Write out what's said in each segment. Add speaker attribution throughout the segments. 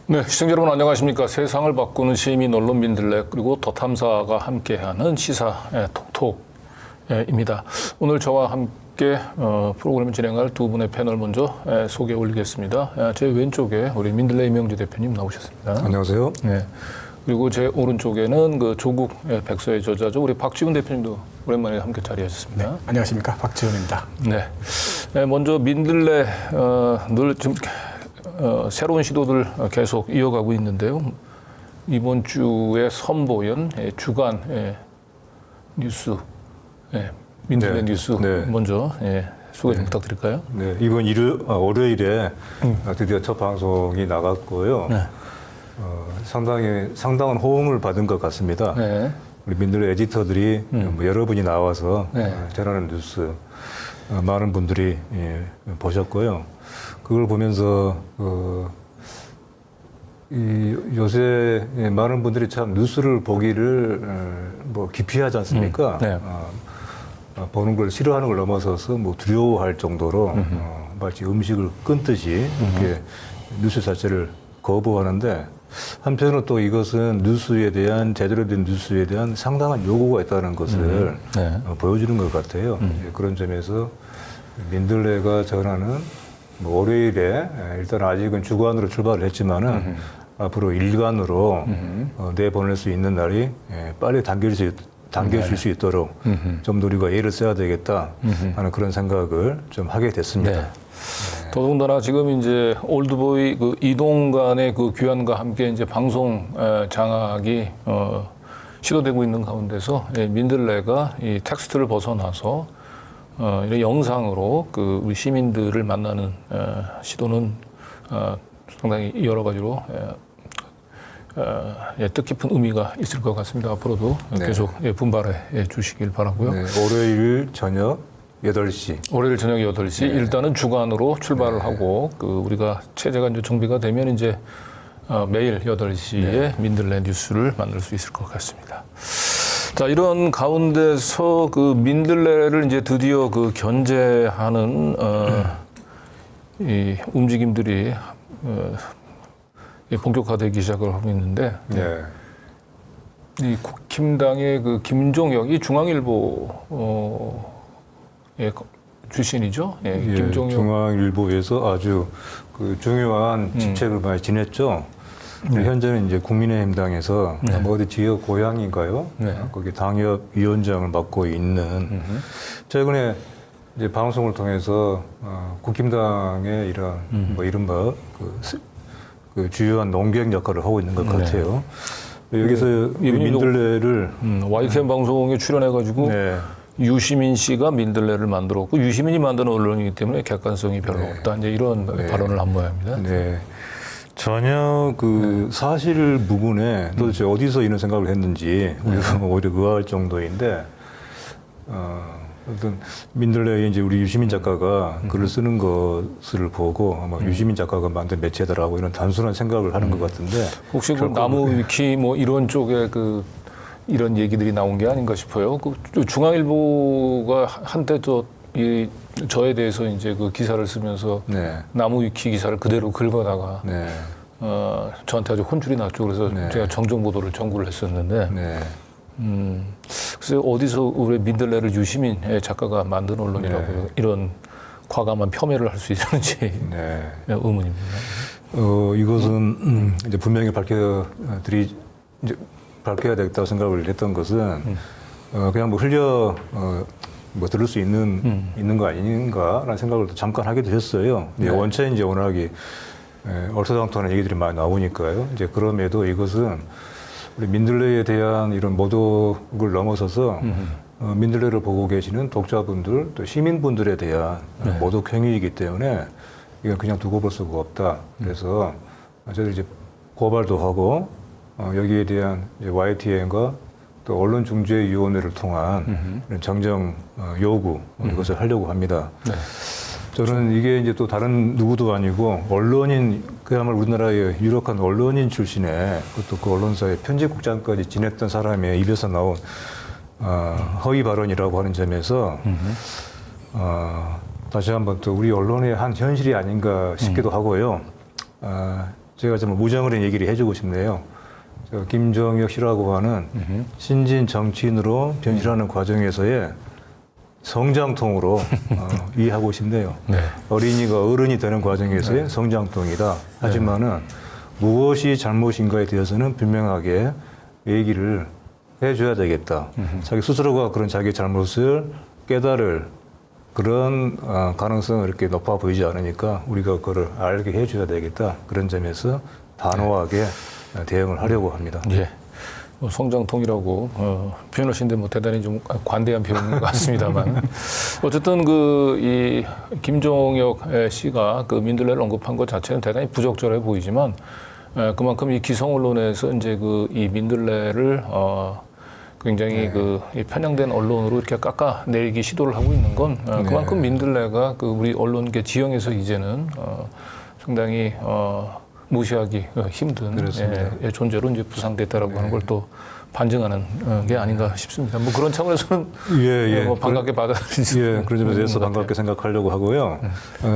Speaker 1: 네, 시청자 여러분 안녕하십니까. 세상을 바꾸는 시민 언론 민들레 그리고 더 탐사가 함께하는 시사 톡톡입니다. 오늘 저와 함께 프로그램을 진행할 두 분의 패널 먼저 소개해 올리겠습니다. 제 왼쪽에 우리 민들레 이명주 대표님 나오셨습니다.
Speaker 2: 안녕하세요.
Speaker 1: 네. 그리고 제 오른쪽에는 그 조국 백서의 저자죠. 우리 박지훈 대표님도 오랜만에 함께 자리하셨습니다.
Speaker 3: 네, 안녕하십니까. 박지훈입니다.
Speaker 1: 네. 먼저 민들레 늘 좀 새로운 시도들 계속 이어가고 있는데요. 이번 주에 선보인 주간 뉴스, 민들레 뉴스 먼저 소개 좀 부탁드릴까요?
Speaker 2: 네, 이번 월요일에 드디어 첫 방송이 나갔고요. 상당한 호응을 받은 것 같습니다.
Speaker 1: 네.
Speaker 2: 우리 민들레 에디터들이 여러분이 나와서 전하는 뉴스 많은 분들이 보셨고요. 그걸 보면서 요새 많은 분들이 참 뉴스를 보기를 기피하지 않습니까?
Speaker 1: 네.
Speaker 2: 보는 걸 싫어하는 걸 넘어서서 두려워할 정도로 마치 음식을 끊듯이 이렇게 뉴스 자체를 거부하는데, 한편으로 또 이것은 뉴스에 대한, 제대로 된 뉴스에 대한 상당한 요구가 있다는 것을 보여주는 것 같아요. 그런 점에서 민들레가 전하는 월요일에 일단 아직은 주간으로 출발을 했지만은 앞으로 일간으로 내보낼 수 있는 날이 빨리 당겨질 수 있도록 좀 더 우리가 애를 써야 되겠다 하는 그런 생각을 좀 하게 됐습니다.
Speaker 1: 네. 더더군다나 지금 이제 올드보이 그 이동간의 그 귀환과 함께 이제 방송 장악이 시도되고 있는 가운데서 민들레가 이 텍스트를 벗어나서 이런 영상으로 그 우리 시민들을 만나는 시도는 상당히 여러 가지로 뜻깊은 의미가 있을 것 같습니다. 앞으로도 계속 분발해 주시길 바라고요.
Speaker 2: 네, 월요일 저녁 8시.
Speaker 1: 월요일 저녁 8시 일단은 주간으로 출발을 하고 그 우리가 체제가 이제 정비가 되면 이제 매일 8시에 민들레 뉴스를 만들 수 있을 것 같습니다. 자, 이런 가운데서 그 민들레를 이제 드디어 그 견제하는 이 움직임들이 본격화되기 시작을 하고 있는데, 이 국힘당의 그 김종혁, 이 중앙일보 출신이죠.
Speaker 2: 김종혁 중앙일보에서 아주 그 중요한 직책을 많이 지냈죠. 현재는 이제 국민의힘당에서 어디 지역 고향인가요? 거기 당협위원장을 맡고 있는, 최근에 이제 방송을 통해서 국힘당의 이런 이른바 그 주요한 농객 역할을 하고 있는 것 같아요. 여기서 민들레를
Speaker 1: YTN 방송에 출연해가지고 유시민 씨가 민들레를 만들었고 유시민이 만드는 언론이기 때문에 객관성이 별로 없다. 이제 이런 발언을 한 모양입니다.
Speaker 2: 전혀 그 사실 부분에 도대체 어디서 이런 생각을 했는지 우리가 오히려 의아할 정도인데, 어떤 민들레에 이제 우리 유시민 작가가 글을 쓰는 것을 보고 아마 유시민 작가가 만든 매체다라고 이런 단순한 생각을 하는 것 같은데,
Speaker 1: 혹시 그 나무 위키 뭐 이런 쪽에 그 이런 얘기들이 나온 게 아닌가 싶어요. 그 중앙일보가 한때 저에 대해서 이제 그 기사를 쓰면서 나무 위키 기사를 그대로 긁어다가 저한테 아주 혼쭐이 났죠. 그래서 제가 정정 보도를 전구를 했었는데, 그래서 어디서 우리 민들레를 유시민 작가가 만든 언론이라고 이런 과감한 폄훼를 할 수 있는지 의문입니다.
Speaker 2: 이것은 이제 분명히 밝혀야 되겠다고 생각을 했던 것은 그냥 들을 수 있는 거 아닌가라는 생각을 잠깐 하게 되셨어요. 원체 이제 워낙에 얼토당토하는 얘기들이 많이 나오니까요. 이제 그럼에도 이것은 우리 민들레에 대한 이런 모독을 넘어서서 민들레를 보고 계시는 독자분들 또 시민분들에 대한 모독 행위이기 때문에 이건 그냥 두고 볼 수가 없다. 그래서 저희들 이제 고발도 하고 여기에 대한 YTN과 또 언론중재위원회를 통한 정정 요구 이것을 하려고 합니다. 저는 이게 이제 또 다른 누구도 아니고 언론인, 그야말로 우리나라의 유력한 언론인 출신의 그것도 그 언론사의 편집국장까지 지냈던 사람의 입에서 나온 허위 발언이라고 하는 점에서 다시 한번 또 우리 언론의 한 현실이 아닌가 싶기도 하고요. 제가 좀 무정을 얘기를 해주고 싶네요. 김정혁 씨라고 하는 신진 정치인으로 변신하는 과정에서의 성장통으로 이해하고 싶네요.
Speaker 1: 네.
Speaker 2: 어린이가 어른이 되는 과정에서의
Speaker 1: 네.
Speaker 2: 성장통이다. 하지만은 무엇이 잘못인가에 대해서는 분명하게 얘기를 해줘야 되겠다. 자기 스스로가 그런 자기 잘못을 깨달을 그런 가능성은 이렇게 높아 보이지 않으니까 우리가 그걸 알게 해줘야 되겠다. 그런 점에서 단호하게 대응을 하려고 합니다.
Speaker 1: 예. 뭐 성장통이라고 표현하신데 뭐 대단히 좀 관대한 표현인 것 같습니다만 어쨌든 이 김종혁 씨가 그 민들레를 언급한 것 자체는 대단히 부적절해 보이지만 그만큼 이 기성 언론에서 이제 이 민들레를 굉장히 이 편향된 언론으로 이렇게 깎아내리기 시도를 하고 있는 건 그만큼 민들레가 우리 언론계 지형에서 이제는 상당히 무시하기 힘든 존재로 이제 부상됐다라고 하는 걸 또 반증하는 게 아닌가 싶습니다. 뭐 그런 차원에서는 뭐 반갑게 받아들이죠.
Speaker 2: 그런 점에서 반갑게 생각하려고 하고요.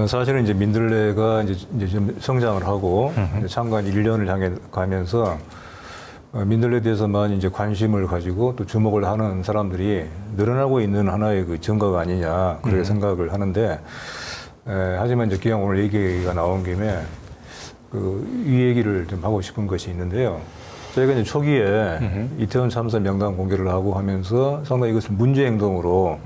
Speaker 2: 사실은 이제 민들레가 이제 좀 성장을 하고 창간 1년을 향해 가면서 민들레에 대해서만 이제 관심을 가지고 또 주목을 하는 사람들이 늘어나고 있는 하나의 그 증거가 아니냐 그렇게 생각을 하는데 하지만 이제 기왕 오늘 얘기가 나온 김에 이 얘기를 좀 하고 싶은 것이 있는데요. 저희가 이제 초기에 이태원 참사 명단 공개를 하고 하면서 상당히 이것을 문제 행동으로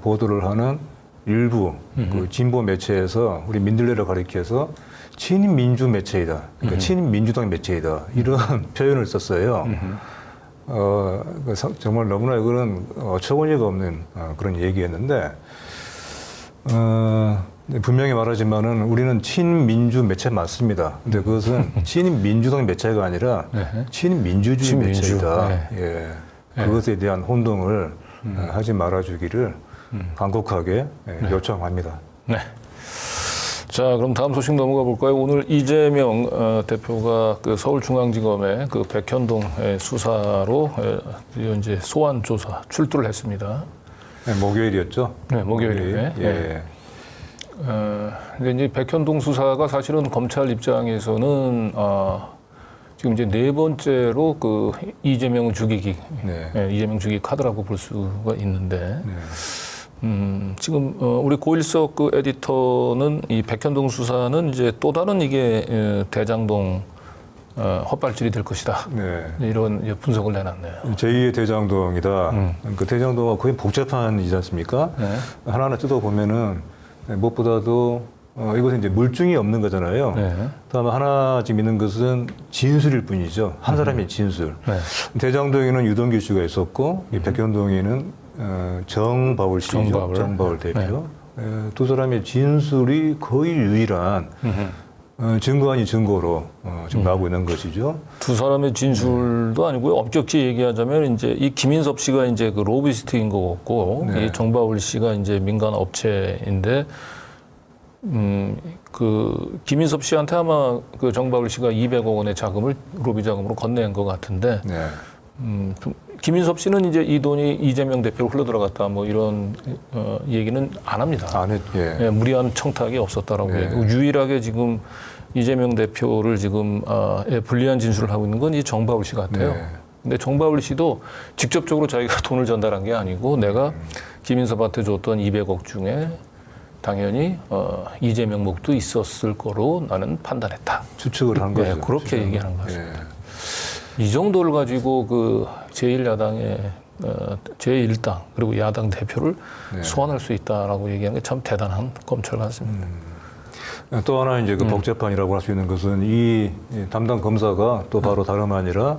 Speaker 2: 보도를 하는 일부 그 진보 매체에서 우리 민들레를 가리켜서 친민주 매체이다. 그러니까 친민주당 매체이다. 이런 표현을 썼어요. 정말 너무나 이거는 어처구니가 없는 그런 얘기였는데, 분명히 말하지만은 우리는 친민주 매체 맞습니다. 근데 그것은 친민주당 매체가 아니라 친민주주의 매체이다. 그것에 대한 혼동을 하지 말아주기를 간곡하게 요청합니다.
Speaker 1: 네. 자, 그럼 다음 소식 넘어가 볼까요? 오늘 이재명 대표가 서울중앙지검의 백현동 수사로 이제 소환 조사 출두를 했습니다.
Speaker 2: 네, 목요일이었죠?
Speaker 1: 네, 목요일에. 근데 이제 백현동 수사가 사실은 검찰 입장에서는 지금 이제 네 번째로 이재명 죽이기, 이재명 죽이기 카드라고 볼 수가 있는데. 지금 우리 고일석 에디터는 이 백현동 수사는 이제 또 다른 이게 대장동 헛발질이 될 것이다. 이런 분석을 내놨네요.
Speaker 2: 제2의 대장동이다. 그 대장동은 거의 복잡한 일이지 않습니까? 하나하나 뜯어보면은 무엇보다도 이것은 이제 물증이 없는 거잖아요. 다만 하나 지금 있는 것은 진술일 뿐이죠. 한 사람의 진술. 대장동에는 유동규 씨가 있었고 이 백현동에는 정바울 씨죠. 정바울 대표. 두 사람의 진술이 거의 유일한 증거 아닌 증거로 지금 나오고 있는 것이죠.
Speaker 1: 두 사람의 진술도 아니고요. 엄격히 얘기하자면 이제 이 김인섭 씨가 이제 로비스트인 것 같고 이 정바울 씨가 이제 민간 업체인데 김인섭 씨한테 아마 정바울 씨가 200억 원의 자금을 로비 자금으로 건넨 것 같은데. 김인섭 씨는 이제 이 돈이 이재명 대표로 흘러들어갔다 뭐 이런 얘기는 안 합니다. 무리한 청탁이 없었다라고 얘기하고 유일하게 지금 이재명 대표를 지금 불리한 진술을 하고 있는 건 이 정바울 씨 같아요. 근데 정바울 씨도 직접적으로 자기가 돈을 전달한 게 아니고 내가 김인섭한테 줬던 200억 중에 당연히 이재명 몫도 있었을 거로 나는 판단했다.
Speaker 2: 추측을 한 거죠.
Speaker 1: 그렇게 얘기하는 것 같습니다. 이 정도를 가지고 제1야당의 제1당 그리고 야당 대표를 소환할 수 있다라고 얘기하는 게 참 대단한 검찰 같습니다.
Speaker 2: 또 하나 이제 복잡한이라고 할 수 있는 것은 이 담당 검사가 또 바로 다름 아니라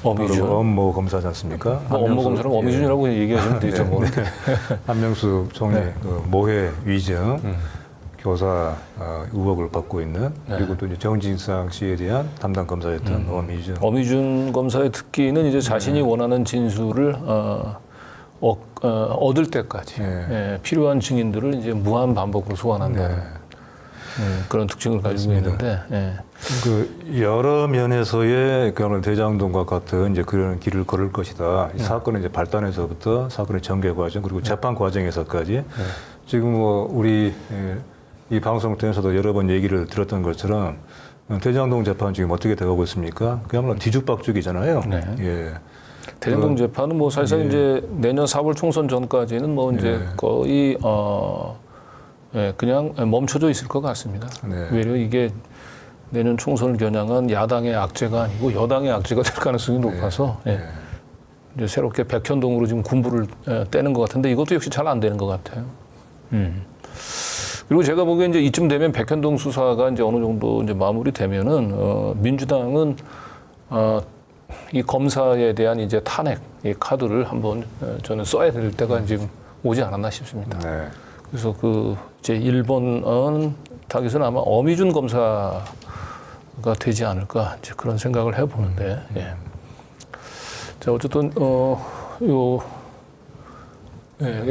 Speaker 2: 업무 검사지 않습니까?
Speaker 1: 업무 검사는 어미준이라고 얘기하시면 되죠. 뭐.
Speaker 2: 한명수 총리 모해 위증 교사 의혹을 받고 있는 그리고 또 이제 정진상 씨에 대한 담당 검사였던 어미준.
Speaker 1: 어미준 검사의 특기는 이제 자신이 원하는 진술을 얻을 때까지 필요한 증인들을 이제 무한 반복으로 소환한다는 그런 특징을 가지고 있는데.
Speaker 2: 여러 면에서의 그야말로 대장동과 같은 이제 그런 길을 걸을 것이다. 이 사건의 이제 발단에서부터 사건의 전개 과정 그리고 재판 과정에서까지 지금 우리 이 방송 통해서도 여러 번 얘기를 들었던 것처럼 대장동 재판 지금 어떻게 돼가고 있습니까? 그야말로 뒤죽박죽이잖아요.
Speaker 1: 네.
Speaker 2: 예.
Speaker 1: 대장동 재판은 뭐 사실상
Speaker 2: 예.
Speaker 1: 이제 내년 4월 총선 전까지는 뭐 이제
Speaker 2: 예.
Speaker 1: 거의 그냥 멈춰져 있을 것 같습니다.
Speaker 2: 네.
Speaker 1: 왜냐하면 이게 내년 총선을 겨냥한 야당의 악재가 아니고 여당의 악재가 될 가능성이 높아서
Speaker 2: 네.
Speaker 1: 이제 새롭게 백현동으로 지금 군부를 떼는 것 같은데 이것도 역시 잘 안 되는 것 같아요. 그리고 제가 보기엔 이제 이쯤 되면 백현동 수사가 이제 어느 정도 이제 마무리되면은 민주당은 이 검사에 대한 이제 탄핵 이 카드를 한번 저는 써야 될 때가 지금 오지 않았나 싶습니다.
Speaker 2: 네.
Speaker 1: 그래서 그 이제 1번 타깃은 아마 어미준 검사가 되지 않을까 이제 그런 생각을 해보는데. 예. 자 어쨌든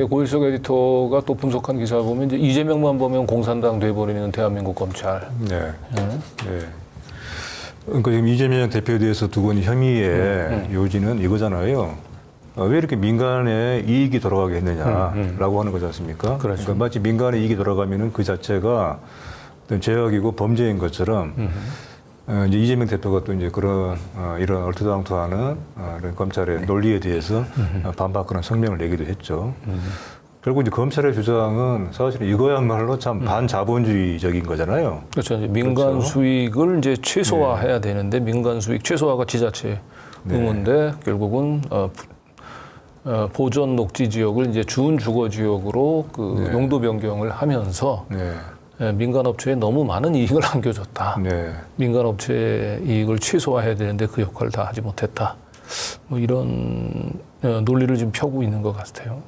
Speaker 1: 고일석 에디터가 또 분석한 기사 보면 이제 이재명만 보면 공산당 돼버리는 대한민국 검찰.
Speaker 2: 네. 네. 그러니까 지금 이재명 대표에 대해서 두고 있는 혐의의 요지는 이거잖아요. 왜 이렇게 민간의 이익이 돌아가게 했느냐라고 하는 거지 않습니까?
Speaker 1: 그렇죠.
Speaker 2: 그러니까 마치 민간의 이익이 돌아가면은 그 자체가 어떤 죄악이고 범죄인 것처럼 이제 이재명 대표가 또 이제 그런 이런 얼토당토하는 이런 검찰의 논리에 대해서 반박하는 성명을 내기도 했죠. 결국 이제 검찰의 주장은 사실 이거야말로 참 반자본주의적인 거잖아요.
Speaker 1: 그렇죠. 이제 민간
Speaker 2: 그렇죠.
Speaker 1: 수익을 이제 최소화해야 되는데 민간 수익 최소화가 지자체 의무인데 결국은 보전 녹지 지역을 이제 준 주거 지역으로 그 용도 변경을 하면서 민간 업체에 너무 많은 이익을 안겨줬다. 민간 업체의 이익을 최소화해야 되는데 그 역할을 다 하지 못했다. 뭐 이런 논리를 지금 펴고 있는 것 같아요.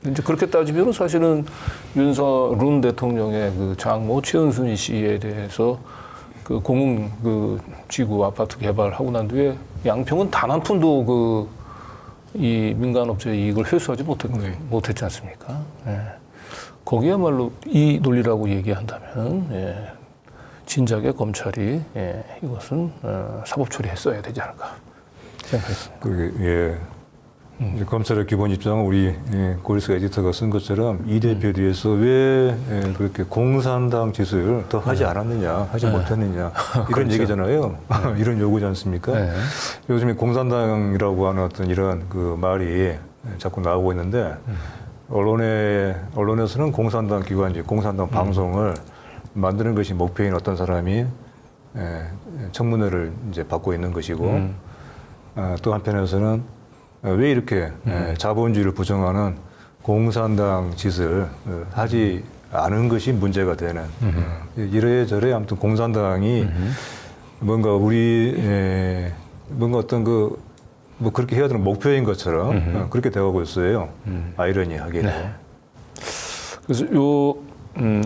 Speaker 1: 이제 그렇게 따지면 사실은 윤석열 대통령의 그 장모 최은순 씨에 대해서 그 공흥 그 지구 아파트 개발하고 난 뒤에 양평은 단 한 푼도 그 이 민간 업체의 이익을 회수하지 못했지 않습니까? 거기야말로 이 논리라고 얘기한다면 진작에 검찰이 이것은 사법 처리했어야 되지 않을까 생각했습니다.
Speaker 2: 이제 검찰의 기본 입장은 우리 고일석 에디터가 쓴 것처럼 이 대표에 대해서 왜 그렇게 공산당 짓을 더 하지 않았느냐, 하지 못했느냐 이런
Speaker 1: 그렇죠.
Speaker 2: 얘기잖아요. 이런 요구지 않습니까? 요즘에 공산당이라고 하는 어떤 이런 그 말이 자꾸 나오고 있는데 언론에서는 공산당 기관지, 공산당 방송을 만드는 것이 목표인 어떤 사람이 청문회를 이제 받고 있는 것이고 또 한편에서는 왜 이렇게 자본주의를 부정하는 공산당 짓을 하지 않은 것이 문제가 되는 이래저래 아무튼 공산당이 뭔가 뭔가 어떤 뭐 그렇게 해야 되는 목표인 것처럼 그렇게 되어가고 있어요. 아이러니하게도.
Speaker 1: 그래서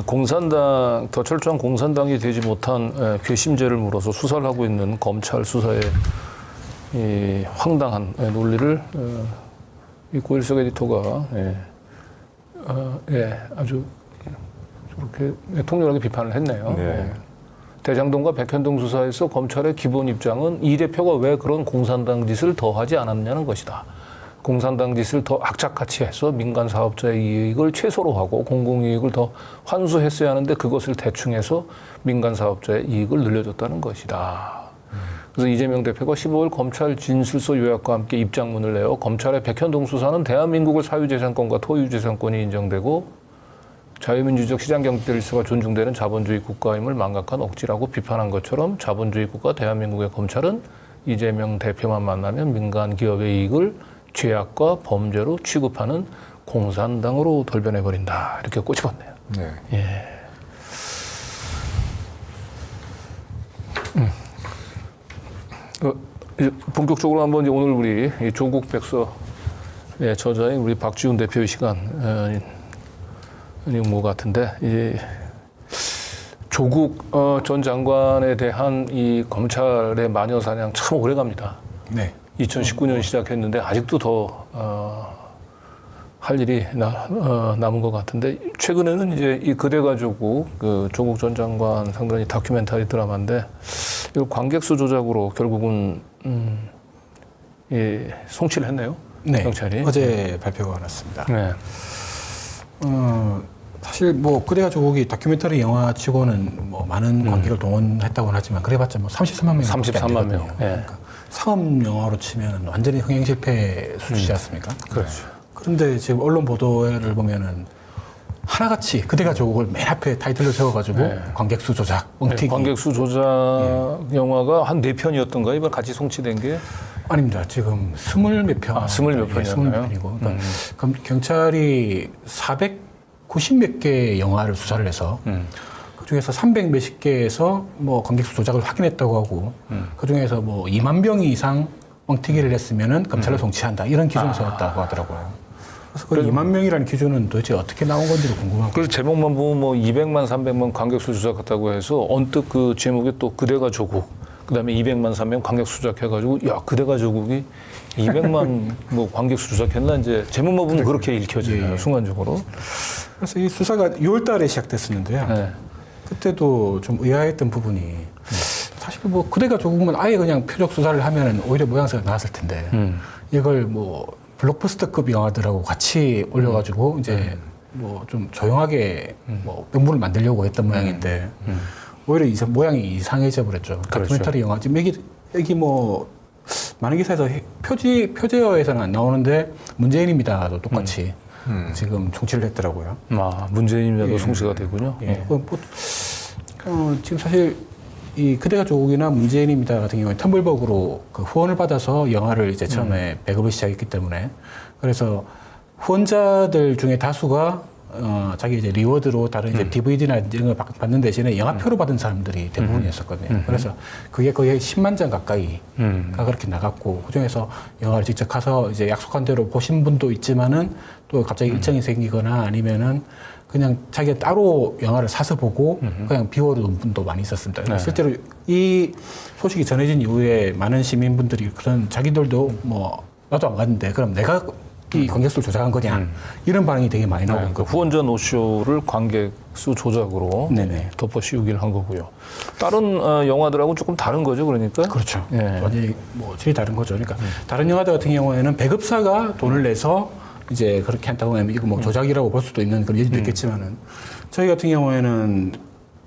Speaker 1: 공산당 더 철저한 공산당이 되지 못한 괘씸죄를 물어서 수사를 하고 있는 검찰 수사에 이 황당한 논리를 이 고일석 에디터가 아주 그렇게 통렬하게 비판을 했네요. 대장동과 백현동 수사에서 검찰의 기본 입장은 이 대표가 왜 그런 공산당 짓을 더 하지 않았냐는 것이다. 공산당 짓을 더 악착같이 해서 민간 사업자의 이익을 최소로 하고 공공이익을 더 환수했어야 하는데 그것을 대충해서 민간 사업자의 이익을 늘려줬다는 것이다. 그래서 이재명 대표가 15일 검찰 진술서 요약과 함께 입장문을 내어 검찰의 백현동 수사는 대한민국의 사유재산권과 토유재산권이 인정되고 자유민주적 시장경제 질서가 존중되는 자본주의 국가임을 망각한 억지라고 비판한 것처럼 자본주의 국가 대한민국의 검찰은 이재명 대표만 만나면 민간 기업의 이익을 죄악과 범죄로 취급하는 공산당으로 돌변해버린다. 이렇게 꼬집었네요. 본격적으로 한번 이제 오늘 우리 조국 백서의 저자인 우리 박지훈 대표의 시간인 것 같은데 조국 전 장관에 대한 이 검찰의 마녀 사냥 참 오래 갑니다. 2019년 시작했는데 아직도 더 할 일이 남은 것 같은데 최근에는 이제 이 그대 가지고 그 조국 전 장관 상당히 다큐멘터리 드라마인데 이 관객수 조작으로 결국은 송치를 했네요. 경찰이
Speaker 3: 어제 발표가 났습니다. 사실 뭐 그대가 조국이 다큐멘터리 영화치고는 뭐 많은 관객을 동원했다고는 하지만 그래봤자 뭐 33만 명.
Speaker 1: 33만 명. 예.
Speaker 3: 그러니까 상업 영화로 치면 완전히 흥행 실패 수준이지 않습니까?
Speaker 1: 그렇죠.
Speaker 3: 그런데 지금 언론 보도를 보면은 하나같이 그대가 조국을 맨 앞에 타이틀로 세워가지고
Speaker 1: 네.
Speaker 3: 관객 수 조작, 뻥튀기.
Speaker 1: 관객 수 조작 영화가 한 4편이었던가 이번 같이 송치된 게
Speaker 3: 아닙니다. 지금 20몇 편.
Speaker 1: 20몇 편이었나요?
Speaker 3: 20편이고. 그러니까 그럼 경찰이 490몇 개의 영화를 수사를 해서 그 중에서 300 몇십 개에서 뭐 관객 수 조작을 확인했다고 하고 그 중에서 뭐 2만 명 이상 뻥튀기를 했으면은 검찰로 송치한다 이런 기준을 세웠다고 하더라고요. 그래서 그 2만 명이라는 기준은 도대체 어떻게 나온 건지도 궁금하고.
Speaker 1: 그 제목만 보면 뭐 200만, 300만 관객 수 조작했다고 해서 언뜻 그 제목에 또 그대가 조국, 그다음에 200만, 300만 관객 수 조작해가지고 야 그대가 조국이 200만 뭐 관객 수 조작했나 이제 제목만 보면 그렇게 읽혀져요.
Speaker 3: 예.
Speaker 1: 순간적으로.
Speaker 3: 그래서 이 수사가 6월달에 시작됐었는데요.
Speaker 1: 네.
Speaker 3: 그때도 좀 의아했던 부분이 사실 뭐 그대가 조국은 아예 그냥 표적 수사를 하면은 오히려 모양새가 나았을 텐데 이걸 뭐 블록버스터급 영화들하고 같이 올려가지고 이제 뭐 좀 조용하게 뭐 명분을 만들려고 했던 모양인데 오히려 모양이 이상해져 버렸죠.
Speaker 1: 그렇죠.
Speaker 3: 다큐멘터리 영화 지금 여기 뭐 많은 기사에서 표제어에서는 안 나오는데 문재인입니다도 똑같이 지금 총치를 했더라고요.
Speaker 1: 아 문재인이라도 송치가 되군요.
Speaker 3: 예. 지금 사실 이 그대가 조국이나 문재인입니다 같은 경우에 텀블벅으로 그 후원을 받아서 영화를 이제 처음에 배급을 시작했기 때문에 그래서 후원자들 중에 다수가 자기 이제 리워드로 다른 이제 DVD나 이런 걸 받는 대신에 영화표로 받은 사람들이 대부분이었었거든요. 그래서 그게 거의 10만 장 가까이가 그렇게 나갔고 그중에서 영화를 직접 가서 이제 약속한 대로 보신 분도 있지만은 또 갑자기 일정이 생기거나 아니면은 그냥 자기가 따로 영화를 사서 보고 그냥 비워둔 분도 많이 있었습니다.
Speaker 1: 네.
Speaker 3: 실제로 이 소식이 전해진 이후에 많은 시민분들이 그런 자기들도 뭐 나도 안 갔는데 그럼 내가 이 관객수를 조작한 거냐 이런 반응이 되게 많이 나오고
Speaker 1: 그 후원자 노쇼를 관객 수 조작으로
Speaker 3: 네네.
Speaker 1: 덮어 씌우기를 한 거고요. 다른 영화들하고 조금 다른 거죠, 그러니까.
Speaker 3: 그렇죠.
Speaker 1: 예.
Speaker 3: 완전히 뭐 질이 다른 거죠. 그러니까 다른 영화들 같은 경우에는 배급사가 돈을 내서 이제 그렇게 한다고 하면 이거 뭐 조작이라고 볼 수도 있는 그런 예지도 있겠지만은 저희 같은 경우에는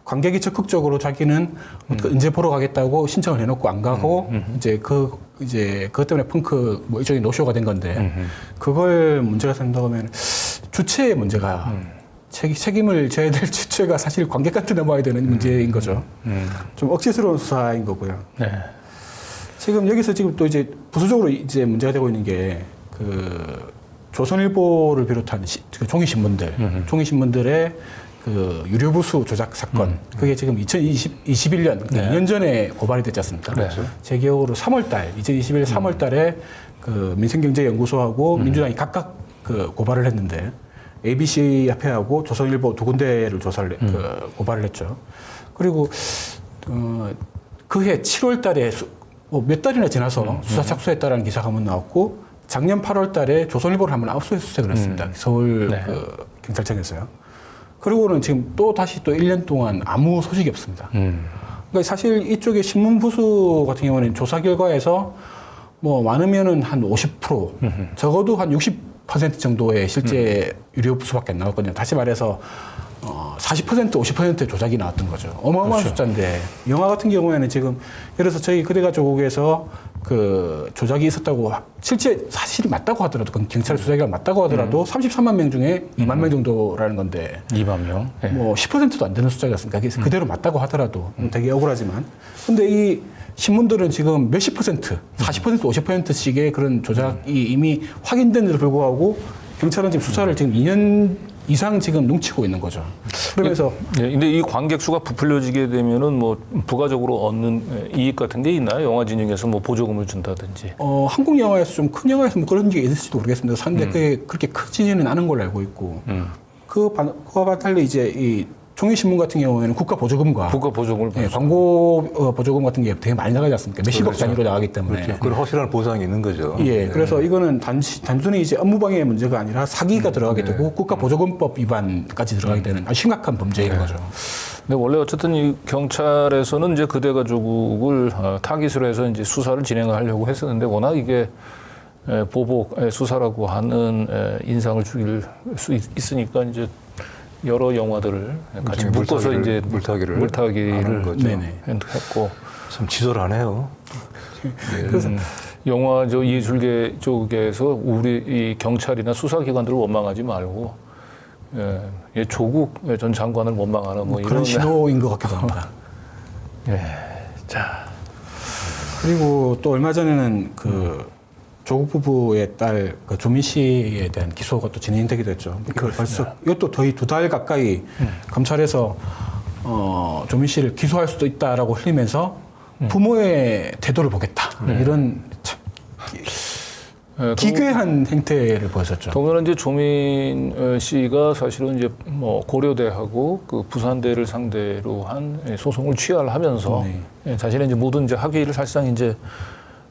Speaker 3: 관객이 적극적으로 자기는 언제 보러 가겠다고 신청을 해놓고 안 가고 이제 그것 때문에 펑크 뭐 일종의 노쇼가 된 건데 그걸 문제가 생긴다고 하면 주체의 문제가 책임을 져야 될 주체가 사실 관객한테 넘어야 되는 문제인 거죠. 좀 억지스러운 수사인 거고요.
Speaker 1: 네.
Speaker 3: 지금 여기서 지금 또 이제 부수적으로 이제 문제가 되고 있는 게 그 조선일보를 비롯한 그 종이신문들의 그 유료부수 조작 사건 그게 지금 2021년
Speaker 1: 네.
Speaker 3: 2년 전에 고발이 됐지 않습니까?
Speaker 1: 네.
Speaker 3: 제 기억으로 2021 3월달에 그 민생경제연구소하고 민주당이 각각 그 고발을 했는데 ABC 협회하고 조선일보 두 군데를 조사를 그 고발을 했죠. 그리고 그해 7월달에 몇 달이나 지나서 수사 착수했다라는 기사가 한번 나왔고 작년 8월달에 조선일보를 한번 압수해 수색을 했습니다. 서울
Speaker 1: 네.
Speaker 3: 그 경찰청에서요. 그리고는 지금 또 다시 또 1년 동안 아무 소식이 없습니다. 그러니까 사실 이쪽에 신문 부수 같은 경우는 조사 결과에서 뭐 많으면은 한 50% 적어도 한 60% 정도의 실제 유료 부수밖에 안 나왔거든요. 다시 말해서 40% 50%의 조작이 나왔던 거죠. 어마어마한
Speaker 1: 그렇죠.
Speaker 3: 숫자인데 영화 같은 경우에는 지금 예를 들어서 저희 그대가 조국에서 그 조작이 있었다고 실제 사실이 맞다고 하더라도 그건 경찰 수사기관 맞다고 하더라도 33만 명 중에 2만 명 정도라는 건데
Speaker 1: 2만 명. 네.
Speaker 3: 뭐 10%도 안 되는 숫자였으니까 그게 그대로 맞다고 하더라도 되게 억울하지만 근데 이 신문들은 지금 몇십 퍼센트 40% 50%씩의 그런 조작이 이미 확인된데도 불구하고 경찰은 지금 수사를 지금 2년 이상 지금 눈치고 있는 거죠. 그러면서
Speaker 1: 네, 근데 이 관객 수가 부풀려지게 되면은 뭐 부가적으로 얻는 이익 같은 게 있나요? 영화 진영에서 뭐 보조금을 준다든지.
Speaker 3: 한국 영화에서 좀 큰 영화에서 뭐 그런 게 있을지도 모르겠습니다. 상대 그게 그렇게 크지는 않은 걸로 알고 있고 그와 달리 이제 이 종이신문 같은 경우에는 국가 보조금과
Speaker 1: 국가 보조금을
Speaker 3: 예,
Speaker 1: 받죠.
Speaker 3: 광고 보조금 같은 게 되게 많이 나가지 않습니까? 몇십억
Speaker 1: 그렇죠.
Speaker 3: 단위로 나가기 때문에.
Speaker 2: 그렇죠. 그런 확실한 보상이 있는 거죠.
Speaker 3: 예, 그래서 이거는 단순히 이제 업무방해의 문제가 아니라 사기가 들어가게 되고 국가보조금법 위반까지 들어가게 되는 아주 심각한 범죄인 거죠.
Speaker 1: 근데 원래 어쨌든 이 경찰에서는 이제 그대가 조국을 타깃으로 해서 이제 수사를 진행하려고 했었는데 워낙 이게 보복 수사라고 하는 인상을 주길 수 있으니까 이제 여러 영화들을 같이 묶어서 이제
Speaker 2: 물타기를 하는 거죠.
Speaker 3: 네네.
Speaker 1: 했고
Speaker 2: 참 지솔하네요.
Speaker 3: 그래서
Speaker 1: 영화 저 예술계 쪽에서 우리 이 경찰이나 수사기관들을 원망하지 말고 조국 전 장관을 원망하는 뭐
Speaker 3: 그런
Speaker 1: 이런
Speaker 3: 신호인 것 같기도 합니다.
Speaker 1: 자
Speaker 3: 그리고 또 얼마 전에는 그 조국 부부의 딸 그 조민 씨에 대한 기소가 또 진행되기도 했죠. 그 벌써 이것도 거의 2달 가까이 검찰에서 조민 씨를 기소할 수도 있다라고 흘리면서 부모의 태도를 보겠다 이런 참 기괴한 행태를 보였었죠.
Speaker 1: 더구나 이제 조민 씨가 사실은 이제 뭐 고려대하고 그 부산대를 상대로 한 소송을 취하하면서 자신의 이제 모든 이제 학위를 사실상 이제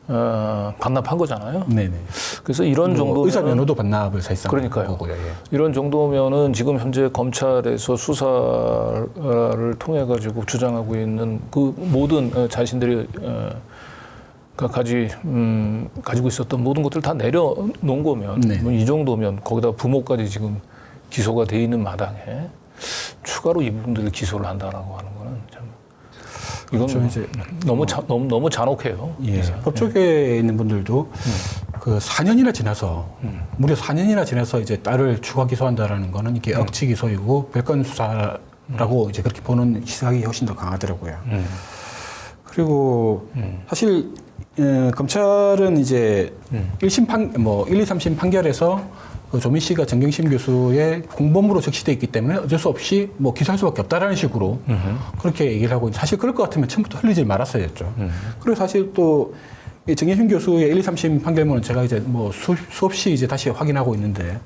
Speaker 1: 반납한 거잖아요.
Speaker 3: 네네.
Speaker 1: 그래서 이런 정도
Speaker 3: 의사 면허도 반납을 사실상
Speaker 1: 그러니까요.
Speaker 3: 거고요. 예.
Speaker 1: 이런 정도면은 지금 현재 검찰에서 수사를 통해 가지고 주장하고 있는 그 모든 자신들이 가지고 있었던 모든 것들을 다 내려놓은 거면
Speaker 3: 네.
Speaker 1: 뭐이 정도면 거기다 부모까지 지금 기소가 돼 있는 마당에 추가로 이분들을 기소를 한다라고 하는 거는 참 이건
Speaker 3: 그렇죠. 이제
Speaker 1: 너무 잔혹해요.
Speaker 3: 예.
Speaker 1: 그래서.
Speaker 3: 법조계에 있는 분들도 그 4년이나 지나서 무려 4년이나 지나서 이제 딸을 추가 기소한다라는 거는 이게 억지 기소이고 별건 수사라고 이제 그렇게 보는 시각이 훨씬 더 강하더라고요. 그리고 사실 검찰은 이제 1심 1, 2, 3심 판결에서 그 조민 씨가 정경심 교수의 공범으로 적시돼 있기 때문에 어쩔 수 없이 뭐 기소할 수밖에 없다라는 식으로 그렇게 얘기를 하고 사실 그럴 것 같으면 처음부터 흘리지 말았어야 했죠. 그리고 사실 또 이 정경심 교수의 1, 2, 3심 판결문은 제가 이제 뭐 수없이 이제 다시 확인하고 있는데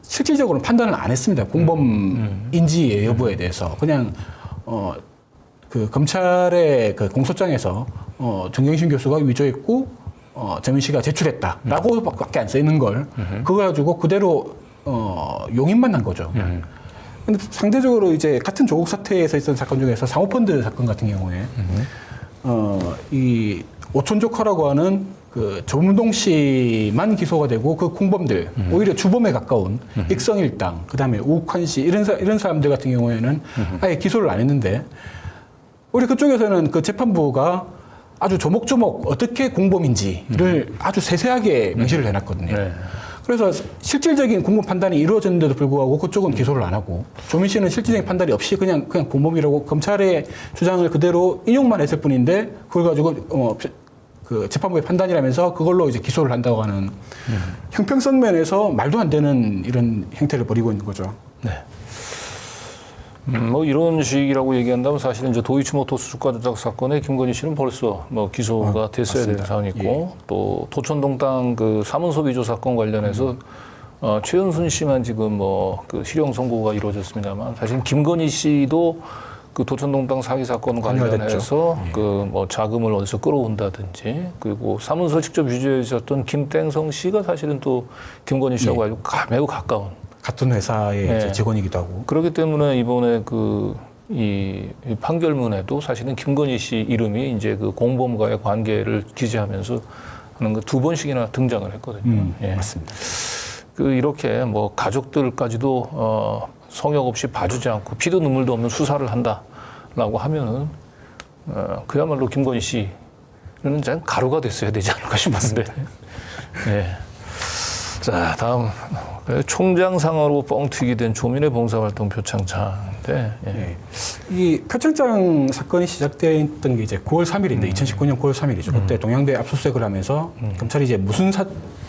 Speaker 3: 실질적으로는 판단을 안 했습니다. 공범인지 여부에 대해서 그냥 그 검찰의 그 공소장에서 정경심 교수가 위조했고 조민 씨가 제출했다라고밖에 안 써 있는 걸 그거 가지고 그대로 용인만 한 거죠. 근데 상대적으로 이제 같은 조국 사태에서 있었던 사건 중에서 사모펀드 사건 같은 경우에 이 오촌 조카라고 하는 그 조문동 씨만 기소가 되고 그 공범들 오히려 주범에 가까운 익성일당 그다음에 우욱환 씨 이런 사람들 같은 경우에는 아예 기소를 안 했는데 우리 그쪽에서는 그 재판부가 아주 조목조목 어떻게 공범인지를 아주 세세하게 명시를 해놨거든요.
Speaker 1: 네.
Speaker 3: 그래서 실질적인 공범 판단이 이루어졌는데도 불구하고 그쪽은 기소를 안 하고 조민 씨는 실질적인 판단이 없이 그냥 공범이라고 검찰의 주장을 그대로 인용만 했을 뿐인데 그걸 가지고 그 재판부의 판단이라면서 그걸로 이제 기소를 한다고 하는 형평성 면에서 말도 안 되는 이런 행태를 벌이고 있는 거죠.
Speaker 1: 네. 뭐 이런 식이라고 얘기한다면 사실은 이제 도이치모터스 주가 조작 사건에 김건희 씨는 벌써 뭐 기소가 됐어야 되는 상황이 있고 또 도천동 땅 그 사문서 위조 사건 관련해서 최은순 씨만 지금 뭐 그 실형 선고가 이루어졌습니다만 사실 김건희 씨도 그 도천동 땅 사기 사건 관련해서 그 뭐 자금을 어디서 끌어온다든지 그리고 사문서 직접 위조해 주셨던 김땡성 씨가 사실은 또 김건희 씨하고 아주 매우 가까운
Speaker 3: 같은 회사의 이제 직원이기도 하고.
Speaker 1: 그렇기 때문에 이번에 이 판결문에도 사실은 김건희 씨 이름이 이제 그 공범과의 관계를 기재하면서 하는 거 2번씩이나 등장을 했거든요.
Speaker 3: 맞습니다.
Speaker 1: 이렇게 뭐 가족들까지도 성역 없이 봐주지 않고 피도 눈물도 없는 수사를 한다라고 하면은 그야말로 김건희 씨는 참 가루가 됐어야 되지 않을까 싶은데. 네. 자, 다음 총장상으로 뻥튀기 된 조민의 봉사활동 표창장인데
Speaker 3: 이 표창장 사건이 시작됐던 게 이제 9월 3일인데 2019년 9월 3일이죠. 그때 동양대 압수수색을 하면서 검찰이 이제 무슨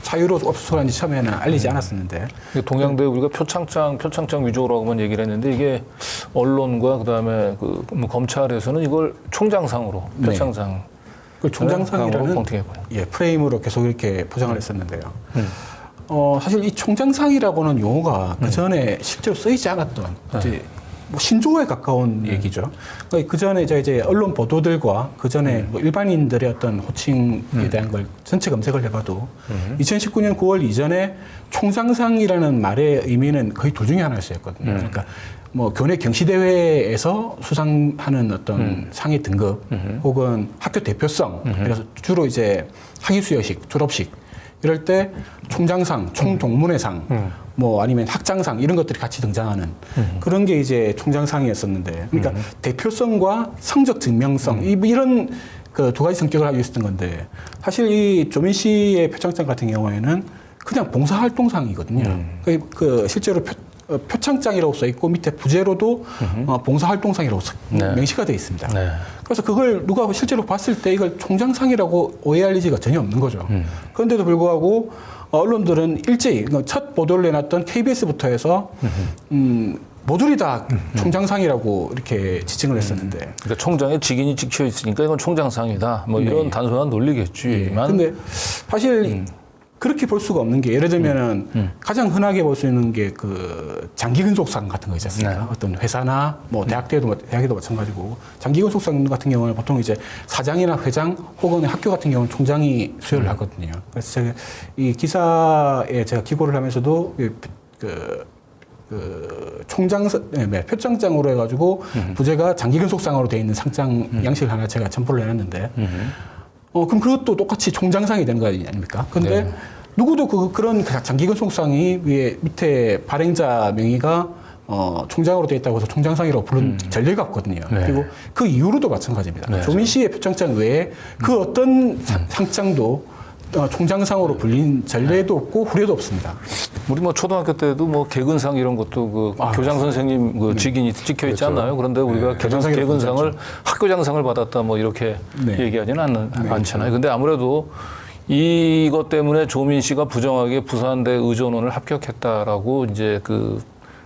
Speaker 3: 사유로 압수수색한지 처음에는 알리지 않았었는데
Speaker 1: 동양대 우리가 표창장 위조라고만 얘기를 했는데 이게 언론과 그다음에 뭐 검찰에서는 이걸 총장상으로 표창장
Speaker 3: 그 총장상이라는
Speaker 1: 뻥튀기해버려요.
Speaker 3: 프레임으로 계속 이렇게 포장을 했었는데요. 사실 이 총장상이라고는 용어가 그 전에 실제로 쓰이지 않았던 이제 뭐 신조어에 가까운 얘기죠. 그러니까 그 전에 이제 언론 보도들과 그 전에 뭐 일반인들의 어떤 호칭에 대한 걸 전체 검색을 해봐도 2019년 9월 이전에 총장상이라는 말의 의미는 거의 둘 중에 하나였었거든요. 그러니까 뭐 교내 경시대회에서 수상하는 어떤 상의 등급 혹은 학교 대표성 그래서 주로 이제 학위수여식, 졸업식 이럴 때 총장상, 총동문회상, 뭐 아니면 학장상 이런 것들이 같이 등장하는 그런 게 이제 총장상이었었는데, 그러니까 대표성과 성적 증명성 이런 그 두 가지 성격을 가지고 있었던 건데, 사실 이 조민 씨의 표창장 같은 경우에는 그냥 봉사활동상이거든요. 그 실제로 표창장이라고 써 있고 밑에 부제로도 봉사활동상이라고 명시가 되어 있습니다.
Speaker 1: 네.
Speaker 3: 그래서 그걸 누가 실제로 봤을 때 이걸 총장상이라고 오해할 리가 전혀 없는 거죠. 그런데도 불구하고 언론들은 일제히 첫 보도를 내놨던 KBS부터 해서 모조리 다 총장상이라고 이렇게 지칭을 했었는데.
Speaker 1: 그러니까 총장의 직인이 찍혀 있으니까 이건 총장상이다. 뭐 이런 단순한 논리겠지만.
Speaker 3: 근데 사실 그렇게 볼 수가 없는 게, 예를 들면은 가장 흔하게 볼 수 있는 게 그 장기근속상 같은 거 있지 않습니까?
Speaker 1: 네.
Speaker 3: 어떤 회사나 뭐 대학에도 마찬가지고, 장기근속상 같은 경우는 보통 이제 사장이나 회장 혹은 학교 같은 경우는 총장이 수여를 하거든요. 그래서 제가 이 기사에 제가 기고를 하면서도 표창장으로 해가지고 부제가 장기근속상으로 되어 있는 상장 양식을 하나 제가 첨부를 해놨는데, 그럼 그것도 똑같이 총장상이 되는 거 아닙니까? 근데
Speaker 1: 네.
Speaker 3: 누구도 그런 장기근속상이 위에 밑에 발행자 명의가 총장으로 되어 있다고 해서 총장상이라고 부른 전례가 없거든요.
Speaker 1: 네.
Speaker 3: 그리고 그 이후로도 마찬가지입니다.
Speaker 1: 네.
Speaker 3: 조민 씨의 표창장 외에 그 어떤 상장도 총장상으로 불린 전례도 없고 후례도 없습니다.
Speaker 1: 우리 뭐 초등학교 때도 뭐 개근상 이런 것도 그 교장 선생님 그 직인이 찍혀 있지 않나요? 그런데 우리가 개근상을 학교장상을 받았다 뭐 이렇게 얘기하지는 않잖아요. 근데 아무래도 이것 때문에 조민 씨가 부정하게 부산대 의전원을 합격했다라고 이제 그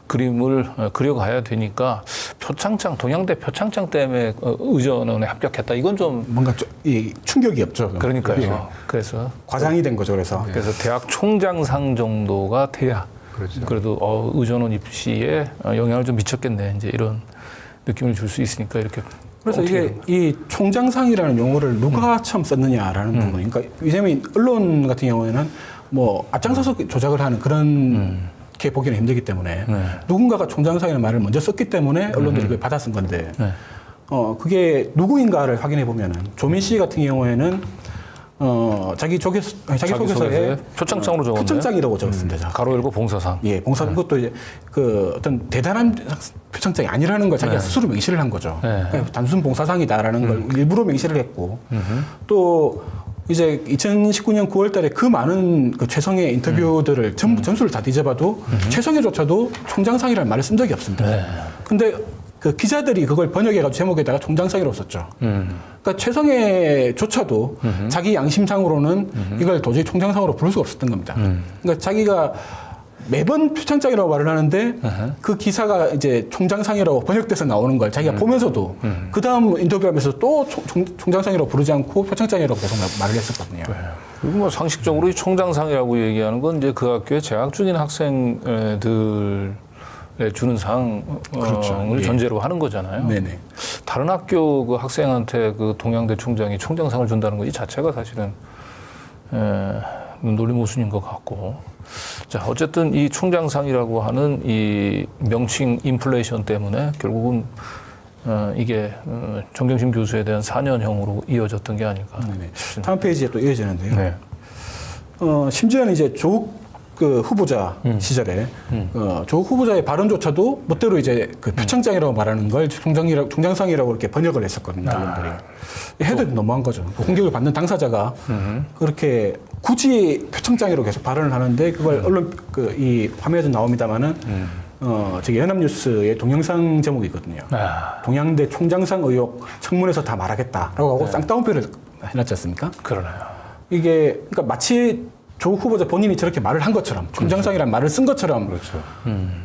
Speaker 1: 그림을 그려가야 되니까 표창장, 동양대 표창장 때문에 의전원에 합격했다. 이건 좀
Speaker 3: 뭔가 이 충격이 없죠.
Speaker 1: 그러니까요.
Speaker 3: 예.
Speaker 1: 그래서
Speaker 3: 과장이 된 거죠. 그래서
Speaker 1: 대학 총장상 정도가 돼야
Speaker 2: 그렇죠.
Speaker 1: 그래도 의전원 입시에 영향을 좀 미쳤겠네. 이제 이런 느낌을 줄 수 있으니까 이렇게.
Speaker 3: 그래서 이게 이 총장상이라는 용어를 누가 처음 썼느냐라는 부분. 그러니까 왜냐면 언론 같은 경우에는 뭐 앞장서서 조작을 하는 그런 게 보기는 힘들기 때문에 누군가가 총장상이라는 말을 먼저 썼기 때문에 언론들이 그걸 받아 쓴 건데, 그게 누구인가를 확인해 보면은 조민 씨 같은 경우에는 자기 소개서에
Speaker 1: 표창장으로 적었네요.
Speaker 3: 표창장이라고 적었습니다.
Speaker 1: 가로 열고 봉사상.
Speaker 3: 예, 봉사상 그것도 이제 그 어떤 대단한 표창장이 아니라는 걸 자기가 스스로 명시를 한 거죠. 그러니까 단순 봉사상이다라는 걸 일부러 명시를 했고, 또 이제 2019년 9월 달에 그 많은 그 최성의 인터뷰들을 전수를 다 뒤져봐도 최성의조차도 총장상이라는 말을 쓴 적이 없습니다. 근데 그 기자들이 그걸 번역해가지고 제목에다가 총장상이라고 썼죠. 그러니까 최성애조차도 자기 양심상으로는 이걸 도저히 총장상으로 부를 수가 없었던 겁니다. 그러니까 자기가 매번 표창장이라고 말을 하는데 그 기사가 이제 총장상이라고 번역돼서 나오는 걸 자기가 보면서도 그 다음 인터뷰하면서 또 총장상이라고 부르지 않고 표창장이라고 계속 말을 했었거든요.
Speaker 1: 그리고 뭐 상식적으로 이 총장상이라고 얘기하는 건 이제 그 학교에 재학 중인 학생들 주는 상을
Speaker 3: 그렇죠.
Speaker 1: 전제로 하는 거잖아요.
Speaker 3: 네네.
Speaker 1: 다른 학교 그 학생한테 그 동양대 총장이 총장상을 준다는 거 이 자체가 사실은 눈돌림 모순인 것 같고. 자, 어쨌든 이 총장상이라고 하는 이 명칭 인플레이션 때문에 결국은 이게 정경심 교수에 대한 4년형으로 이어졌던 게 아닐까.
Speaker 3: 네네. 다음 페이지에 또 이어지는데요.
Speaker 1: 네.
Speaker 3: 심지어는 이제 조국 그 후보자 시절에 조국 후보자의 발언조차도 멋대로 이제 그 표창장이라고 말하는 걸 총장상이라고 이렇게 번역을 했었거든요. 언론들이. 해도 너무한 거죠. 그 공격을 받는 당사자가 그렇게 굳이 표창장이라고 계속 발언을 하는데 그걸 언론 이 화면에도 나옵니다만은 저기 연합뉴스의 동영상 제목이 있거든요. 동양대 총장상 의혹 청문회에서 다 말하겠다라고 하고 쌍따옴표를 해놨지 않습니까?
Speaker 1: 그러네요.
Speaker 3: 이게 그러니까 마치 조국 후보자 본인이 저렇게 말을 한 것처럼 총장상이라는 말을 쓴 것처럼
Speaker 2: 그렇죠.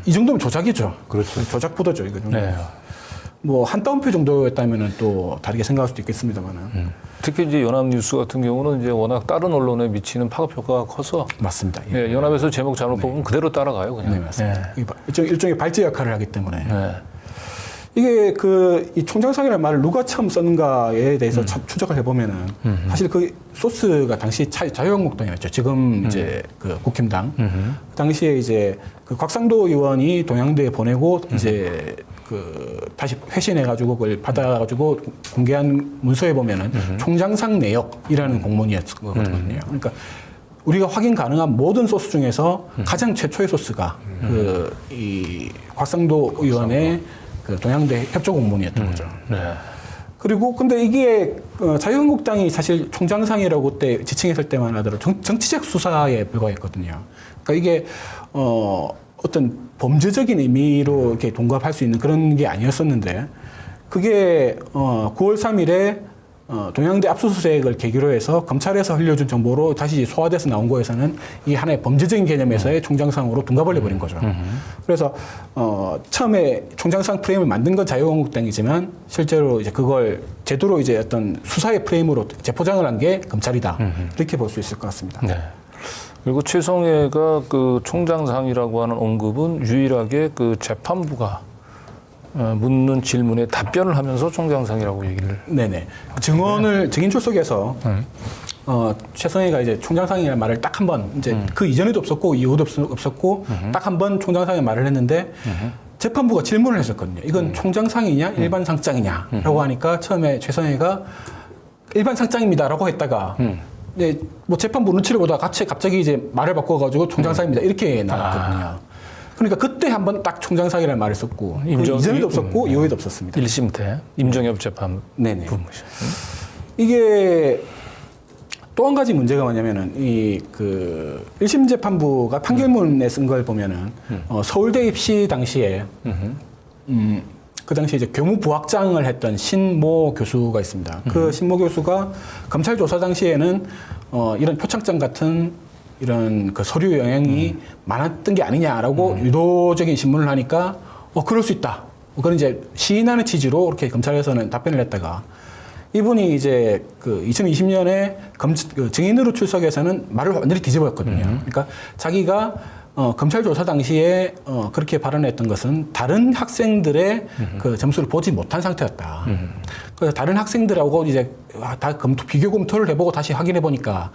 Speaker 3: 이 정도면 조작이죠.
Speaker 2: 그렇죠.
Speaker 3: 조작 보도죠. 이거
Speaker 1: 네.
Speaker 3: 뭐 한 따옴표 정도였다면은 또 다르게 생각할 수도 있겠습니다만은
Speaker 1: 특히 이제 연합뉴스 같은 경우는 이제 워낙 다른 언론에 미치는 파급 효과가 커서
Speaker 3: 맞습니다. 예.
Speaker 1: 연합에서 제목 잘못 뽑으면 그대로 따라가요, 그냥.
Speaker 3: 네, 맞습니다. 일종의 발제 역할을 하기 때문에
Speaker 1: 네.
Speaker 3: 이게 이 총장상이라는 말을 누가 처음 썼는가에 대해서 추적을 해보면은 사실 그 소스가 당시 자유한국당이었죠. 지금 이제 그 국힘당. 그 당시에 이제 그 곽상도 의원이 동양대에 보내고 이제 그 다시 회신해가지고 그걸 받아가지고 공개한 문서에 보면은 총장상 내역이라는 공문이었거든요. 그러니까 우리가 확인 가능한 모든 소스 중에서 가장 최초의 소스가 이 곽상도 의원의 그 동양대 협조 공문이었던 거죠.
Speaker 1: 네.
Speaker 3: 그리고 근데 이게 자유한국당이 사실 총장상이라고 그때 지칭했을 때만 하더라도 정치적 수사에 불과했거든요. 그러니까 이게 어떤 범죄적인 의미로 이렇게 동갑할 수 있는 그런 게 아니었었는데 그게 9월 3일에 동양대 압수수색을 계기로 해서 검찰에서 흘려준 정보로 다시 소화돼서 나온 거에서는 이 하나의 범죄적인 개념에서의 총장상으로 둔갑을 해버린 거죠. 그래서 처음에 총장상 프레임을 만든 건 자유한국당이지만 실제로 이제 그걸 제대로 이제 어떤 수사의 프레임으로 재포장을 한 게 검찰이다. 이렇게 볼 수 있을 것 같습니다.
Speaker 1: 네. 그리고 최성해가 그 총장상이라고 하는 언급은 유일하게 그 재판부가 묻는 질문에 답변을 하면서 총장상이라고 얘기를.
Speaker 3: 네네. 증인 출석에서 최성해가 이제 총장상이라는 말을 딱 한 번 이제 그 이전에도 없었고 이후도 없었고 딱 한 번 총장상의 말을 했는데 재판부가 질문을 했었거든요. 이건 총장상이냐 일반 상장이냐라고 하니까 처음에 최성해가 일반 상장입니다라고 했다가 네, 뭐 재판부 눈치를 보다가 갑자기 이제 말을 바꿔가지고 총장상입니다 이렇게 나왔거든요. 그러니까 그때 한번 딱 총장상이라는 말을 썼고 이전에도 없었고 이후에도 없었습니다.
Speaker 1: 1심 때 임정엽 재판부.
Speaker 3: 네네. 이게 또 한 가지 문제가 뭐냐면은 이 그 1심 재판부가 판결문에 쓴 걸 보면은 서울대 입시 당시에 그 당시에 이제 교무부학장을 했던 신모 교수가 있습니다. 그 신모 교수가 검찰 조사 당시에는 이런 표창장 같은 이런 그 서류 영향이 많았던 게 아니냐라고 유도적인 신문을 하니까 그럴 수 있다. 그건 이제 시인하는 취지로 이렇게 검찰에서는 답변을 했다가 이분이 이제 그 2020년에 그 증인으로 출석해서는 말을 완전히 뒤집어였거든요. 그러니까 자기가 검찰 조사 당시에 그렇게 발언했던 것은 다른 학생들의 그 점수를 보지 못한 상태였다. 그래서 다른 학생들하고 이제 다 비교 검토를 해보고 다시 확인해 보니까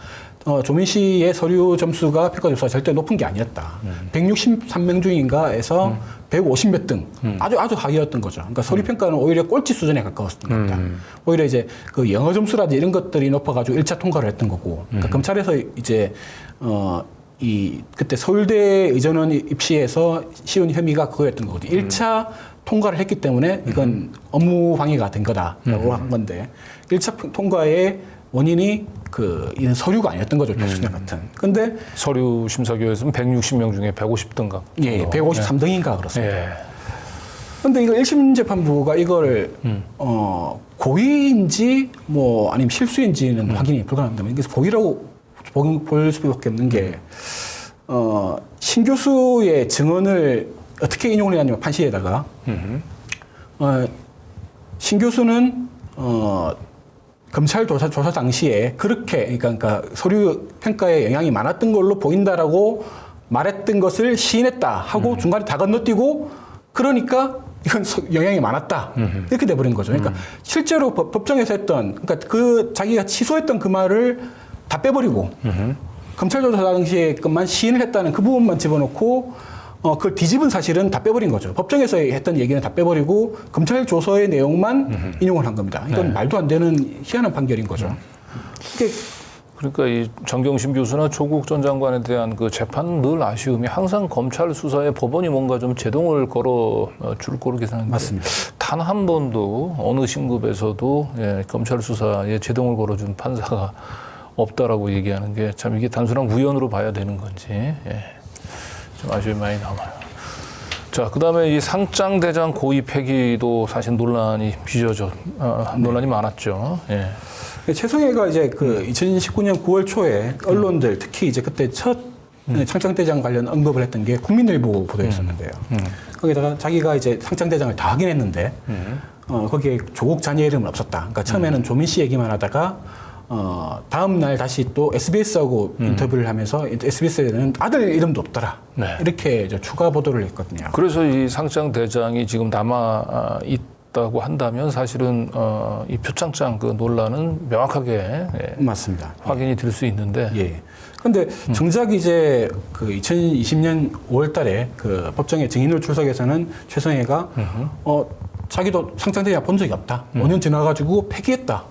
Speaker 3: 조민 씨의 서류 점수가 평가 점수가 절대 높은 게 아니었다. 163명 중인가에서 150몇 등 아주 하위였던 거죠. 그러니까 서류 평가는 오히려 꼴찌 수준에 가까웠던 겁니다. 오히려 이제 그 영어 점수라든지 이런 것들이 높아가지고 1차 통과를 했던 거고. 그러니까 검찰에서 이제 그때 서울대 의전원 입시에서 씌운 혐의가 그거였던 거거든요. 1차 통과를 했기 때문에 이건 업무 방해가 된 거다라고 한 건데 1차 통과의 원인이 이런 서류가 아니었던 거죠. 표준형 같은. 근데
Speaker 1: 서류 심사교에서는 160명 중에 150등급.
Speaker 3: 예, 153등인가 그렇습니다.
Speaker 1: 예.
Speaker 3: 근데 이거 1심 재판부가 이걸 고의인지 뭐 아니면 실수인지는 확인이 불가능합니다. 그래서 고의라고 볼 수밖에 없는 게 신 교수의 증언을 어떻게 인용을 해놨냐면 판시에다가 신 교수는 검찰 조사 당시에 그렇게 그러니까 서류 평가에 영향이 많았던 걸로 보인다라고 말했던 것을 시인했다 하고 중간에 다 건너뛰고 그러니까 이건 영향이 많았다 이렇게 돼버린 거죠. 그러니까 실제로 법정에서 했던 그러니까 그 자기가 취소했던 그 말을 다 빼버리고 검찰 조사 당시에 것만 시인을 했다는 그 부분만 집어넣고 그걸 뒤집은 사실은 다 빼버린 거죠. 법정에서 했던 얘기는 다 빼버리고 검찰 조서의 내용만 인용을 한 겁니다. 이건 네. 말도 안 되는 희한한 판결인 거죠.
Speaker 1: 그러니까 이 정경심 교수나 조국 전 장관에 대한 그 재판은 늘 아쉬움이 항상 검찰 수사에 법원이 뭔가 좀 제동을 걸어 줄 거로 계산하는데
Speaker 3: 맞습니다.
Speaker 1: 단 한 번도 어느 신급에서도 검찰 수사에 제동을 걸어준 판사가 없다라고 얘기하는 게 참 이게 단순한 우연으로 봐야 되는 건지 좀 아쉬움이 많이 남아요. 자, 그다음에 이 상장대장 고의 폐기도 사실 논란이 논란이 많았죠. 예.
Speaker 3: 최성해가 이제 2019년 9월 초에 언론들 특히 이제 그때 첫 상장대장 관련 언급을 했던 게 국민일보 보도였었는데요. 거기다가 자기가 이제 상장대장을 다 확인했는데 거기에 조국 자녀 이름은 없었다. 그러니까 처음에는 조민 씨 얘기만 하다가 다음 날 다시 또 SBS하고 인터뷰를 하면서 SBS에는 아들 이름도 없더라.
Speaker 1: 네.
Speaker 3: 이렇게 이제 추가 보도를 했거든요.
Speaker 1: 그래서 이 상장대장이 지금 남아 있다고 한다면 사실은 이 표창장 그 논란은 명확하게
Speaker 3: 맞습니다.
Speaker 1: 확인이 될 수 있는데.
Speaker 3: 예. 근데 정작 이제 2020년 5월 달에 법정에 증인으로 출석해서는 최성해가 자기도 상장대장 본 적이 없다. 5년 지나가지고 폐기했다.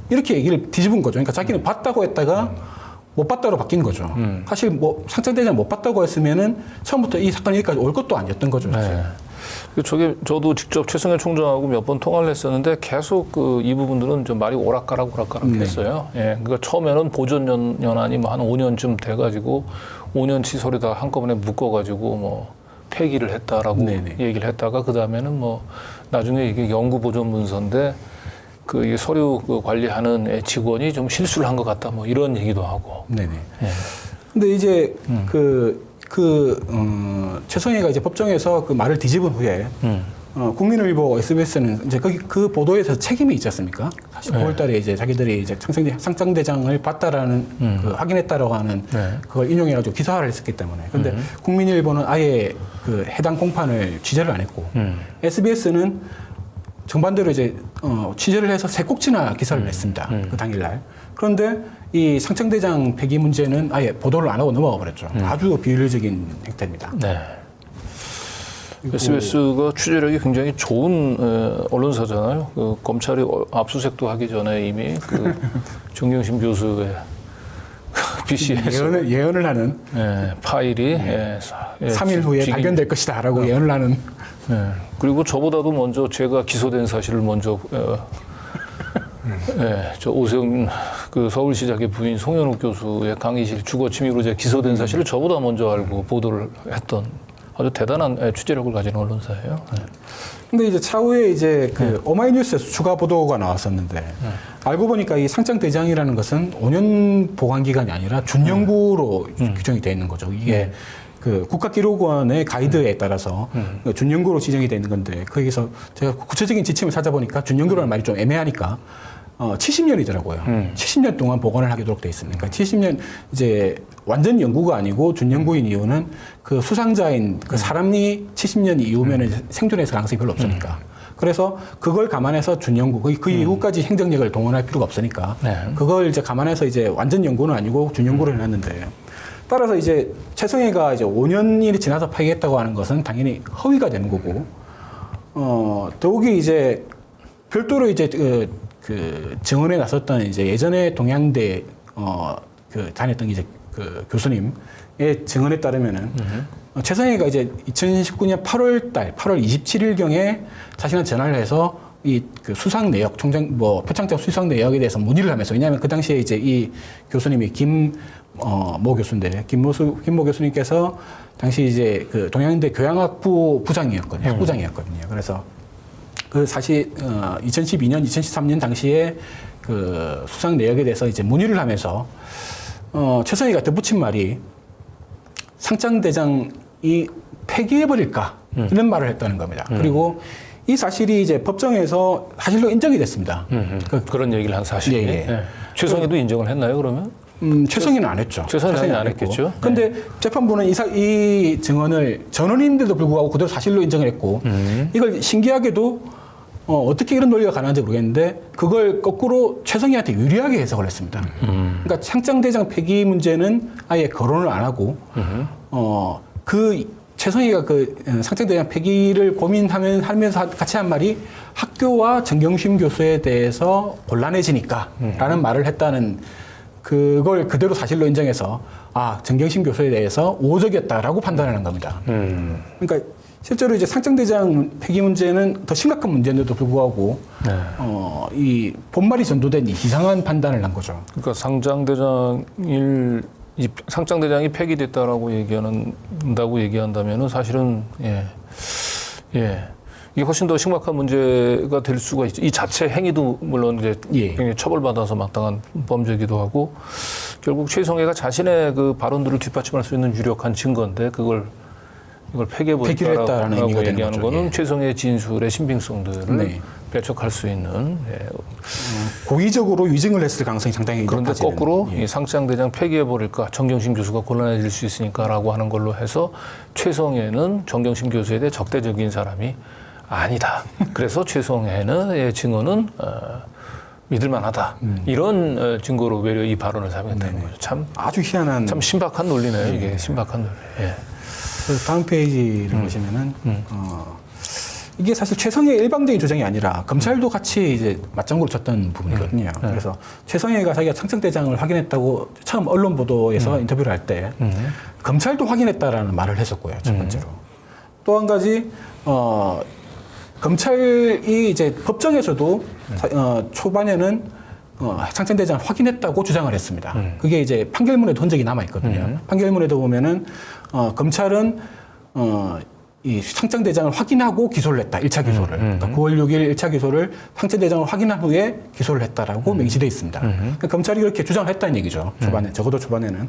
Speaker 3: 이렇게 얘기를 뒤집은 거죠. 그러니까 자기는 봤다고 했다가 못 봤다로 바뀐 거죠. 사실 뭐 상장대장 못 봤다고 했으면은 처음부터 이 사건이 여기까지 올 것도 아니었던 거죠.
Speaker 1: 네. 저도 직접 최승일 총장하고 몇 번 통화를 했었는데 계속 이 부분들은 좀 말이 오락가락 했어요. 예. 그러니까 처음에는 보존 연한이 뭐 한 5년쯤 돼가지고 5년치 서류 다 한꺼번에 묶어가지고 뭐 폐기를 했다라고
Speaker 3: 네네.
Speaker 1: 얘기를 했다가 그 다음에는 뭐 나중에 이게 연구 보존 문서인데 이 서류 관리하는 직원이 좀 실수를 한 것 같다 뭐 이런 얘기도 하고.
Speaker 3: 네네.
Speaker 1: 예.
Speaker 3: 근데 이제 최성희가 이제 법정에서 그 말을 뒤집은 후에 국민일보 SBS는 이제 그 보도에서 책임이 있지 않습니까? 사실 9월달에 이제 자기들이 이제 상장대장을 봤다라는 그 확인했다라고 하는 그걸 인용해가지고 기사화를 했었기 때문에. 근데 국민일보는 아예 그 해당 공판을 취재를 안 했고 SBS는 정반대로 이제 취재를 해서 세 꼭지나 기사를 냈습니다. 그 당일날. 그런데 이 상장대장 폐기 문제는 아예 보도를 안 하고 넘어가 버렸죠. 아주 비윤리적인 행태입니다.
Speaker 1: 네. SBS가 취재력이 굉장히 좋은 언론사잖아요. 검찰이 압수수색도 하기 전에 이미 정경심 교수의 BC에서
Speaker 3: 예언을 하는
Speaker 1: 파일이
Speaker 3: 3일 후에 발견될 것이다라고 예언을 하는.
Speaker 1: 그리고 저보다도 먼저 제가 기소된 사실을 먼저 저 오세훈 서울시장의 부인 송현욱 교수의 강의실 주거 침입으로 제가 기소된 사실을 저보다 먼저 알고 보도를 했던 아주 대단한 취재력을 가진 언론사예요.
Speaker 3: 근데 이제 차후에 이제 오마이뉴스에서 추가 보도가 나왔었는데 알고 보니까 이 상장대장이라는 것은 5년 보관 기간이 아니라 준연구로 규정이 되어 있는 거죠. 이게 국가기록원의 가이드에 따라서 준연구로 지정이 되어 있는 건데 거기서 제가 구체적인 지침을 찾아보니까 준연구라는 말이 좀 애매하니까 70년이더라고요. 70년 동안 보관을 하도록 되어 있습니다. 그러니까 70년 이제 완전 연구가 아니고 준연구인 이유는 그 수상자인 그 사람이 70년 이후면 생존했을 가능성이 별로 없으니까. 그래서 그걸 감안해서 준연구, 그 이후까지 행정력을 동원할 필요가 없으니까 그걸 이제 감안해서 이제 완전 연구는 아니고 준연구를 해놨는데 따라서 이제 최성희가 이제 5년이 지나서 폐기했다고 하는 것은 당연히 허위가 되는 거고, 더욱이 이제 별도로 이제 그 증언에 나섰던 이제 예전에 동양대 다녔던 이제 그 교수님의 증언에 따르면은 최성희가 이제 2019년 8월 27일경에 자신한 전화를 해서 이 그 수상 내역, 표창장 수상 내역에 대해서 문의를 하면서, 왜냐하면 그 당시에 이제 이 교수님이 김모 교수인데, 김모 교수님께서 당시 이제 그 동양대 교양학부 부장이었거든요. 학부장이었거든요. 그래서 그 사실 2012년, 2013년 당시에 그 수상 내역에 대해서 이제 문의를 하면서 최성희가 덧붙인 말이 상장대장이 폐기해버릴까 이런 말을 했다는 겁니다. 그리고 이 사실이 이제 법정에서 사실로 인정이 됐습니다.
Speaker 1: 그런 얘기를 한 사실이. 최성희도 인정을 했나요, 그러면?
Speaker 3: 최성희는 안 했죠.
Speaker 1: 최성희는 안 했겠죠.
Speaker 3: 그런데 재판부는 이 증언을 전원인데도 불구하고 그대로 사실로 인정을 했고, 이걸 신기하게도 어떻게 이런 논리가 가능한지 모르겠는데 그걸 거꾸로 최성희한테 유리하게 해석을 했습니다. 그러니까 상장대장 폐기 문제는 아예 거론을 안 하고 최성희가 상장대장 폐기를 고민하면서 같이 한 말이 학교와 정경심 교수에 대해서 곤란해지니까라는 말을 했다는, 그걸 그대로 사실로 인정해서 정경심 교수에 대해서 우호적이었다라고 판단하는 겁니다. 그러니까 실제로 이제 상장대장 폐기 문제는 더 심각한 문제인데도 불구하고 이 본말이 전도된 이상한 판단을 한 거죠.
Speaker 1: 그러니까 상장대장이 폐기됐다라고 얘기한다면은 사실은 이게 훨씬 더 심각한 문제가 될 수가 있죠. 이 자체 행위도 물론 이제 굉장히 처벌받아서 마땅한 범죄이기도 하고, 결국 최성희가 자신의 그 발언들을 뒷받침할 수 있는 유력한 증거인데 이걸 폐기했다라는 의미가 얘기하는 거는 최성희의 진술의 신빙성들을 배척할 수 있는
Speaker 3: 고의적으로 위증을 했을 가능성이 상당히
Speaker 1: 그런데
Speaker 3: 높아지는.
Speaker 1: 거꾸로 이 상장대장 폐기해버릴까, 정경심 교수가 곤란해질 수 있으니까라고 하는 걸로 해서 최성희는 정경심 교수에 대해 적대적인 사람이 아니다. 그래서 최성희의 증언은 믿을만하다. 이런 증거로 외려 이 발언을 사용했다는 거죠. 참
Speaker 3: 아주 희한한,
Speaker 1: 참 신박한 논리네요. 이게 신박한 논리.
Speaker 3: 다음 페이지를 보시면은 이게 사실 최성의 일방적인 주장이 아니라 검찰도 같이 이제 맞장구를 쳤던 부분이거든요. 그래서 최성해가 자기가 상장대장을 확인했다고 처음 언론 보도에서 인터뷰를 할 때 검찰도 확인했다라는 말을 했었고요. 첫 번째로. 또 한 가지 검찰이 이제 법정에서도 초반에는 상장대장을 확인했다고 주장을 했습니다. 그게 이제 판결문에도 흔적이 남아 있거든요. 판결문에도 보면은 검찰은 이 상장대장을 확인하고 기소를 했다. 1차 기소를. 그러니까 9월 6일 1차 기소를 상장대장을 확인한 후에 기소를 했다라고 명시돼 있습니다. 그러니까 검찰이 그렇게 주장을 했다는 얘기죠. 초반에 적어도 초반에는.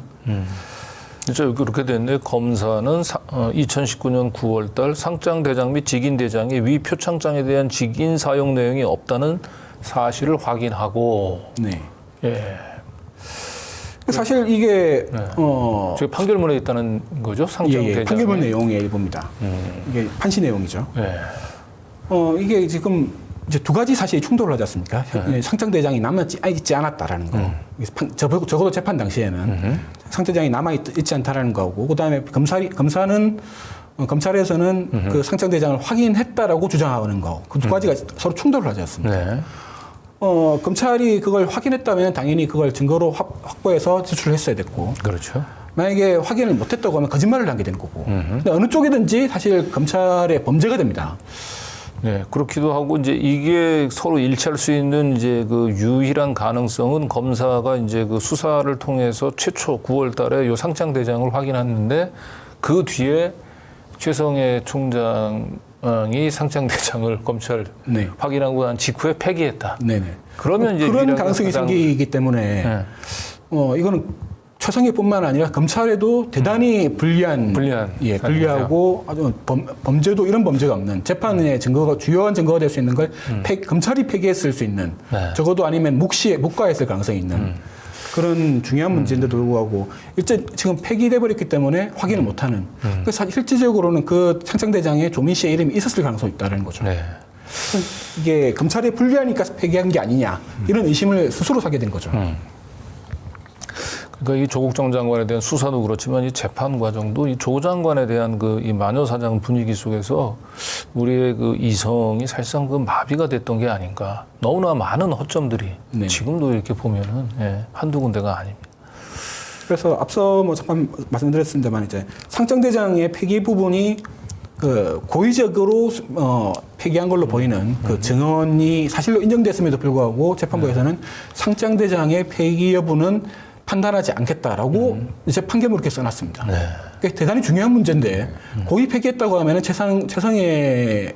Speaker 1: 그렇게 됐는데 검사는 2019년 9월달 상장대장 및 직인대장의 위 표창장에 대한 직인 사용 내용이 없다는 사실을 확인하고.
Speaker 3: 네.
Speaker 1: 예.
Speaker 3: 사실 이게
Speaker 1: 저 판결문에 있다는 거죠? 상장대장.
Speaker 3: 판결문 내용의 일부입니다. 이게 판시 내용이죠.
Speaker 1: 예.
Speaker 3: 이게 지금 이제 두 가지 사실이 충돌을 하지 않습니까? 상장대장이 남아있지 않았다라는 거. 적어도 재판 당시에는 상장대장이 남아있지 않다라는 거고, 그 다음에 검사에서는 그 상장대장을 확인했다라고 주장하는 거. 그 두 가지가 서로 충돌을 하지 않습니까?
Speaker 1: 네.
Speaker 3: 검찰이 그걸 확인했다면 당연히 그걸 증거로 확보해서 제출을 했어야 됐고.
Speaker 1: 그렇죠.
Speaker 3: 만약에 확인을 못했다고 하면 거짓말을 하게 되는 거고. 근데 어느 쪽이든지 사실 검찰의 범죄가 됩니다.
Speaker 1: 네, 그렇기도 하고 이제 이게 서로 일치할 수 있는 이제 그 유일한 가능성은 검사가 이제 그 수사를 통해서 최초 9월달에 요 상장대장을 확인했는데 그 뒤에 최성해 총장이 상장대장을 검찰 확인하고 난 직후에 폐기했다.
Speaker 3: 네네.
Speaker 1: 그러면 이제
Speaker 3: 그런 가능성이 생기기 때문에 이거는 최성해뿐만 아니라 검찰에도 대단히 불리하고 아주 범죄도 이런 범죄가 없는 재판의 증거가 주요한 증거가 될 수 있는 걸 검찰이 폐기했을 수 있는 적어도 아니면 묵과했을 가능성이 있는 그런 중요한 문제인데도 불구하고 일제 지금 폐기돼 버렸기 때문에 확인을 못하는. 그래서 사실 실질적으로는 그 상장대장에 조민 씨의 이름이 있었을 가능성이 있다는 거죠.
Speaker 1: 네.
Speaker 3: 이게 검찰에 불리하니까 폐기한 게 아니냐 이런 의심을 스스로 사게 된 거죠.
Speaker 1: 그러니까 이 조국 전 장관에 대한 수사도 그렇지만 이 재판 과정도 이 조 장관에 대한 그 이 마녀 사장 분위기 속에서 우리의 그 이성이 사실상 그 마비가 됐던 게 아닌가. 너무나 많은 허점들이 지금도 이렇게 보면은 한두 군데가 아닙니다.
Speaker 3: 그래서 앞서 뭐 잠깐 말씀드렸습니다만 이제 상장대장의 폐기 부분이 그 고의적으로 폐기한 걸로 보이는 그 증언이 사실로 인정됐음에도 불구하고 재판부에서는 상장대장의 폐기 여부는 판단하지 않겠다라고 이제 판결문을 이렇게 써놨습니다. 그게 대단히 중요한 문제인데 고의 폐기했다고 하면은 최성해의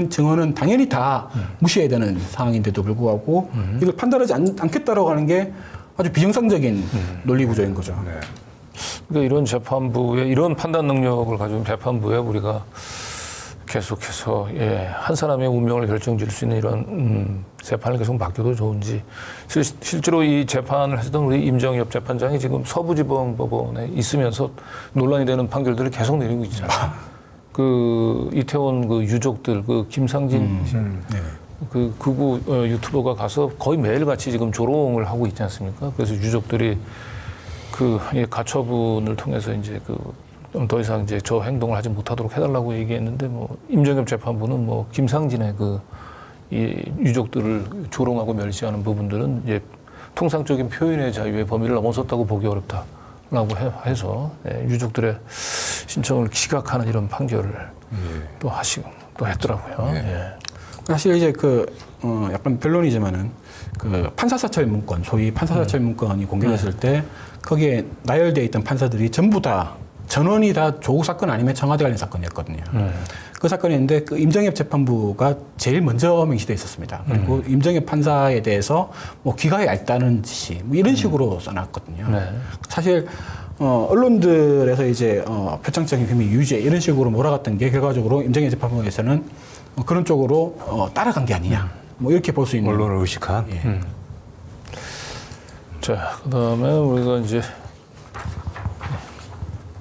Speaker 3: 증언은 당연히 다 무시해야 되는 상황인데도 불구하고 이걸 판단하지 않겠다라고 하는 게 아주 비정상적인 논리 구조인 거죠.
Speaker 1: 그러니까 이런 재판부의 이런 판단 능력을 가지고 재판부에 우리가 계속해서 한 사람의 운명을 결정질 수 있는 이런 재판을 계속 맡겨도 좋은지 실제로 이 재판을 했던 우리 임정엽 재판장이 지금 서부지방법원에 있으면서 논란이 되는 판결들을 계속 내리고 있잖아요. 그 이태원 그 유족들 그 김상진 그 극우 유튜버가 가서 거의 매일같이 지금 조롱을 하고 있지 않습니까? 그래서 유족들이 그 가처분을 통해서 이제 더 이상 이제 저 행동을 하지 못하도록 해달라고 얘기했는데 뭐 임정엽 재판부는 뭐 김상진의 이 유족들을 조롱하고 멸시하는 부분들은 이제 통상적인 표현의 자유의 범위를 넘어섰다고 보기 어렵다라고 해서 유족들의 신청을 기각하는 이런 판결을 또 했더라고요.
Speaker 3: 사실 이제 약간 변론이지만은 그 판사사찰 문건, 소위 판사사찰 문건이 공개됐을 때 거기에 나열되어 있던 판사들이 전부 다 전원이 다 조국 사건 아니면 청와대 관련 사건이었거든요. 그 사건이었는데 그 임정엽 재판부가 제일 먼저 명시돼 있었습니다. 그리고 임정엽 판사에 대해서 뭐 귀가 얇다는 짓이 뭐 이런 식으로 써놨거든요. 사실 언론들에서 이제 표창적인 비밀 유죄 이런 식으로 몰아갔던 게 결과적으로 임정엽 재판부에서는 그런 쪽으로 따라간 게 아니냐. 뭐 이렇게 볼 수 있는
Speaker 2: 언론을 의식한.
Speaker 1: 자, 그다음에 우리가 이제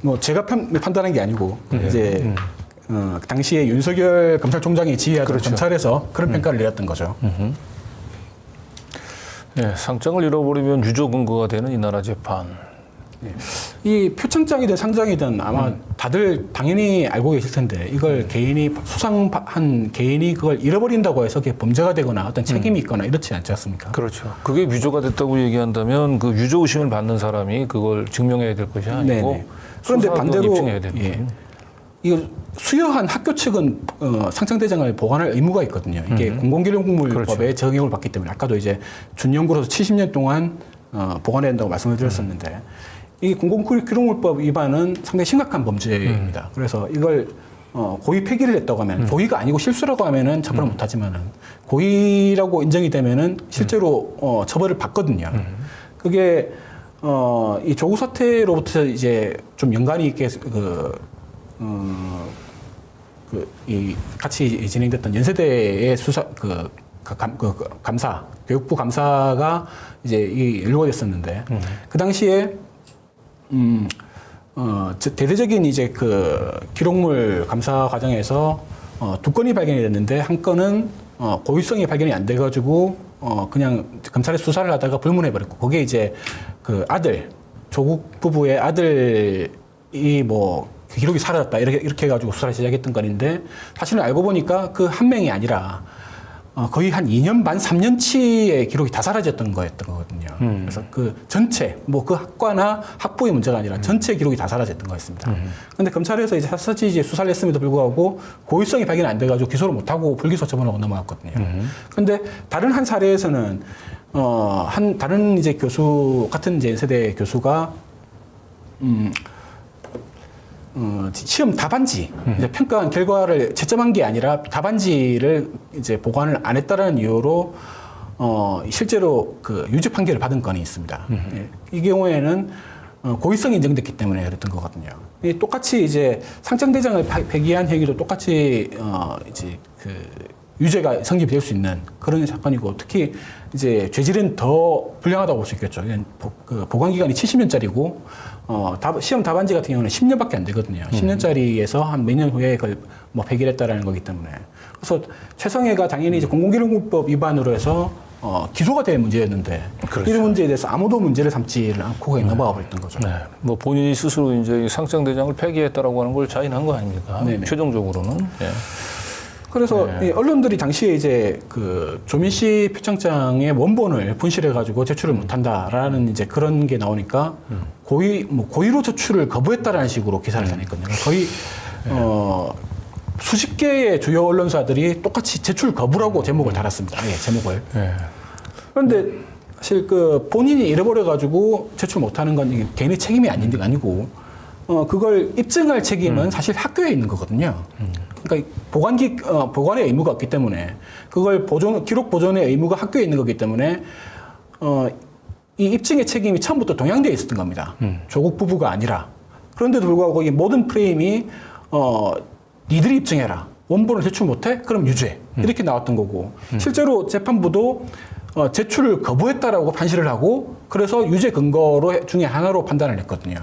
Speaker 3: 뭐 제가 판단한 게 아니고 이제 당시에 윤석열 검찰총장이 지휘하던 검찰에서 그런 평가를 내렸던 거죠.
Speaker 1: 상장을 잃어버리면 유죄 근거가 되는 이 나라 재판.
Speaker 3: 이 표창장이든 상장이든 아마 다들 당연히 알고 계실 텐데 이걸 개인이 수상한 개인이 그걸 잃어버린다고 해서 그게 범죄가 되거나 어떤 책임이 있거나 이렇지 않지 않습니까?
Speaker 1: 그렇죠. 그게 유조가 됐다고 얘기한다면 그 유조 의심을 받는 사람이 그걸 증명해야 될 것이 아니고
Speaker 3: 네네. 그런데
Speaker 1: 수사하고
Speaker 3: 반대로
Speaker 1: 입증해야 되는
Speaker 3: 예.
Speaker 1: 거죠.
Speaker 3: 이거 수여한 학교 측은 상장대장을 보관할 의무가 있거든요. 이게 공공기록물법에
Speaker 1: 그렇죠.
Speaker 3: 적용을 받기 때문에 아까도 이제 준연구로서 70년 동안 보관해야 된다고 말씀을 드렸었는데 이 공공기록물법 위반은 상당히 심각한 범죄입니다. 그래서 이걸 고의 폐기를 했다고 하면 고의가 아니고 실수라고 하면은 처벌을 못하지만은 고의라고 인정이 되면은 실제로 처벌을 받거든요. 그게 이 조국 사태로부터 이제 좀 연관이 있게 이 같이 진행됐던 연세대의 수사 감사 교육부 감사가 이제 이 연루가 됐었는데 그 당시에 대대적인 이제 그 기록물 감사 과정에서 두 건이 발견이 됐는데 한 건은 고의성이 발견이 안 돼가지고 그냥 검찰에 수사를 하다가 불문해버렸고 거기에 이제 그 아들 조국 부부의 아들이 뭐 그 기록이 사라졌다 이렇게 해가지고 수사를 시작했던 건인데 사실은 알고 보니까 그 한 명이 아니라 거의 한 2년 반, 3년치의 기록이 다 사라졌던 거였던 거거든요. 그래서 그 전체, 뭐 그 학과나 학부의 문제가 아니라 전체 기록이 다 사라졌던 거였습니다. 그런데 검찰에서 이제 사실 이제 수사를 했음에도 불구하고 고의성이 발견이 안 돼가지고 기소를 못하고 불기소 처분하고 넘어갔거든요. 그런데 다른 한 사례에서는 다른 이제 교수, 같은 이제 세대 교수가 시험 답안지 이제 평가한 결과를 채점한 게 아니라 답안지를 이제 보관을 안 했다라는 이유로 실제로 그 유죄 판결을 받은 건이 있습니다. 예. 이 경우에는 고의성이 인정됐기 때문에 그랬던 거거든요. 똑같이 이제 상장대장을 폐기한 행위도 똑같이 이제 그 유죄가 성립이 될 수 있는 그런 사건이고 특히 이제 죄질은 더 불량하다고 볼 수 있겠죠. 그 보관 기간이 70년짜리고 시험 답안지 같은 경우는 10년밖에 안 되거든요. 10년짜리에서 한 몇 년 후에 그걸 뭐 폐기했다라는 거기 때문에 그래서 최성해가 당연히 이제 공공기록물법 위반으로 해서 기소가 될 문제였는데
Speaker 1: 그렇죠.
Speaker 3: 이 문제에 대해서 아무도 문제를 삼지를 않고 그냥 넘어가 버렸던 거죠.
Speaker 1: 네. 뭐 본인이 스스로 이제 상장대장을 폐기했다라고 하는 걸 자인한 거 아닙니까?
Speaker 3: 네네.
Speaker 1: 최종적으로는. 네.
Speaker 3: 그래서 이 언론들이 당시에 이제 그 조민씨 표창장의 원본을 분실해가지고 제출을 못한다라는 이제 그런 게 나오니까 고의로 제출을 거부했다라는 식으로 기사를 전했거든요. 거의 수십 개의 주요 언론사들이 똑같이 제출 거부라고 제목을 달았습니다. 예, 제목을.
Speaker 1: 네.
Speaker 3: 그런데 사실 그 본인이 잃어버려가지고 제출 못하는 건 개인의 책임이 아니고 그걸 입증할 책임은 사실 학교에 있는 거거든요. 그러니까 보관의 의무가 없기 때문에 그걸 기록 보존의 의무가 학교에 있는 거기 때문에 이 입증의 책임이 처음부터 동양되어 있었던 겁니다. 조국 부부가 아니라. 그런데도 불구하고 이 모든 프레임이 니들이 입증해라. 원본을 제출 못해? 그럼 유죄. 이렇게 나왔던 거고 실제로 재판부도 제출을 거부했다라고 판시를 하고 그래서 유죄 근거로 중에 하나로 판단을 했거든요.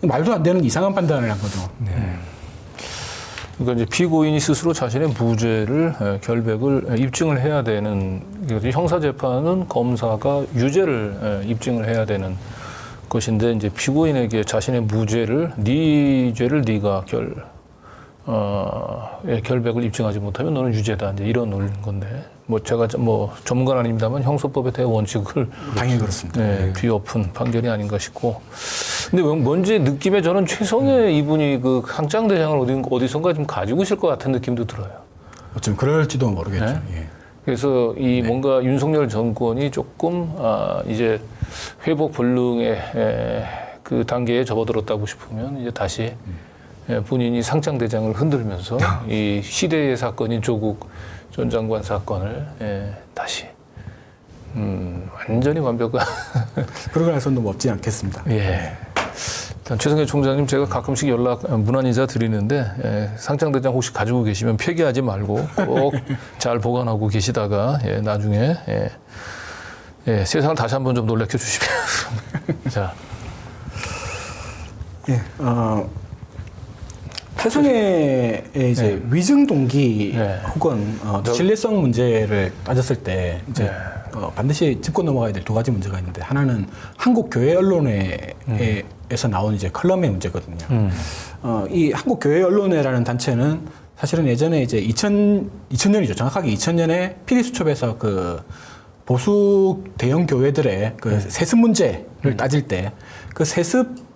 Speaker 3: 말도 안 되는 이상한 판단을 한 거죠.
Speaker 1: 네. 그러니까 이제 피고인이 스스로 자신의 무죄를 결백을 입증을 해야 되는 형사 재판은 검사가 유죄를 입증을 해야 되는 것인데 이제 피고인에게 자신의 무죄를 네 죄를 네가 결백을 입증하지 못하면 너는 유죄다 이제 이런 건데 뭐 제가 뭐 전문가는 아닙니다만 형소법의 대원칙을
Speaker 3: 당연히 그렇습니다.
Speaker 1: 네, 뒤엎은 판결이 아닌가 싶고. 근데 뭔지 느낌에 저는 최성해 이분이 그 상장대장을 어디선가 좀 가지고 있을 것 같은 느낌도 들어요.
Speaker 3: 어쩜 그럴지도 모르겠죠.
Speaker 1: 네?
Speaker 3: 예.
Speaker 1: 그래서 이 뭔가 윤석열 정권이 조금 이제 회복 불능의 그 단계에 접어들었다고 싶으면 이제 다시 본인이 상장대장을 흔들면서 이 시대의 사건인 조국 전 장관 사건을 다시 완전히 완벽한
Speaker 3: 그러고 나서는 뭐 없지 않겠습니다.
Speaker 1: 예. 일단 최성해 총장님 제가 가끔씩 문안 인사 드리는데 상장대장 혹시 가지고 계시면 폐기하지 말고 꼭 잘 보관하고 계시다가 나중에 세상을 다시 한번 좀 놀래켜 주시면 자.
Speaker 3: 예. 최성해의 이제 위증 동기 혹은 신뢰성 문제를 따졌을 때 이제 반드시 짚고 넘어가야 될 두 가지 문제가 있는데 하나는 한국 교회 언론회에서 나온 이제 컬럼의 문제거든요. 이 한국 교회 언론회라는 단체는 사실은 예전에 이제 2000년이죠. 정확하게 2000년에 PD수첩에서 그 보수 대형 교회들의 그 세습 문제를 따질 때 그 세습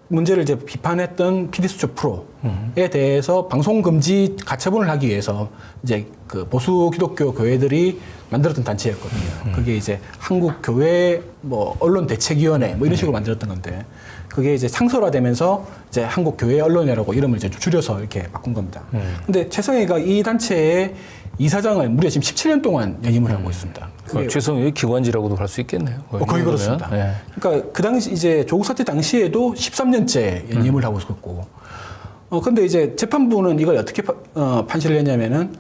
Speaker 3: 문제를 이제 비판했던 PD수첩 프로에 대해서 방송 금지 가처분을 하기 위해서 이제 그 보수 기독교 교회들이 만들었던 단체였거든요. 그게 이제 한국 교회 뭐 언론 대책위원회 뭐 이런 식으로 만들었던 건데 그게 이제 상설화되면서 이제 한국 교회 언론회라고 이름을 이제 줄여서 이렇게 바꾼 겁니다. 근데 최성해가 이 단체의 이사장을 무려 지금 17년 동안 연임을 하고 있습니다.
Speaker 1: 최성의 기관지라고도 할 수 있겠네요.
Speaker 3: 거의 그렇습니다.
Speaker 1: 네.
Speaker 3: 그러니까 그 당시 이제 조국 사태 당시에도 13년째 연임을 하고 있었고, 근데 이제 재판부는 이걸 어떻게 판시를 했냐면은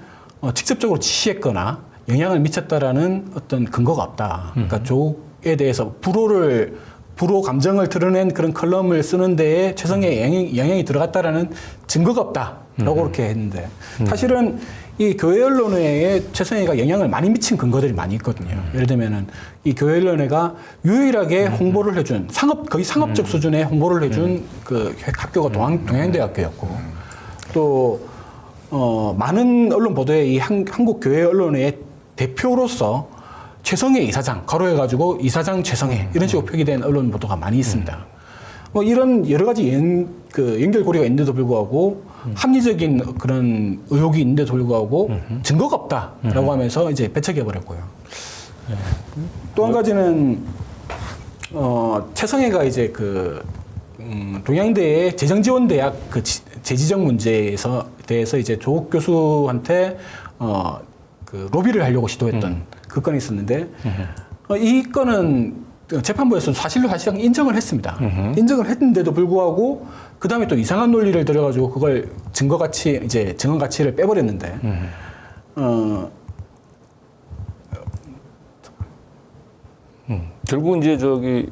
Speaker 3: 직접적으로 지시했거나 영향을 미쳤다라는 어떤 근거가 없다. 그러니까 조국에 대해서 불호 감정을 드러낸 그런 컬럼을 쓰는 데에 최성의 영향이 들어갔다라는 증거가 없다라고 그렇게 했는데 사실은 이 교회 언론회에 최성해가 영향을 많이 미친 근거들이 많이 있거든요. 예를 들면은 이 교회 언론회가 유일하게 홍보를 해준 거의 상업적 수준의 홍보를 해준 그 학교가 동양대학교였고 또 많은 언론 보도에 이 한국 교회 언론회의 대표로서 최성해 이사장 가로해가지고 이사장 최성해 이런 식으로 표기된 언론 보도가 많이 있습니다. 뭐 이런 여러 가지 연결고리가 있는데도 불구하고 합리적인 그런 의혹이 있는데도 불구하고 증거가 없다라고 하면서 이제 배척해 버렸고요. 또 한 가지는 최성해가 이제 그 동양대의 재정지원대학 그 재지정 문제에서 대해서 이제 조국 교수한테 그 로비를 하려고 시도했던 그 건이 있었는데 이 건은 재판부에서 사실로 사실상 인정을 했습니다. 인정을 했는데도 불구하고 그 다음에 또 이상한 논리를 들여가지고 그걸 증거 가치를 빼버렸는데
Speaker 1: 결국은 이제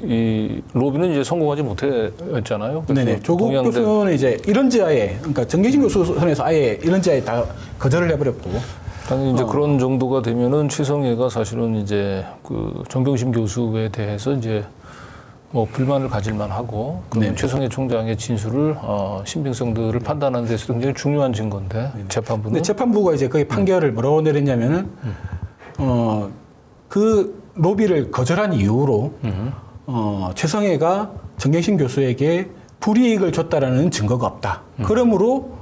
Speaker 1: 이 로비는 이제 성공하지 못했잖아요.
Speaker 3: 네네. 조국 교수는 이제 이런지하에 그러니까 정경심 교수 선에서 아예 이런지하에 다 거절을 해버렸고.
Speaker 1: 당연히 이제 그런 정도가 되면은 최성해가 사실은 이제 그 정경심 교수에 대해서 이제 뭐 불만을 가질만 하고 그러면 최성해 총장의 진술을 신빙성들을 판단하는 데서 굉장히 중요한 증거인데 재판부는.
Speaker 3: 근데 재판부가 이제 거기 판결을 뭐라고 내렸냐면은 그 로비를 거절한 이유로 최성해가 정경심 교수에게 불이익을 줬다라는 증거가 없다. 그러므로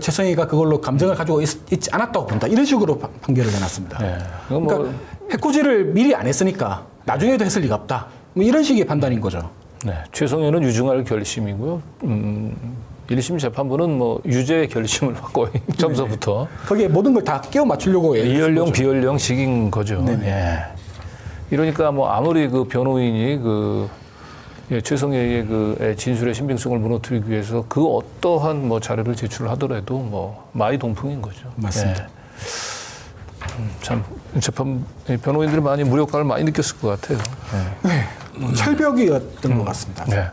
Speaker 3: 최성해가 그걸로 감정을 가지고 있지 않았다고 본다. 이런 식으로 판결을 내놨습니다.
Speaker 1: 네.
Speaker 3: 그러니까 해코지를 미리 안 했으니까 나중에도 했을 리가 없다. 뭐 이런 식의 판단인 거죠.
Speaker 1: 네. 최성해는 유증할 결심이고요. 1심 재판부는 뭐 유죄 결심을 받고 점서부터
Speaker 3: 거기에 모든 걸 다 끼워 맞추려고
Speaker 1: 이연령 비연령식인 거죠.
Speaker 3: 네.
Speaker 1: 이러니까 뭐 아무리 그 변호인이 최성해의 그 진술의 신빙성을 무너뜨리기 위해서 그 어떠한 뭐 자료를 제출하더라도 뭐 마이 동풍인 거죠.
Speaker 3: 맞습니다.
Speaker 1: 참 재판 변호인들이 많이 무력감을 많이 느꼈을 것 같아요.
Speaker 3: 철벽이었던 것 같습니다.
Speaker 1: 네.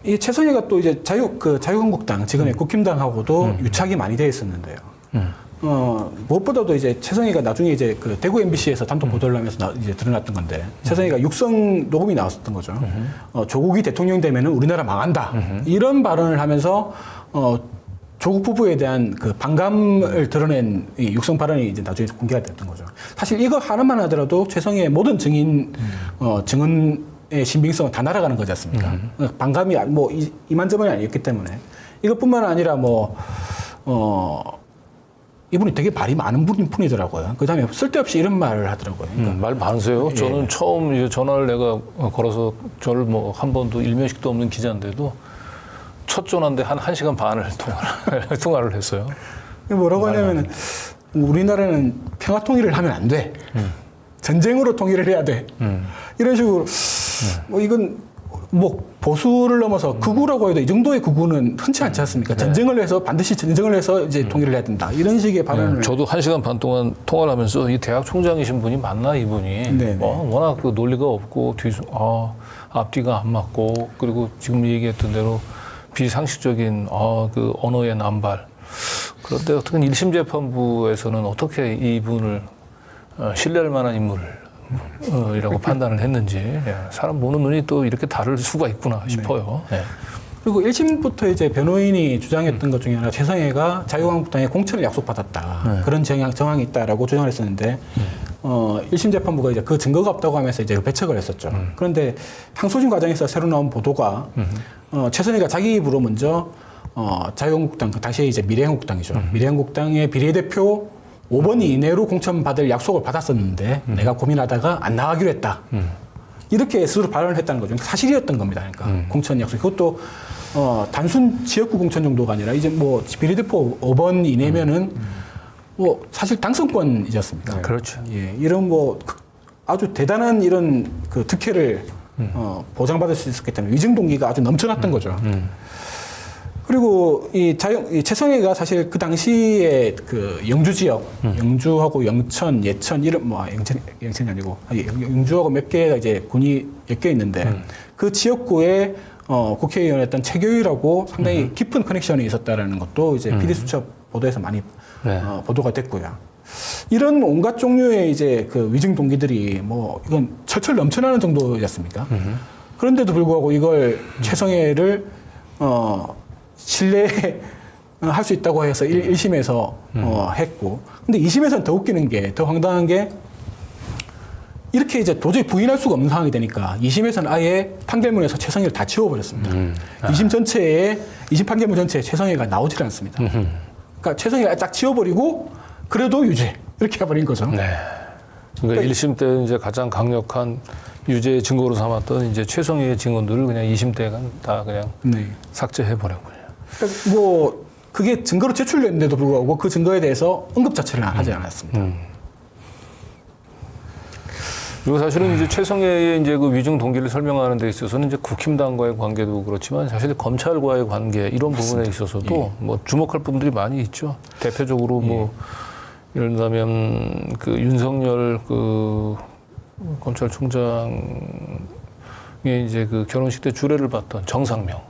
Speaker 3: 이 최성해가 또 이제 자유한국당 지금의 국힘당하고도 유착이 많이 돼 있었는데요. 무엇보다도 이제 최성해가 나중에 이제 그 대구 MBC에서 단독 보도를 하면서 이제 드러났던 건데 최성해가 육성 녹음이 나왔었던 거죠. 조국이 대통령 되면은 우리나라 망한다. 이런 발언을 하면서 조국 부부에 대한 그 반감을 드러낸 이 육성 발언이 이제 나중에 공개가 됐던 거죠. 사실 이거 하나만 하더라도 최성해의 모든 증언의 신빙성은 다 날아가는 거지 않습니까? 반감이 뭐 이만저만이 아니었기 때문에 이것뿐만 아니라 이분이 되게 말이 많은 분이더라고요. 그 다음에 쓸데없이 이런 말을 하더라고요. 그러니까
Speaker 1: 말 많으세요. 저는 처음 이제 전화를 내가 걸어서 저를 뭐 한 번도 일면식도 없는 기자인데도 첫 전화인데 한 1시간 반을 통화를 했어요.
Speaker 3: 뭐라고 하냐면은 우리나라는 평화 통일을 하면 안 돼. 전쟁으로 통일을 해야 돼. 이런 식으로 뭐 이건 뭐 보수를 넘어서 극우라고 해도 이 정도의 극우는 흔치 않지 않습니까? 반드시 전쟁을 해서 이제 통일을 해야 된다. 이런 식의 발언을.
Speaker 1: 저도 1시간 반 동안 통화를 하면서 이 대학 총장이신 분이 맞나 이분이. 워낙 그 논리가 없고 앞뒤가 안 맞고 그리고 지금 얘기했던 대로 비상식적인 그 언어의 남발. 그런데 어떻게 1심 재판부에서는 어떻게 이분을 신뢰할 만한 인물이라고 판단을 했는지 사람 보는 눈이 또 이렇게 다를 수가 있구나 싶어요. 네.
Speaker 3: 그리고 1심부터 이제 변호인이 주장했던 것 중에 하나 최성해가 자유한국당에 공천을 약속받았다. 그런 정황이 있다라고 주장을 했었는데 1심 재판부가 이제 그 증거가 없다고 하면서 이제 배척을 했었죠. 그런데 항소심 과정에서 새로 나온 보도가 최성해가 자기 입으로 먼저 자유한국당, 그 당시에 이제 미래한국당이죠. 미래한국당의 비례대표 5번 이내로 공천받을 약속을 받았었는데 내가 고민하다가 안 나가기로 했다. 이렇게 스스로 발언을 했다는 거죠. 사실이었던 겁니다. 그러니까 공천 약속. 그것도 단순 지역구 공천 정도가 아니라 이제 뭐 비례대표 5번 이내면은 뭐 사실 당선권이지 않습니까?
Speaker 1: 그렇죠.
Speaker 3: 예, 이런 뭐 아주 대단한 이런 그 특혜를 보장받을 수 있었기 때문에 위증 동기가 아주 넘쳐났던 거죠. 그리고 이 최성해가 사실 그 당시에 그 영주 지역, 영주하고 영천, 예천 이런 뭐 영천이 아니고 영주하고 몇 개가 이제 군이 엮여 있는데 그 지역구에 국회의원이었던 최교일하고 상당히 깊은 커넥션이 있었다라는 것도 이제 PD수첩 보도에서 많이 보도가 됐고요. 이런 온갖 종류의 이제 그 위증 동기들이 뭐 이건 철철 넘쳐나는 정도였습니까? 그런데도 불구하고 이걸 최성해를 신뢰할 수 있다고 해서 1심에서 했고, 근데 2심에서는 더 웃기는 게, 더 황당한 게, 이렇게 이제 도저히 부인할 수가 없는 상황이 되니까 2심에서는 아예 판결문에서 최성해를 다 지워버렸습니다. 2심 판결문 전체에 최성해가 나오질 않습니다. 그러니까 최성해가 딱 지워버리고 그래도 유죄 이렇게 해버린 거죠.
Speaker 1: 네. 그러니까 1심 때 이제 가장 강력한 유죄 증거로 삼았던 이제 최성해의 증언들을 그냥 2심 때가 다 그냥 삭제해버렸군요.
Speaker 3: 그러니까 뭐 그게 증거로 제출됐는데도 불구하고 그 증거에 대해서 언급 자체를 하지 않았습니다.
Speaker 1: 그리고 사실은 이제 최성해의 이제 그 위증 동기를 설명하는 데 있어서는 이제 국힘당과의 관계도 그렇지만 사실 검찰과의 관계 이런 부분에 있어서도 뭐 주목할 부분들이 많이 있죠. 대표적으로 뭐 예를 들면 그 윤석열 그 검찰총장의 이제 그 결혼식 때 주례를 봤던 정상명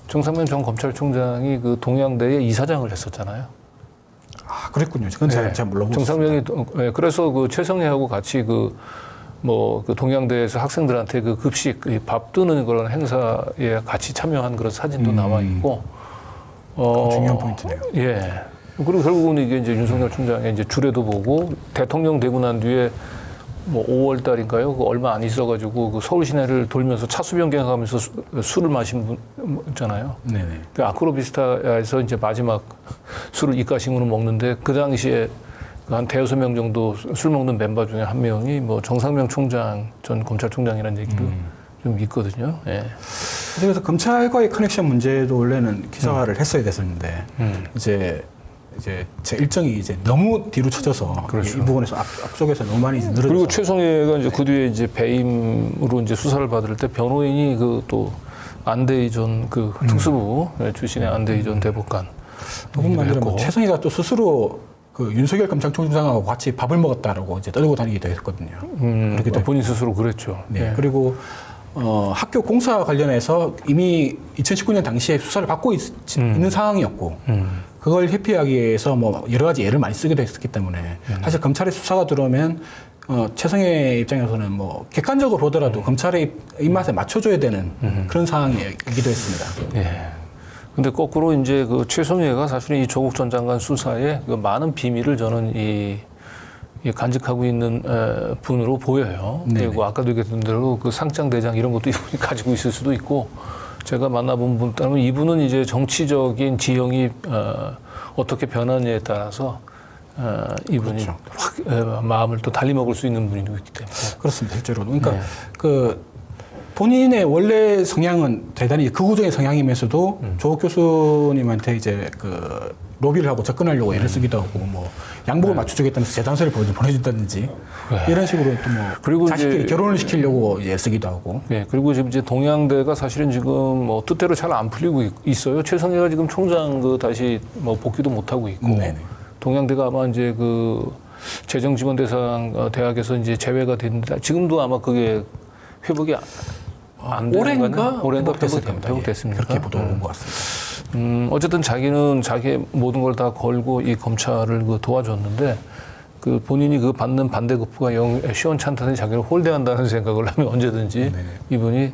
Speaker 1: 전 검찰총장이 그 동양대의 이사장을 했었잖아요.
Speaker 3: 아, 그랬군요. 그건 잘 몰라보고
Speaker 1: 정상명이 그래서 그 최성해하고 같이 그 동양대에서 학생들한테 그 급식 밥 뜨는 그런 행사에 같이 참여한 그런 사진도 남아 있고.
Speaker 3: 중요한 포인트네요.
Speaker 1: 예. 그리고 결국은 이게 이제 윤석열 총장의 이제 주례도 보고 대통령 되고 난 뒤에 뭐 5월 달인가요? 그 얼마 안 있어가지고 그 서울 시내를 돌면서 차수 변경하면서 술을 마신 분 있잖아요.
Speaker 3: 네네.
Speaker 1: 그 아크로비스타에서 이제 마지막 술을 입가심으로 먹는데 그 당시에 한 대여섯 명 정도 술 먹는 멤버 중에 한 명이 뭐 정상명 총장 전 검찰총장이라는 얘기도 좀 있거든요. 예.
Speaker 3: 그래서 검찰과의 커넥션 문제도 원래는 기사화를 했어야 됐었는데 이제 제 일정이 이제 너무 뒤로 쳐져서
Speaker 1: 그렇죠.
Speaker 3: 이 부분에서 앞쪽에서 너무 많이 늘어져서
Speaker 1: 그리고 최성해가 이제 그 뒤에 이제 배임으로 이제 수사를 받을 때 변호인이 그 또 안대희 전 그 특수부 출신의 안대희 전 대법관
Speaker 3: 그분만 들으면 최성해가 또 스스로 그 윤석열 검찰총장하고 같이 밥을 먹었다라고 이제 떠들고 다니기도 했거든요. 그렇게
Speaker 1: 본인 스스로 그랬죠.
Speaker 3: 네.
Speaker 1: 예.
Speaker 3: 그리고 학교 공사 관련해서 이미 2019년 당시에 수사를 받고 있는 상황이었고 그걸 회피하기 위해서 뭐 여러 가지 예를 많이 쓰기도 했기 때문에 사실 검찰의 수사가 들어오면 최성해 입장에서는 뭐 객관적으로 보더라도 검찰의 입맛에 맞춰줘야 되는 그런 상황이기도 했습니다.
Speaker 1: 예. 근데 거꾸로 이제 그 최성해가 사실은 이 조국 전 장관 수사에 그 많은 비밀을 저는 이 간직하고 있는 분으로 보여요.
Speaker 3: 네네.
Speaker 1: 그리고 아까도 얘기했던 대로 그 상장 대장 이런 것도 이분이 가지고 있을 수도 있고 제가 만나본 분 따르면 이분은 이제 정치적인 지형이 어떻게 변하느냐에 따라서 이분이
Speaker 3: 그렇죠.
Speaker 1: 확 마음을 또 달리 먹을 수 있는 분이 있기 때문에
Speaker 3: 그렇습니다. 실제로. 그러니까 그 본인의 원래 성향은 대단히 극우적인 성향이면서도 조국 교수님한테 이제 그 로비를 하고 접근하려고 애를 쓰기도 하고 뭐 양복을 맞춰주겠다면서 재단서를 보내준다든지 이런 식으로 또 뭐
Speaker 1: 그리고
Speaker 3: 자식끼리
Speaker 1: 이제
Speaker 3: 결혼을 시키려고 이제 쓰기도 하고.
Speaker 1: 네, 그리고 지금 이제 동양대가 사실은 지금 뭐 뜻대로 잘 안 풀리고 있어요. 최성해가 지금 총장 그 다시 뭐 복귀도 못 하고 있고
Speaker 3: 네네.
Speaker 1: 동양대가 아마 이제 그 재정 지원 대상 대학에서 이제 제외가 됐는데 지금도 아마 그게 회복이 안 되는
Speaker 3: 올해인가 회복됐을 겁니다.
Speaker 1: 회복됐습니까?
Speaker 3: 그렇게 보도 온 것 같습니다.
Speaker 1: 어쨌든 자기는 자기의 모든 걸 다 걸고 이 검찰을 그 도와줬는데 그 본인이 그 받는 반대급부가 영 시원찮다는 자기를 홀대한다는 생각을 하면 언제든지 이분이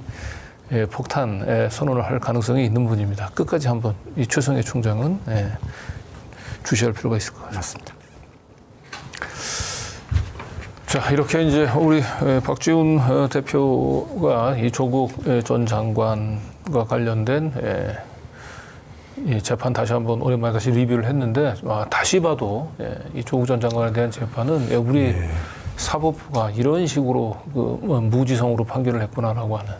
Speaker 1: 폭탄 선언을 할 가능성이 있는 분입니다. 끝까지 한번 이 최성해 총장은 주시할 필요가 있을 것 같습니다. 자, 이렇게 이제 우리 박지훈 대표가 이 조국 전 장관과 관련된 이 재판 다시 한번 오랜만에 다시 리뷰를 했는데 다시 봐도 이 조국 전 장관에 대한 재판은 우리 사법부가 이런 식으로 그 무지성으로 판결을 했구나라고 하는.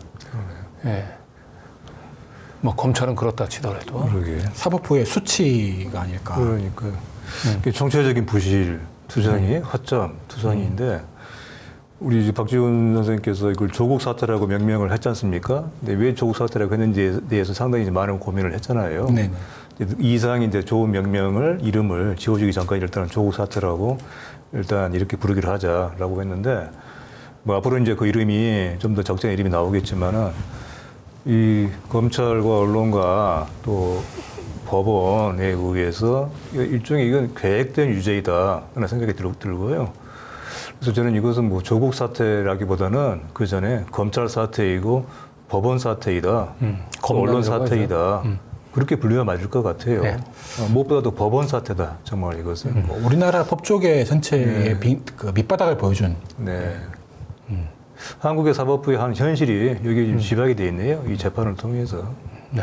Speaker 1: 뭐 검찰은 그렇다 치더라도
Speaker 2: 그러게.
Speaker 3: 사법부의 수치가 아닐까.
Speaker 2: 그러니까 정치적인 부실 투성이 허점 투성이인데 우리 이제 박지훈 선생님께서 이걸 조국 사태라고 명명을 했지 않습니까? 근데 왜 조국 사태라고 했는지에 대해서 상당히 이제 많은 고민을 했잖아요.
Speaker 3: 네.
Speaker 2: 이상이 이제 좋은 명명을 이름을 지어주기 전까지 일단 조국 사태라고 일단 이렇게 부르기로 하자라고 했는데 뭐 앞으로 이제 그 이름이 좀 더 적절한 이름이 나오겠지만은 이 검찰과 언론과 또 법원에 의해서 일종의 이건 계획된 유죄이다 하는 생각이 들고요. 그래서 저는 이것은 뭐 조국 사태라기보다는 그 전에 검찰 사태이고 법원 사태이다, 언론 사태이다. 그렇게 분류가 맞을 것 같아요.
Speaker 1: 네.
Speaker 2: 무엇보다도 법원 사태다, 정말 이것은.
Speaker 3: 우리나라 법조계 전체의 그 밑바닥을 보여준.
Speaker 2: 네. 한국의 사법부의 한 현실이 여기 지박이 돼 있네요. 이 재판을 통해서.
Speaker 1: 네.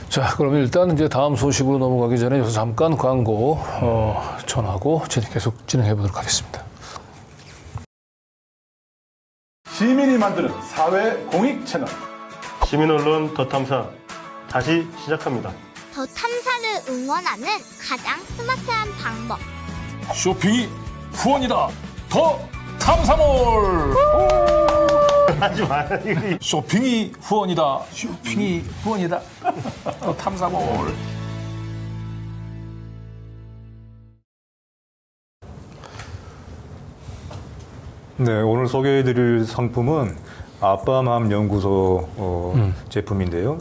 Speaker 1: 자, 그럼 일단 이제 다음 소식으로 넘어가기 전에 여기서 잠깐 광고 전하고 계속 진행해 보도록 하겠습니다.
Speaker 4: 시민이 만드는 사회 공익 채널
Speaker 5: 시민 언론 더 탐사 다시 시작합니다.
Speaker 6: 더 탐사를 응원하는 가장 스마트한 방법.
Speaker 1: 쇼핑이 후원이다. 더 탐사몰.
Speaker 5: 하지 마.
Speaker 1: 쇼핑이 후원이다. 쇼핑이 후원이다. 더 탐사몰.
Speaker 2: 네, 오늘 소개해드릴 상품은 아빠맘 연구소 제품인데요.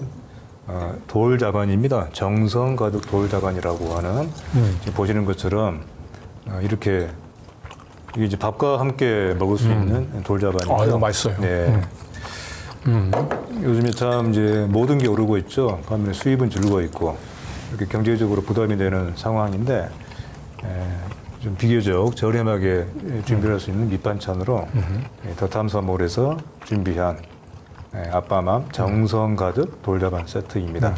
Speaker 2: 돌자반입니다. 정성 가득 돌자반이라고 하는 지금 보시는 것처럼 이렇게 이게 이제 밥과 함께 먹을 수 있는 돌자반이고요.
Speaker 1: 아, 이거 맛있어요.
Speaker 2: 네. 요즘에 참 이제 모든 게 오르고 있죠. 반면에 수입은 줄고 있고 이렇게 경제적으로 부담이 되는 상황인데 좀 비교적 저렴하게 준비할 수 있는 밑반찬으로 더 탐사몰에서 준비한 아빠맘 정성 가득 돌자반 세트입니다.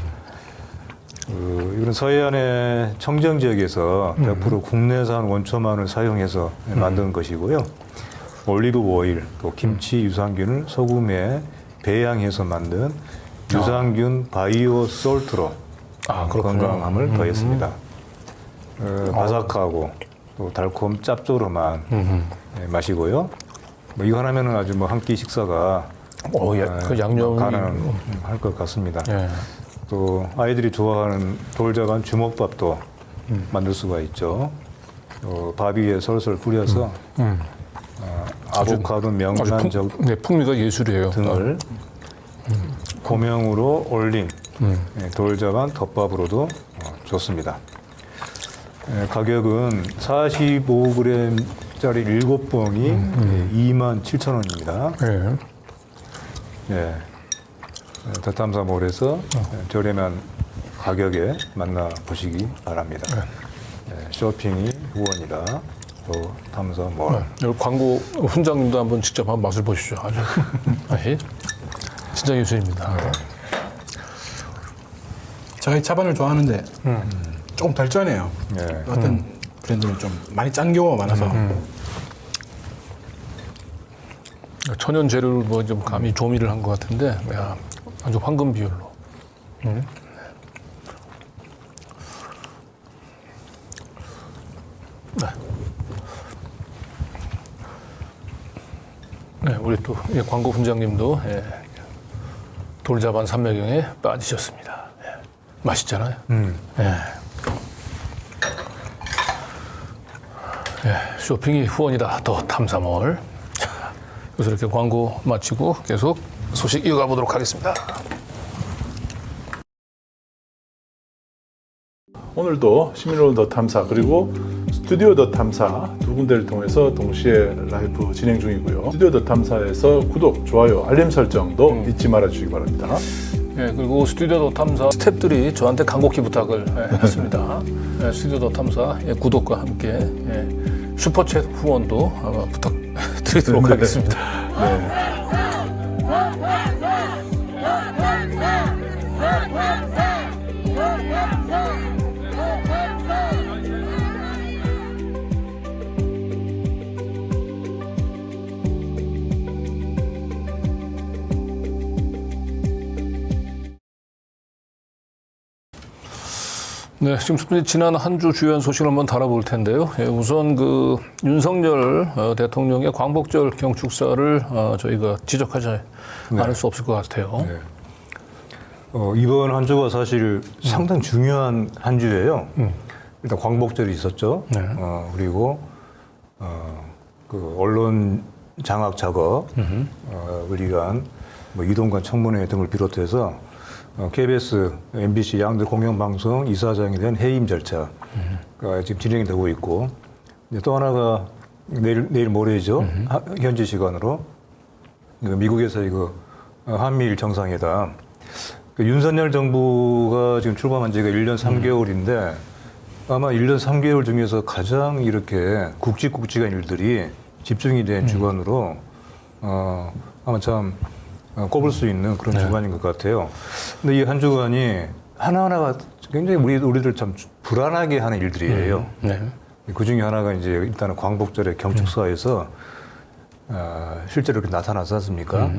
Speaker 2: 이건 서해안의 청정 지역에서 100% 국내산 원초만을 사용해서 만든 것이고요. 올리브 오일, 또 김치 유산균을 소금에 배양해서 만든 유산균 바이오 솔트로 건강함을 더했습니다. 바삭하고 또 달콤 짭조름한 맛이고요. 뭐 이거 하나면은 아주 뭐 한 끼 식사가
Speaker 1: 그 양념이
Speaker 2: 가능할 것 같습니다.
Speaker 1: 예.
Speaker 2: 또 아이들이 좋아하는 돌자반 주먹밥도 만들 수가 있죠. 밥 위에 솔솔 뿌려서 아보카도 명란
Speaker 1: 네, 풍미가 예술이에요.
Speaker 2: 등을 고명으로 올린 돌자반 덮밥으로도 좋습니다. 가격은 45g짜리 7봉이 27,000원입니다. 네. 더 탐사몰에서 저렴한 가격에 만나보시기 바랍니다. 네, 쇼핑이 후원이다. 더 탐사몰.
Speaker 1: 여기 광고 훈장님도 한번 직접 한번 맛을 보시죠. 아주 진짜 예술입니다.
Speaker 3: 제가 이 자반을 좋아하는데 조금 덜 짜네요.
Speaker 2: 네.
Speaker 3: 어떤 브랜드는 좀 많이 짠 경우가 많아서.
Speaker 1: 천연 재료를 뭐 좀 감히 조미를 한 것 같은데, 야, 아주 황금 비율로. 네, 우리 또 광고 훈장님도 돌자반 삼매경에 빠지셨습니다. 맛있잖아요. 쇼핑이 후원이다. 더 탐사몰. 그래서 이렇게 광고 마치고 계속 소식 이어가 보도록 하겠습니다.
Speaker 4: 오늘도 시민언론 더 탐사 그리고 스튜디오 더 탐사 두 군데를 통해서 동시에 라이브 진행 중이고요. 스튜디오 더 탐사에서 구독, 좋아요, 알림 설정도 잊지 말아주시기 바랍니다.
Speaker 1: 예, 그리고 스튜디오 더 탐사 스태프들이 저한테 간곡히 부탁을 했습니다. 예, 스튜디오 더 탐사 구독과 함께 슈퍼챗 후원도 아마 부탁드리도록 하겠습니다. 네, 지금 지난 한 주 주요한 소식을 한번 다뤄볼 텐데요. 우선 그 윤석열 대통령의 광복절 경축사를 저희가 지적하지 않을 수 없을 것 같아요.
Speaker 2: 네. 이번 한 주가 사실 상당히 중요한 한 주예요. 일단 광복절이 있었죠.
Speaker 1: 네.
Speaker 2: 그리고 그 언론 장악 작업을 위한 뭐 이동관 청문회 등을 비롯해서 KBS, MBC 양대 공영방송 이사장에 대한 해임 절차가 지금 진행이 되고 있고, 또 하나가 내일 모레죠. 현지 시간으로 미국에서 이거 한미일 정상회담. 윤석열 정부가 지금 출범한 지가 1년 3개월인데 아마 1년 3개월 중에서 가장 이렇게 굵직굵직한 일들이 집중이 된 주간으로 아마 참 꼽을 수 있는 그런 주간인 것 같아요. 근데 이 한 주간이 하나하나가 굉장히 우리들 참 불안하게 하는 일들이에요. 그 중에 하나가 이제 일단은 광복절의 경축사에서 실제로 이렇게 나타나지 않습니까?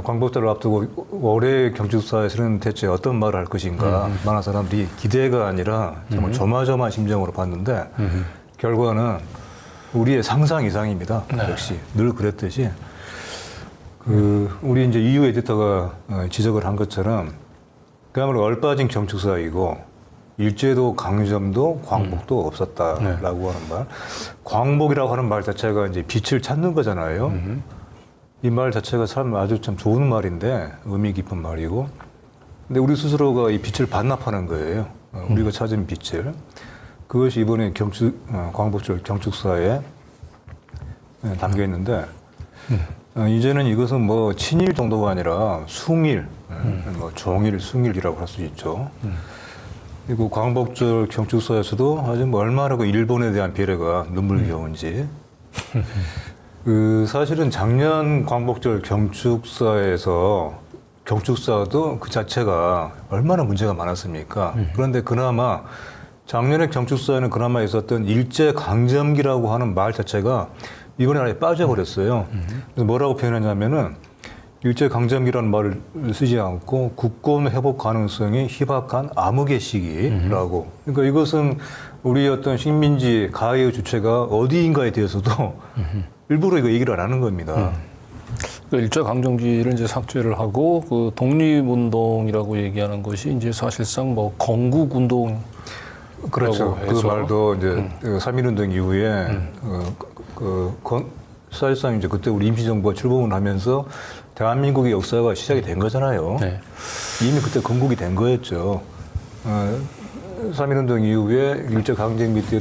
Speaker 2: 광복절을 앞두고 올해 경축사에서는 대체 어떤 말을 할 것인가 많은 사람들이 기대가 아니라 정말 조마조마한 심정으로 봤는데 결과는 우리의 상상 이상입니다. 역시 늘 그랬듯이 우리 이제 EU 에디터가 지적을 한 것처럼 그야말로 얼빠진 경축사이고 일제도 강점도 광복도 없었다라고 하는 말. 광복이라고 하는 말 자체가 이제 빛을 찾는 거잖아요. 이 말 자체가 참 아주 참 좋은 말인데 의미 깊은 말이고, 근데 우리 스스로가 이 빛을 반납하는 거예요. 우리가 찾은 빛을. 그것이 이번에 광복절 경축사에 담겨 있는데. 이제는 이것은 뭐 친일 정도가 아니라 숭일, 뭐 종일, 숭일이라고 할 수 있죠. 그리고 광복절 경축사에서도 아주 뭐 얼마나 그 일본에 대한 배려가 눈물겨운지. 사실은 작년 광복절 경축사도 그 자체가 얼마나 문제가 많았습니까? 그런데 그나마 작년에 경축사에는 그나마 있었던 일제 강점기라고 하는 말 자체가 이번에 아예 빠져버렸어요. 그래서 뭐라고 표현하냐면은 일제 강점기라는 말을 쓰지 않고 국권 회복 가능성이 희박한 암흑의 시기라고. 그러니까 이것은 우리 어떤 식민지 가해의 주체가 어디인가에 대해서도 일부러 이거 얘기를 안 하는 겁니다.
Speaker 1: 일제 강점기를 이제 삭제를 하고 그 독립운동이라고 얘기하는 것이 이제 사실상 뭐 건국운동.
Speaker 2: 그렇죠. 그 말도 이제 3.1운동 이후에 사실상 이제 그때 우리 임시정부가 출범을 하면서 대한민국의 역사가 시작이 된 거잖아요. 이미 그때 건국이 된 거였죠. 3.1운동 이후에 일제강점기 때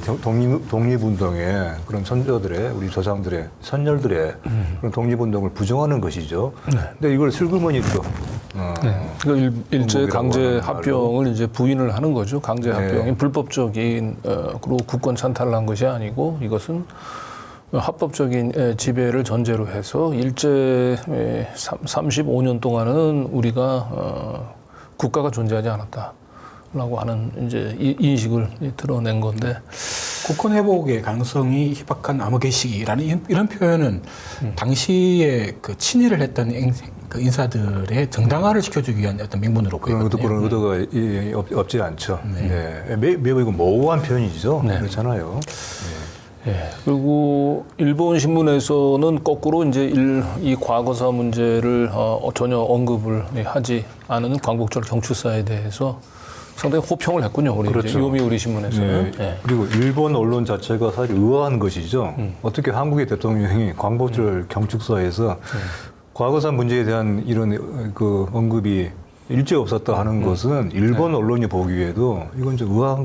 Speaker 2: 독립운동에 그런 선조들의, 우리 조상들의, 선열들의 그런 독립운동을 부정하는 것이죠. 근데 이걸 슬그머니 또.
Speaker 1: 그러니까 일제 강제 합병을 이제 부인을 하는 거죠. 강제 합병이 불법적인 그리고 국권 찬탈을 한 것이 아니고 이것은 합법적인 지배를 전제로 해서 일제 35년 동안은 우리가 국가가 존재하지 않았다라고 하는 이제 인식을 드러낸 건데,
Speaker 3: 국권 회복의 가능성이 희박한 암흑의 시기라는 이런 표현은 당시에 그 친일을 했던 그 인사들의 정당화를 시켜주기 위한 어떤 명분으로 보이거든요.
Speaker 2: 그런 의도가 없지 않죠. 매우 이거 모호한 표현이죠. 그렇잖아요.
Speaker 1: 그리고 일본 신문에서는 거꾸로 이제 이 과거사 문제를 전혀 언급을 하지 않은 광복절 경축사에 대해서 상당히 호평을 했군요. 우리
Speaker 2: 그렇죠.
Speaker 1: 요미우리 신문에서는.
Speaker 2: 그리고 일본 언론 자체가 사실 의아한 것이죠. 어떻게 한국의 대통령이 광복절 경축사에서 과거사 문제에 대한 이런 그 언급이 일제 없었다 하는 것은 일본 언론이 보기에도 이건 좀 의아한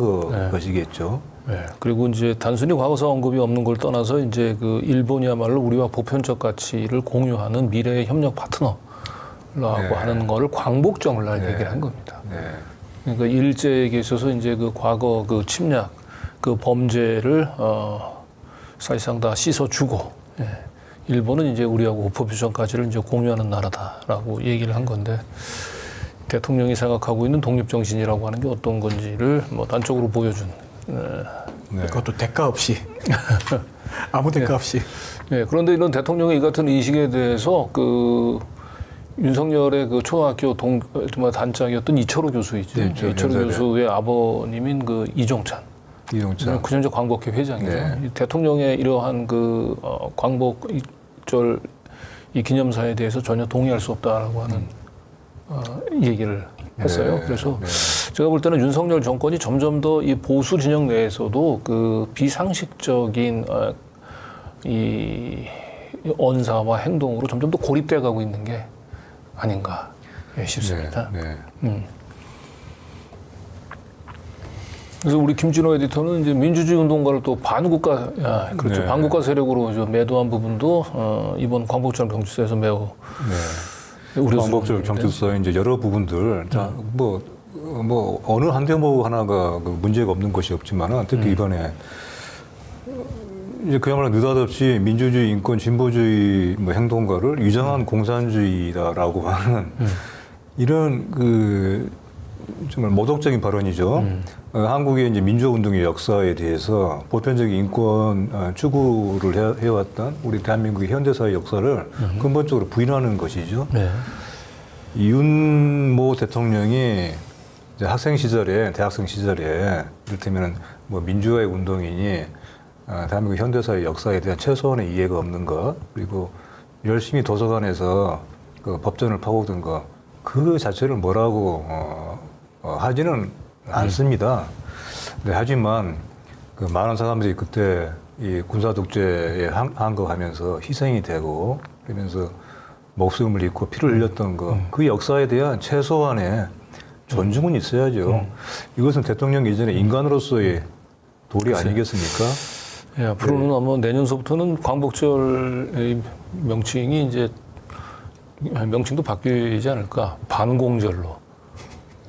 Speaker 2: 것이겠죠.
Speaker 1: 네. 그리고 이제 단순히 과거사 언급이 없는 걸 떠나서 이제 그 일본이야말로 우리와 보편적 가치를 공유하는 미래의 협력 파트너라고
Speaker 2: 네.
Speaker 1: 하는 거를 광복절날
Speaker 2: 네.
Speaker 1: 얘기를 한 겁니다.
Speaker 2: 네.
Speaker 1: 그러니까 일제에게 있어서 이제 그 과거 그 침략, 그 범죄를 사실상 다 씻어주고, 예. 일본은 이제 우리하고 보편적가치를 이제 공유하는 나라다라고 얘기를 한 건데, 대통령이 생각하고 있는 독립정신이라고 하는 게 어떤 건지를 뭐 단적으로 보여준.
Speaker 2: 네.
Speaker 3: 그것도 대가 없이 아무 대가 없이.
Speaker 1: 예. 그런데 이런 대통령의 이 같은 인식에 대해서 그 윤석열의 그 초등학교 정말 단짝이었던 이철호 교수이죠.
Speaker 2: 네, 있죠.
Speaker 1: 이철호
Speaker 2: 연세대.
Speaker 1: 교수의 아버님인 그 이종찬.
Speaker 2: 이용찬.
Speaker 1: 그전제 광복회 회장이죠.
Speaker 2: 네.
Speaker 1: 이 대통령의 이러한 그 광복절 이 기념사에 대해서 전혀 동의할 수 없다라고 하는 얘기를 했어요.
Speaker 2: 네.
Speaker 1: 그래서
Speaker 2: 네.
Speaker 1: 제가 볼 때는 윤석열 정권이 점점 더 이 보수 진영 내에서도 그 비상식적인 이 언사와 행동으로 점점 더 고립돼 가고 있는 게 아닌가 싶습니다.
Speaker 2: 네. 네.
Speaker 1: 그래서 우리 김진호 에디터는 이제 민주주의 운동가를 또 반국가, 그렇죠.
Speaker 2: 네.
Speaker 1: 반국가 세력으로 좀 매도한 부분도 이번 광복절 경축사에서 매우
Speaker 2: 네.
Speaker 1: 우려스러운
Speaker 2: 광복절
Speaker 1: 부분인데.
Speaker 2: 경축사의 이제 여러 부분들, 자, 뭐 어느 한 대목 하나가 그 문제가 없는 것이 없지만은 특히 이번에 이제 그야말로 느닷없이 민주주의, 인권, 진보주의 뭐 행동가를 위장한 공산주의다라고 하는 이런 그 정말 모독적인 발언이죠. 한국의 이제 민주화운동의 역사에 대해서 보편적인 인권 추구를 해왔던 우리 대한민국의 현대사의 역사를 근본적으로 부인하는 것이죠.
Speaker 1: 네.
Speaker 2: 윤모 대통령이 이제 학생 시절에, 대학생 시절에 이를테면 뭐 민주화의 운동이니 대한민국 현대사의 역사에 대한 최소한의 이해가 없는 것, 그리고 열심히 도서관에서 그 법전을 파고든 것, 그 자체를 뭐라고 하지는 않습니다. 네, 하지만 그 많은 사람들이 그때 이 군사 독재에 항거하면서 희생이 되고 그러면서 목숨을 잃고 피를 흘렸던 거, 그 역사에 대한 최소한의 존중은 있어야죠. 이것은 대통령 이전에 인간으로서의 도리 아니겠습니까?
Speaker 1: 예, 앞으로는 아마 내년서부터는 광복절의 명칭이 이제 명칭도 바뀌지 않을까. 반공절로.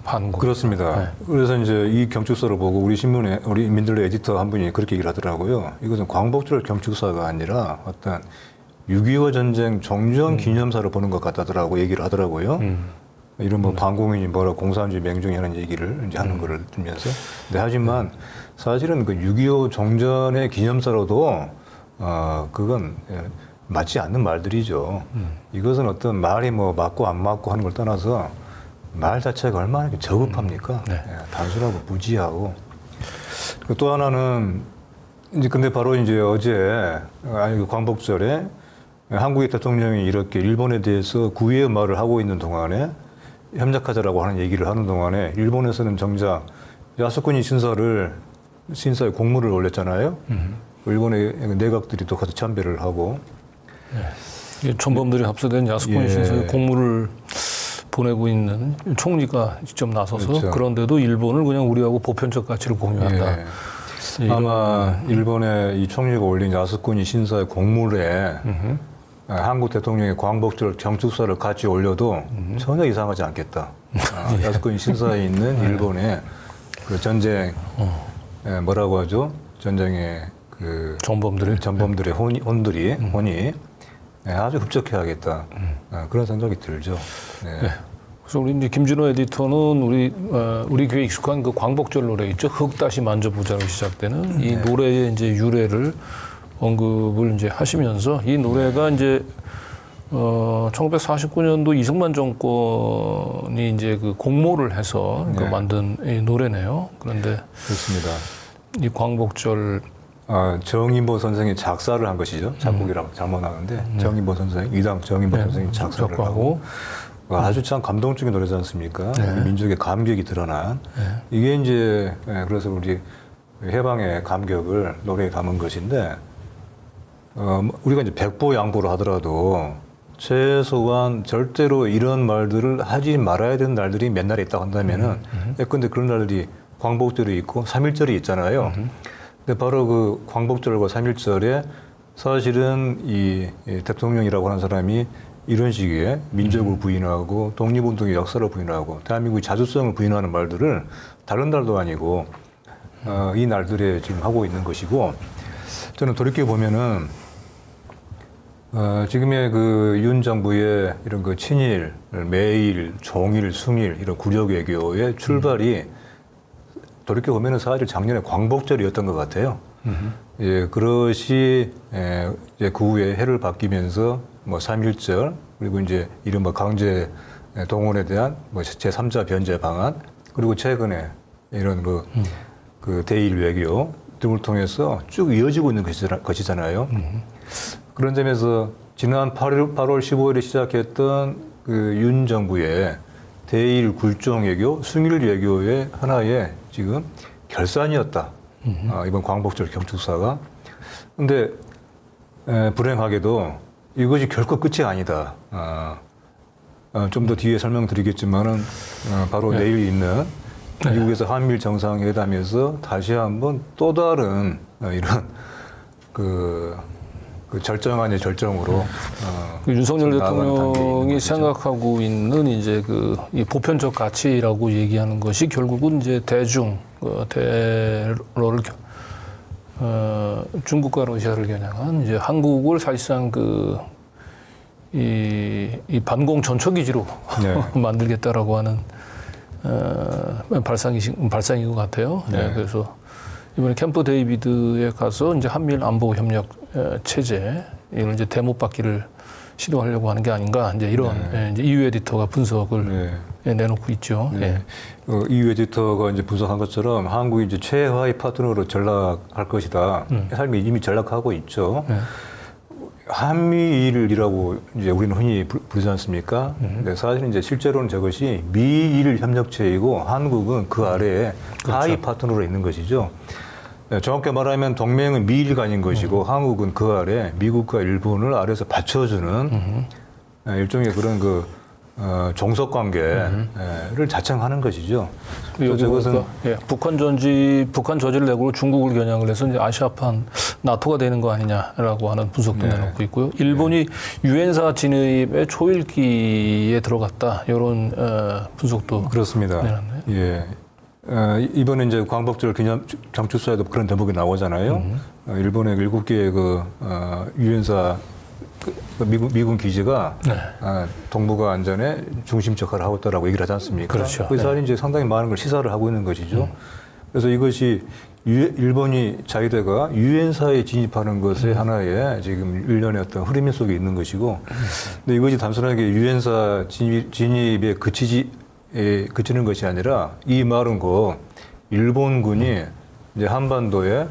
Speaker 1: 반공.
Speaker 2: 그렇습니다.
Speaker 1: 네.
Speaker 2: 그래서 이제 이 경축사를 보고 우리 신문에 우리 민들레 에디터 한 분이 그렇게 얘기를 하더라고요. 이것은 광복절 경축사가 아니라 어떤 6.25 전쟁 종전 기념사를 보는 것 같다더라고 얘기를 하더라고요. 이런 뭐 반공인이 뭐라 공산주의 맹종이라는 얘기를 이제 하는 거를 들면서. 네, 하지만 사실은 그 6.25 종전의 기념사로도 그건 맞지 않는 말들이죠. 이것은 어떤 말이 뭐 맞고 안 맞고 하는 걸 떠나서 말 자체가 얼마나 저급합니까?
Speaker 1: 네.
Speaker 2: 단순하고 무지하고. 또 하나는 이제 근데 바로 이제 어제 아니 광복절에 한국의 대통령이 이렇게 일본에 대해서 구애의 말을 하고 있는 동안에 협력하자라고 하는 얘기를 하는 동안에 일본에서는 정작 야스쿠니 신사의 공물을 올렸잖아요. 일본의 내각들이 또 가서 참배를 하고.
Speaker 1: 예, 전범들이 합세된 야스쿠니
Speaker 2: 예.
Speaker 1: 신사의 공물을 보내고 있는 총리가 직접 나서서
Speaker 2: 그렇죠.
Speaker 1: 그런데도 일본을 그냥 우리하고 보편적 가치를 공유한다.
Speaker 2: 예.
Speaker 1: 예,
Speaker 2: 아마 일본의 이 총리가 올린 야스쿠니 신사의 공물에 한국 대통령의 광복절 경축사를 같이 올려도 전혀 이상하지 않겠다. 야스쿠니 신사에 있는 일본의 그 전쟁 뭐라고 하죠? 전쟁의 그 전범들의 혼이 아주 흡족해하겠다. 그런 생각이 들죠. 네.
Speaker 1: 네. 그래서 우리 이제 김진호 에디터는 우리 귀에 익숙한 그 광복절 노래 있죠. 흙 다시 만져보자로 시작되는 이 노래의 이제 유래를 언급을 이제 하시면서 이 노래가 이제 1949년도 이승만 정권이 이제 그 공모를 해서 그 만든 이 노래네요. 그런데
Speaker 2: 그렇습니다.
Speaker 1: 이 광복절
Speaker 2: 정인보 선생이 작사를 한 것이죠. 작곡이라고 잘못하는데 정인보 선생, 이당 정인보 선생이 작사를 하고 아주 참 감동적인 노래지 않습니까? 우리 민족의 감격이 드러난 이게 이제 그래서 우리 해방의 감격을 노래에 담은 것인데 우리가 이제 백보양보를 하더라도 최소한 절대로 이런 말들을 하지 말아야 되는 날들이 몇 날 있다고 한다면은 근데 그런 날들이 광복절이 있고 3.1절이 있잖아요. 근데 바로 그 광복절과 3.1절에 사실은 이 대통령이라고 하는 사람이 이런 식의 민족을 부인하고 독립운동의 역사를 부인하고 대한민국의 자주성을 부인하는 말들을 다른 날도 아니고 이 날들에 지금 하고 있는 것이고, 저는 돌이켜 보면은 지금의 그 윤 정부의 이런 그 친일, 매일, 종일, 숭일 이런 구력 외교의 출발이 돌이켜 보면은 사실 작년에 광복절이었던 것 같아요. 예, 그것이 이제 그 후에 해를 바뀌면서 뭐 3.1절 그리고 이제 이른바 강제 동원에 대한 뭐 제3자 변제 방안, 그리고 최근에 이런 그 대일 외교 등을 통해서 쭉 이어지고 있는 것이잖아요. 그런 점에서 지난 8월 15일에 시작했던 그 윤 정부의 대일 굴종 외교, 숭일 외교의 하나의 지금 결산이었다. 이번 광복절 경축사가. 근데 불행하게도 이것이 결코 끝이 아니다. 좀 더 뒤에 설명드리겠지만은 바로 내일 있는 미국에서 한미일 정상회담에서 다시 한번 또 다른 이런 그 절정 아닌 절정으로
Speaker 1: 윤석열
Speaker 2: 나아가는 단계에 있는
Speaker 1: 대통령이
Speaker 2: 것이죠.
Speaker 1: 생각하고 있는 이제 이 보편적 가치라고 얘기하는 것이 결국은 이제 대러를 중국과 러시아를 겨냥한 이제 한국을 사실상 이 반공 전초기지로 만들겠다라고 하는 발상인 것 같아요. 네. 그래서 이번에 캠프 데이비드에 가서 이제 한미일 안보 협력 체제 이걸 이제 대못 받기를 시도하려고 하는 게 아닌가, 이제 이런 이제 이유 에디터가 분석을 내놓고 있죠.
Speaker 2: 네. 이유 에디터가 이제 분석한 것처럼 한국이 이제 최하위 파트너로 전락할 것이다. 삶이 이미 전락하고 있죠. 한미일이라고 이제 우리는 흔히 부르지 않습니까? 근데 사실은 이제 실제로는 저것이 미일 협력체이고 한국은 그 아래에 하위 파트너로 있는 것이죠. 정확히 말하면 동맹은 미일간인 것이고 한국은 그 아래 미국과 일본을 아래에서 받쳐주는 일종의 그런 종속 관계를 자청하는 것이죠.
Speaker 1: 저것은 북한 저지를 내고 중국을 겨냥을 해서 이제 아시아판 나토가 되는 거 아니냐라고 하는 분석도 내놓고 있고요. 일본이 유엔사 진입의 초일기에 들어갔다, 이런 분석도
Speaker 2: 그렇습니다.
Speaker 1: 내놨네요.
Speaker 2: 예. 이번에 이제 광복절 기념 경축사에도 그런 대목이 나오잖아요. 일본의 7개의 유엔사 미군 기지가 동북아 안전에 중심 역할을 하고 있다라고 얘기를 하지 않습니까?
Speaker 1: 그렇죠.
Speaker 2: 그 사실은 이제 상당히 많은 걸 시사를 하고 있는 것이죠. 그래서 이것이 일본이 자위대가 유엔사에 진입하는 것의 하나의 지금 일련의 어떤 흐름 속에 있는 것이고, 근데 이것이 단순하게 유엔사 진입에 그치는 것이 아니라 이 말은 일본군이 이제 한반도의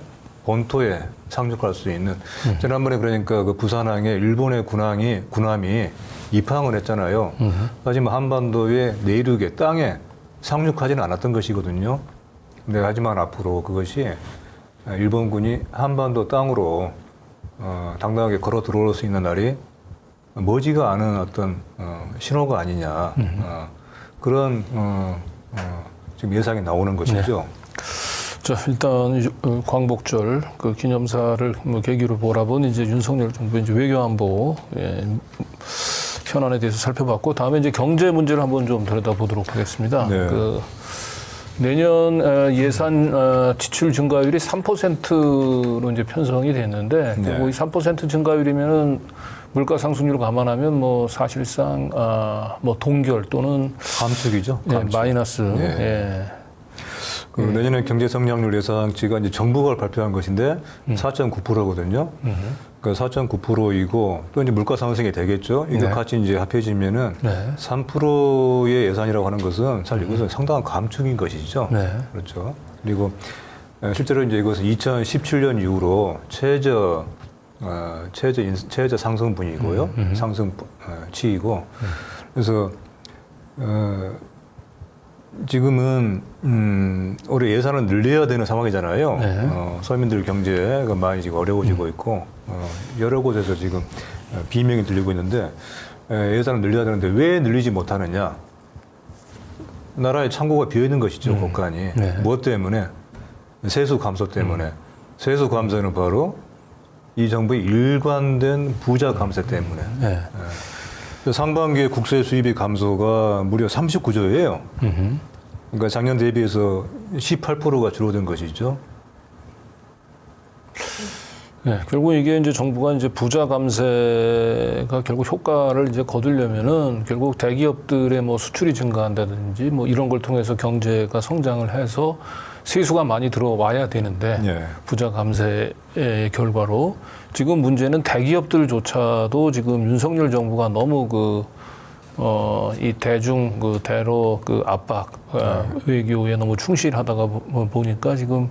Speaker 2: 본토에 상륙할 수 있는, 지난번에 그러니까 그 부산항에 일본의 군함이 입항을 했잖아요. 하지만 한반도의 내륙의 땅에 상륙하지는 않았던 것이거든요. 근데 하지만 앞으로 그것이 일본군이 한반도 땅으로 당당하게 걸어 들어올 수 있는 날이 머지가 않은 어떤 신호가 아니냐, 그런 지금 예상이 나오는 것이죠.
Speaker 1: 자, 일단 광복절 그 기념사를 계기로 몰아본 이제 윤석열 정부 이제 외교안보 현안에 대해서 살펴봤고, 다음에 이제 경제 문제를 한번 좀 들여다보도록 하겠습니다.
Speaker 2: 네.
Speaker 1: 내년 예산 지출 증가율이 3%로 이제 편성이 됐는데, 이 3% 증가율이면은 물가 상승률을 감안하면 사실상 동결 또는
Speaker 2: 감축이죠. 감축.
Speaker 1: 마이너스.
Speaker 2: 내년에 경제 성장률 예상치가 이제 정부가 발표한 것인데 4.9%거든요. 그러니까 4.9%이고 또 이제 물가 상승이 되겠죠. 이게 같이 이제 합해지면은 3%의 예산이라고 하는 것은 사실 이것은 상당한 감축인 것이죠. 그렇죠. 그리고 실제로 이제 이것은 2017년 이후로 최저 상승분이고요. 상승치이고. 그래서 지금은 올해 예산을 늘려야 되는 상황이잖아요. 서민들 경제가 많이 지금 어려워지고 있고 여러 곳에서 지금 비명이 들리고 있는데 예산을 늘려야 되는데 왜 늘리지 못하느냐? 나라의 창고가 비어 있는 것이죠, 국간이. 무엇 때문에? 세수 감소 때문에. 세수 감세는 바로 이 정부의 일관된 부자 감세 때문에.
Speaker 1: 네.
Speaker 2: 상반기에 국세 수입의 감소가 무려 39조예요. 그러니까 작년 대비해서 18%가 줄어든 것이죠.
Speaker 1: 네, 결국 이게 이제 정부가 이제 부자 감세가 결국 효과를 이제 거두려면은 결국 대기업들의 뭐 수출이 증가한다든지 뭐 이런 걸 통해서 경제가 성장을 해서 세수가 많이 들어와야 되는데
Speaker 2: 예.
Speaker 1: 부자 감세의 결과로 지금 문제는 대기업들조차도 지금 윤석열 정부가 너무 이 대중 대러 압박 외교에 너무 충실하다가 보니까 지금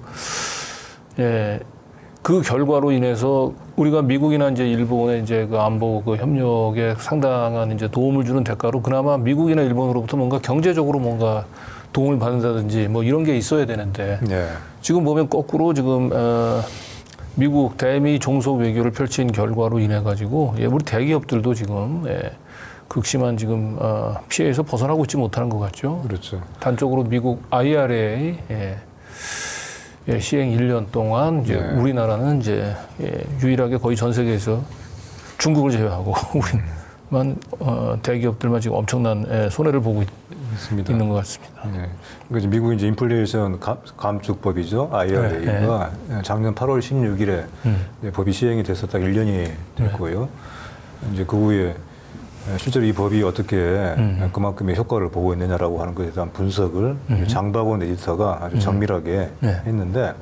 Speaker 1: 그 결과로 인해서 우리가 미국이나 이제 일본의 이제 그 안보 협력에 상당한 이제 도움을 주는 대가로 그나마 미국이나 일본으로부터 뭔가 경제적으로 뭔가 도움을 받는다든지 뭐 이런 게 있어야 되는데
Speaker 2: 예.
Speaker 1: 지금 보면 거꾸로 지금 미국 대미 종속 외교를 펼친 결과로 인해 가지고 우리 대기업들도 지금 극심한 지금 피해에서 벗어나고 있지 못하는 것 같죠.
Speaker 2: 그렇죠.
Speaker 1: 단적으로 미국 IRA 시행 1년 동안 이제
Speaker 2: 네.
Speaker 1: 우리나라는 이제 유일하게 거의 전 세계에서 중국을 제외하고 우리만 대기업들만 지금 엄청난 손해를 보고 있는 것 같습니다.
Speaker 2: 네. 그러니까 미국이 이제 인플레이션 감축법이죠. IRA가 작년 8월 16일에 법이 시행이 돼서 딱 1년이 됐고요. 이제 그 후에 실제로 이 법이 어떻게 그만큼의 효과를 보고 있느냐라고 하는 것에 대한 분석을 장박원 에디터가 아주 정밀하게 했는데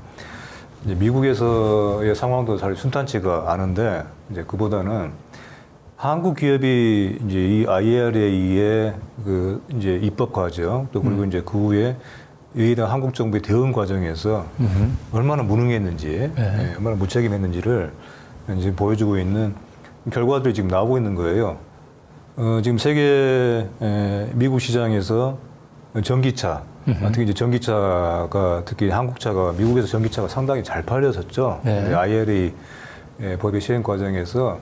Speaker 2: 이제 미국에서의 상황도 잘 순탄치가 않은데 이제 그보다는 한국 기업이 이제 이 IRA의 이제 입법 과정 또 그리고 이제 그 후에 이에 대한 한국 정부의 대응 과정에서 얼마나 무능했는지, 얼마나 무책임했는지를 이제 보여주고 있는 결과들이 지금 나오고 있는 거예요. 지금 세계 미국 시장에서 전기차, 특히 이제 전기차가 특히 한국차가 미국에서 전기차가 상당히 잘 팔려졌죠.
Speaker 1: 네.
Speaker 2: IRA 법의 시행 과정에서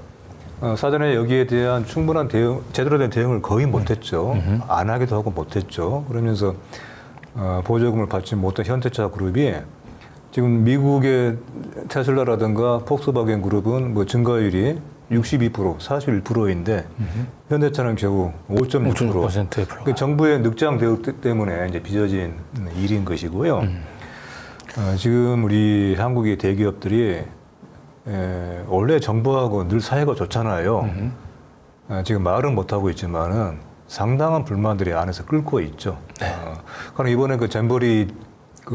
Speaker 2: 사전에 여기에 대한 충분한 대응, 제대로 된 대응을 거의 못했죠. 안 하기도 하고 못했죠. 그러면서 보조금을 받지 못한 현대차 그룹이 지금 미국의 테슬라라든가 폭스바겐 그룹은 뭐 증가율이 62%, 41%인데 현대차는 겨우 5.6%. 그 정부의 늑장 대응 때문에 이제 빚어진 일인 것이고요. 지금 우리 한국의 대기업들이 원래 정부하고 늘 사이가 좋잖아요. 지금 말은 못하고 있지만은 상당한 불만들이 안에서 끓고 있죠. 그럼 이번에 그 잼버리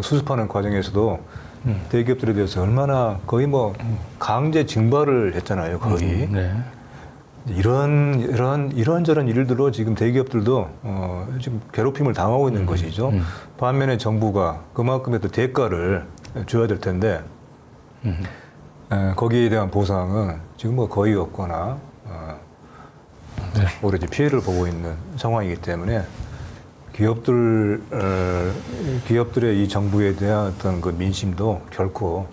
Speaker 2: 수습하는 과정에서도 대기업들에 대해서 얼마나 거의 뭐 강제 징발을 했잖아요, 거의. 이런저런 일들로 지금 대기업들도 지금 괴롭힘을 당하고 있는 것이죠. 반면에 정부가 그만큼의 또 대가를 줘야 될 텐데 거기에 대한 보상은 지금 뭐 거의 없거나 오히려 피해를 보고 있는 상황이기 때문에 기업들의 이 정부에 대한 어떤 그 민심도 결코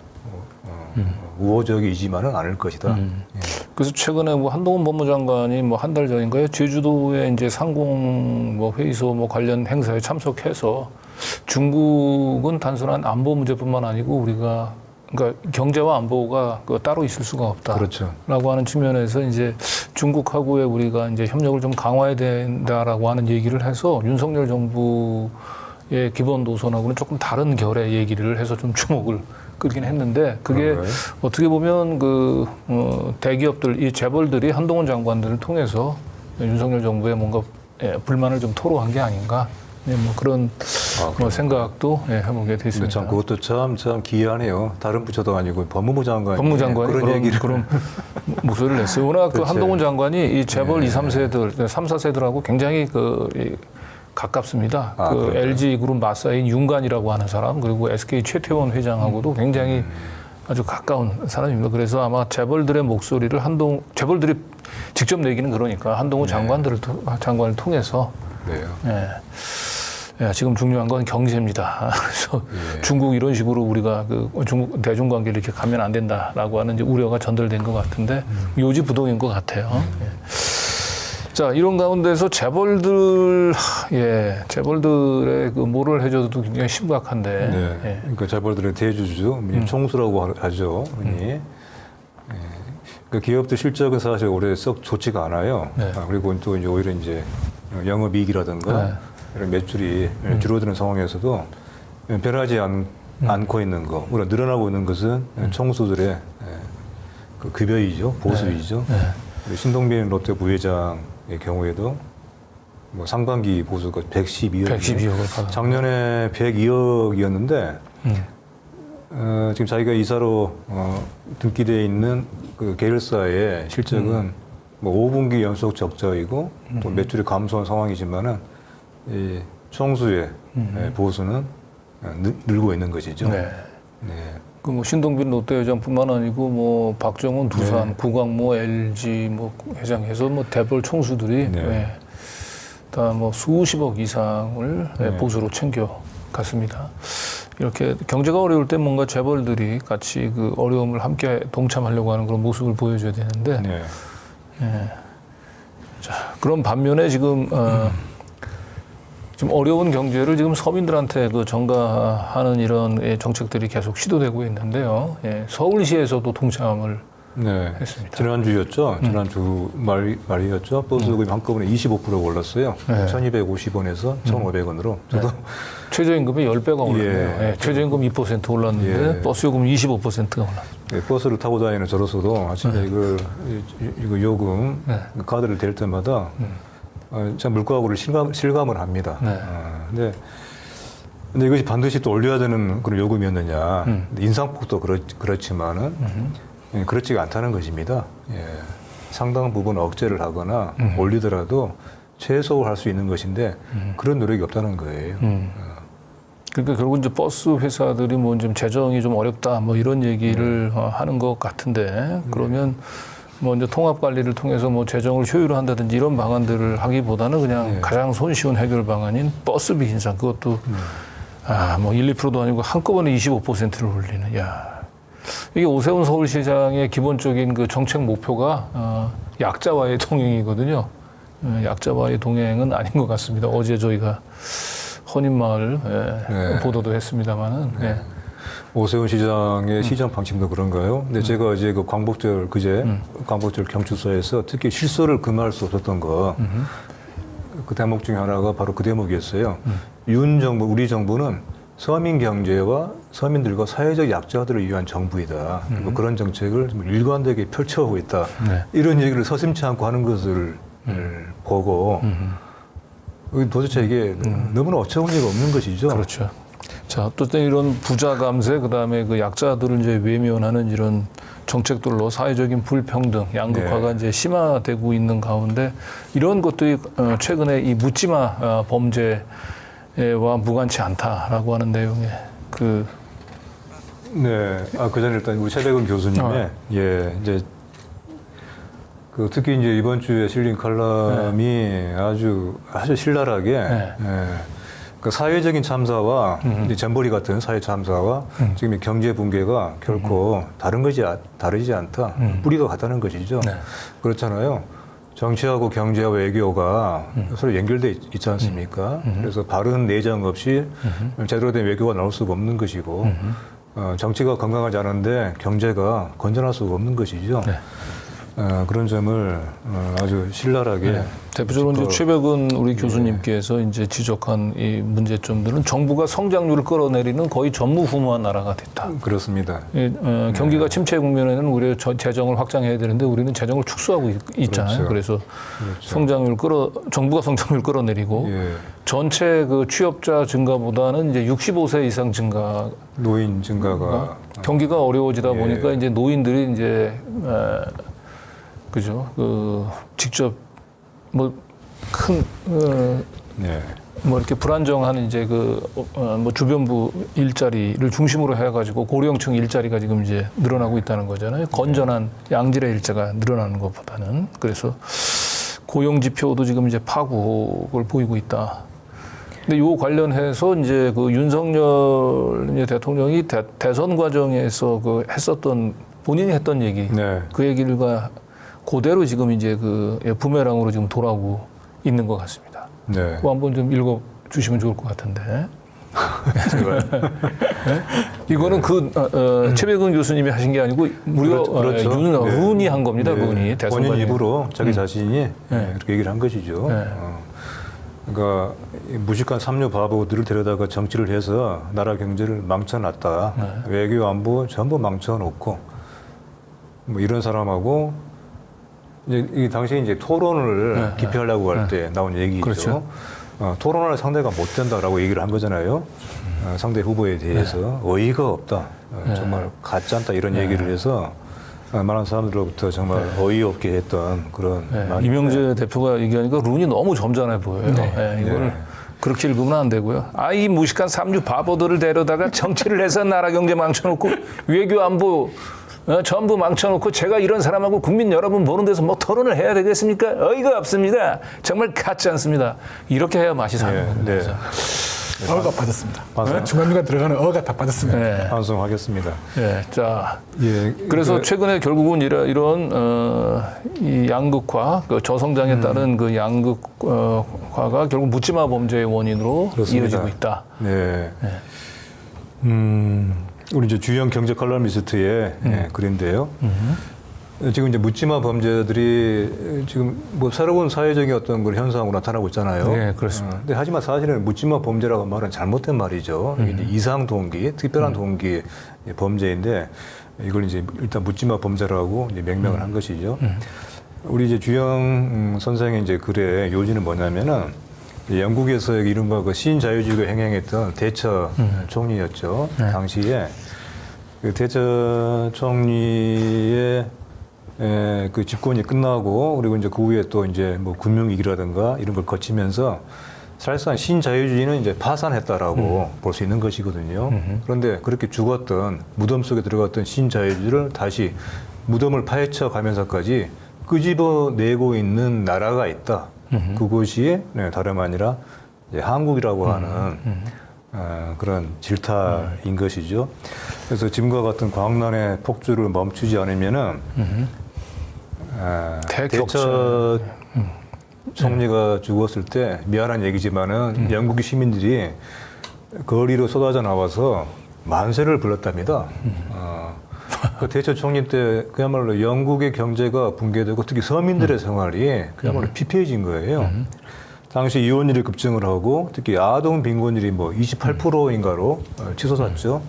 Speaker 2: 우호적이지만은 않을 것이다.
Speaker 1: 그래서 최근에 뭐 한동훈 법무장관이 뭐 한 달 전인가요? 제주도에 이제 상공 뭐 회의소 뭐 관련 행사에 참석해서 중국은 단순한 안보 문제뿐만 아니고 우리가 그러니까 경제와 안보가 따로 있을 수가 없다.
Speaker 2: 그렇죠.
Speaker 1: 라고 하는 측면에서 이제 중국하고의 우리가 이제 협력을 좀 강화해야 된다라고 하는 얘기를 해서 윤석열 정부의 기본 노선하고는 조금 다른 결의 얘기를 해서 좀 주목을 끌긴 했는데 그게 어떻게 보면 대기업들, 이 재벌들이 한동훈 장관들을 통해서 윤석열 정부에 뭔가 불만을 좀 토로한 게 아닌가. 뭐 그런 뭐 생각도 해보게 됐습니다.
Speaker 2: 참 그것도 참 기이하네요. 다른 부처도 아니고 법무부 장관이
Speaker 1: 그런 목소리를 냈어요. 워낙 그 한동훈 장관이 이 재벌 2, 3세들, 3, 4세들하고 굉장히 가깝습니다. LG 그룹 마사인 윤관이라고 하는 사람 그리고 SK 최태원 회장하고도 굉장히 아주 가까운 사람입니다. 그래서 아마 재벌들의 목소리를 재벌들이 직접 내기는 그러니까 한동훈 장관을 통해서 지금 중요한 건 경제입니다. 그래서 중국 이런 식으로 우리가 중국 대중 관계를 이렇게 가면 안 된다라고 하는 이제 우려가 전달된 것 같은데 요지부동인 것 같아요. 자, 이런 가운데서 재벌들의 그 뭐를 해줘도 굉장히 심각한데.
Speaker 2: 네.
Speaker 1: 예.
Speaker 2: 그러니까 재벌들의 대주주, 총수라고 하죠, 흔히. 예. 그 기업들 실적은 사실 올해 썩 좋지가 않아요.
Speaker 1: 네.
Speaker 2: 그리고 또 이제 오히려 이제 영업이익이라든가
Speaker 1: 네.
Speaker 2: 이런 매출이 줄어드는 상황에서도 변하지 않고 있는 거, 물론 늘어나고 있는 것은 총수들의 그 급여이죠, 보수이죠.
Speaker 1: 네.
Speaker 2: 그리고 신동빈 롯데 부회장의 경우에도 뭐 상반기 보수가 112억.
Speaker 1: 112억을 받아.
Speaker 2: 작년에 102억이었는데 지금 자기가 이사로 등기되어 있는 그 계열사의 실적은 뭐 5분기 연속 적자이고 또 매출이 감소한 상황이지만은 이 총수의 보수는 늘고 있는 것이죠.
Speaker 1: 네.
Speaker 2: 네.
Speaker 1: 그 뭐 신동빈 롯데 회장뿐만 아니고 뭐 박정훈 두산, 구광모, LG 뭐 회장해서 뭐 대벌 총수들이
Speaker 2: 네.
Speaker 1: 다 뭐 수십억 이상을
Speaker 2: 네.
Speaker 1: 보수로 챙겨 갔습니다. 이렇게 경제가 어려울 때 뭔가 재벌들이 같이 그 어려움을 함께 동참하려고 하는 그런 모습을 보여줘야 되는데.
Speaker 2: 네.
Speaker 1: 예. 자, 그런 반면에 지금 좀 어려운 경제를 지금 서민들한테 그 전가하는 이런 정책들이 계속 시도되고 있는데요. 예, 서울시에서도 동참을
Speaker 2: 네.
Speaker 1: 했습니다.
Speaker 2: 지난주였죠. 지난주 말이었죠. 버스요금이 한꺼번에 25% 올랐어요.
Speaker 1: 네.
Speaker 2: 1,250원에서 1,500원으로. 저도
Speaker 1: 최저임금이 10배가 올랐네요.
Speaker 2: 예.
Speaker 1: 예, 최저임금 2% 올랐는데
Speaker 2: 예.
Speaker 1: 버스요금 25%가 올랐어요.
Speaker 2: 네, 버스를 타고 다니는 저로서도 아침에 이거 요금
Speaker 1: 네.
Speaker 2: 카드를 댈 때마다 참 물가하고를 실감을 합니다.
Speaker 1: 네.
Speaker 2: 근데 이것이 반드시 또 올려야 되는 그런 요금이었느냐. 인상폭도 그렇지만은 그렇지가 않다는 것입니다. 예. 상당 부분 억제를 하거나 올리더라도 최소 할 수 있는 것인데 그런 노력이 없다는 거예요.
Speaker 1: 그러니까 결국 이제 버스 회사들이 뭐 좀 재정이 좀 어렵다 뭐 이런 얘기를 하는 것 같은데 그러면 뭐 이제 통합 관리를 통해서 뭐 재정을 효율화한다든지 이런 방안들을 하기보다는 그냥 가장 손쉬운 해결 방안인 버스비 인상 그것도 뭐 1, 2%도 아니고 한꺼번에 25%를 올리는 야. 이게 오세훈 서울시장의 기본적인 그 정책 목표가 약자와의 동행이거든요. 약자와의 동행은 아닌 것 같습니다. 어제 저희가 헌인마을 보도도 했습니다만은. 예.
Speaker 2: 오세훈 시장의 시장 방침도 그런가요? 근데 제가 이제 그 광복절 광복절 경축사에서 특히 실소를 금할 수 없었던 거, 그 대목 중에 하나가 바로 그 대목이었어요. 윤 정부, 우리 정부는 서민 경제와 서민들과 사회적 약자들을 위한 정부이다. 그리고 그런 정책을 일관되게 펼쳐오고 있다.
Speaker 1: 네.
Speaker 2: 이런 얘기를 서슴지 않고 하는 것을 보고 도대체 이게 너무나 어처구니가 없는 것이죠.
Speaker 1: 그렇죠. 자, 또 이런 부자 감세, 그 다음에 그 약자들을 이제 외면하는 이런 정책들로 사회적인 불평등, 양극화가 이제 심화되고 있는 가운데 이런 것들이 최근에 이 묻지마 범죄와 무관치 않다라고 하는 내용의 그.
Speaker 2: 네. 그 전에 일단 우리 최백은 교수님의 이제 그 특히 이제 이번 주에 실린 칼럼이 아주 신랄하게 그 사회적인 참사와 이제 잼버리 같은 사회 참사와 지금 이 경제 붕괴가 결코 다르지 않다. 뿌리가 같다는 것이죠.
Speaker 1: 네.
Speaker 2: 그렇잖아요. 정치하고 경제와 외교가 서로 연결돼 있지 않습니까? 그래서 바른 내정 없이 제대로 된 외교가 나올 수가 없는 것이고 정치가 건강하지 않은데 경제가 건전할 수가 없는 것이죠.
Speaker 1: 네.
Speaker 2: 그런 점을 아주 신랄하게
Speaker 1: 대표적으로 이제 최백은 우리 교수님께서 이제 지적한 이 문제점들은 정부가 성장률을 끌어내리는 거의 전무후무한 나라가 됐다.
Speaker 2: 그렇습니다.
Speaker 1: 경기가 침체 국면에는 우리가 재정을 확장해야 되는데 우리는 재정을 축소하고 있잖아요.
Speaker 2: 그렇죠.
Speaker 1: 그래서 정부가 성장률 끌어내리고 전체 그 취업자 증가보다는 이제 65세 이상 증가,
Speaker 2: 노인 증가가
Speaker 1: 경기가 어려워지다 보니까 이제 노인들이 이제 그죠? 직접 뭐 이렇게 불안정한 이제 뭐 주변부 일자리를 중심으로 해가지고 고령층 일자리가 지금 이제 늘어나고 있다는 거잖아요. 건전한 양질의 일자가 늘어나는 것보다는. 그래서 고용 지표도 지금 이제 파국을 보이고 있다. 근데 요 관련해서 이제 그 윤석열 이제 대통령이 대선 과정에서 본인이 했던 얘기, 그 얘기가 그대로 지금 이제 그 부메랑으로 지금 돌아오고 있는 것 같습니다.
Speaker 2: 네.
Speaker 1: 그거 한번 좀 읽어 주시면 좋을 것 같은데. 이거는 최백은 교수님이 하신 게 아니고 무려
Speaker 2: 그렇죠.
Speaker 1: 룬이 한 겁니다. 룬이 대선관위.
Speaker 2: 본인 입으로 자기 자신이 그렇게 얘기를 한 것이죠. 그러니까 이 무식한 삼류 바보들을 데려다가 정치를 해서 나라 경제를 망쳐놨다. 외교 안보 전부 망쳐놓고 뭐 이런 사람하고 이제 이 당시에 이제 토론을 기피하려고 할 때 나온 얘기죠.
Speaker 1: 그렇죠.
Speaker 2: 토론할 상대가 못 된다라고 얘기를 한 거잖아요. 상대 후보에 대해서 어이가 없다. 정말 가짜 않다 이런 얘기를 해서 많은 사람들로부터 정말 어이없게 했던 그런 말이
Speaker 1: 이명재 대표가 얘기하니까 룬이 너무 점잖해 보여요. 이걸 그렇게 읽으면 안 되고요. 이 무식한 삼류 바보들을 데려다가 정치를 해서 나라 경제 망쳐놓고 외교 안보 전부 망쳐놓고 제가 이런 사람하고 국민 여러분 보는 데서 뭐 토론을 해야 되겠습니까? 어이가 없습니다. 정말 같지 않습니다. 이렇게 해야 맛이 사는 겁니다.
Speaker 2: 네.
Speaker 3: 어가 빠졌습니다.
Speaker 2: 반성.
Speaker 3: 중간중간 들어가는 어가 다 빠졌습니다.
Speaker 1: 네.
Speaker 2: 반성하겠습니다.
Speaker 1: 자,
Speaker 2: 예,
Speaker 1: 그래서 최근에 결국은 이런 이 양극화, 그 저성장에 따른 그 양극화가 결국 묻지마 범죄의 원인으로
Speaker 2: 그렇습니다.
Speaker 1: 이어지고 있다.
Speaker 2: 네. 우리 이제 주영 경제 칼럼니스트의 글인데요. 지금 이제 묻지마 범죄들이 지금 뭐 새로운 사회적인 어떤 그런 현상으로 나타나고 있잖아요.
Speaker 1: 네, 그렇습니다.
Speaker 2: 근데 하지만 사실은 묻지마 범죄라고 말은 잘못된 말이죠. 이게 이제 이상 동기, 특별한 동기의 범죄인데 이걸 이제 일단 묻지마 범죄라고 이제 명명을 한 것이죠. 우리 이제 주영 선생의 이제 글의 요지는 뭐냐면은 영국에서 이른바 그 신자유주의가 행행했던 대처 총리였죠. 당시에 그 대처 총리의 그 집권이 끝나고 그리고 이제 그 후에 또 이제 뭐 군명위기라든가 이런 걸 거치면서 사실상 신자유주의는 이제 파산했다라고 볼 수 있는 것이거든요. 그런데 그렇게 죽었던 무덤 속에 들어갔던 신자유주의를 다시 무덤을 파헤쳐 가면서까지 끄집어내고 있는 나라가 있다. 그것이 다름 아니라 이제 한국이라고 하는 그런 질타인 것이죠. 그래서 지금과 같은 광란의 폭주를 멈추지 않으면은 대처 총리가 죽었을 때 미안한 얘기지만은 영국의 시민들이 거리로 쏟아져 나와서 만세를 불렀답니다. 그 대처 총리 때 그야말로 영국의 경제가 붕괴되고 특히 서민들의 생활이 그야말로 피폐해진 거예요. 당시 이혼율이 급증을 하고 특히 아동 빈곤율이 뭐 28%인가로 치솟았죠.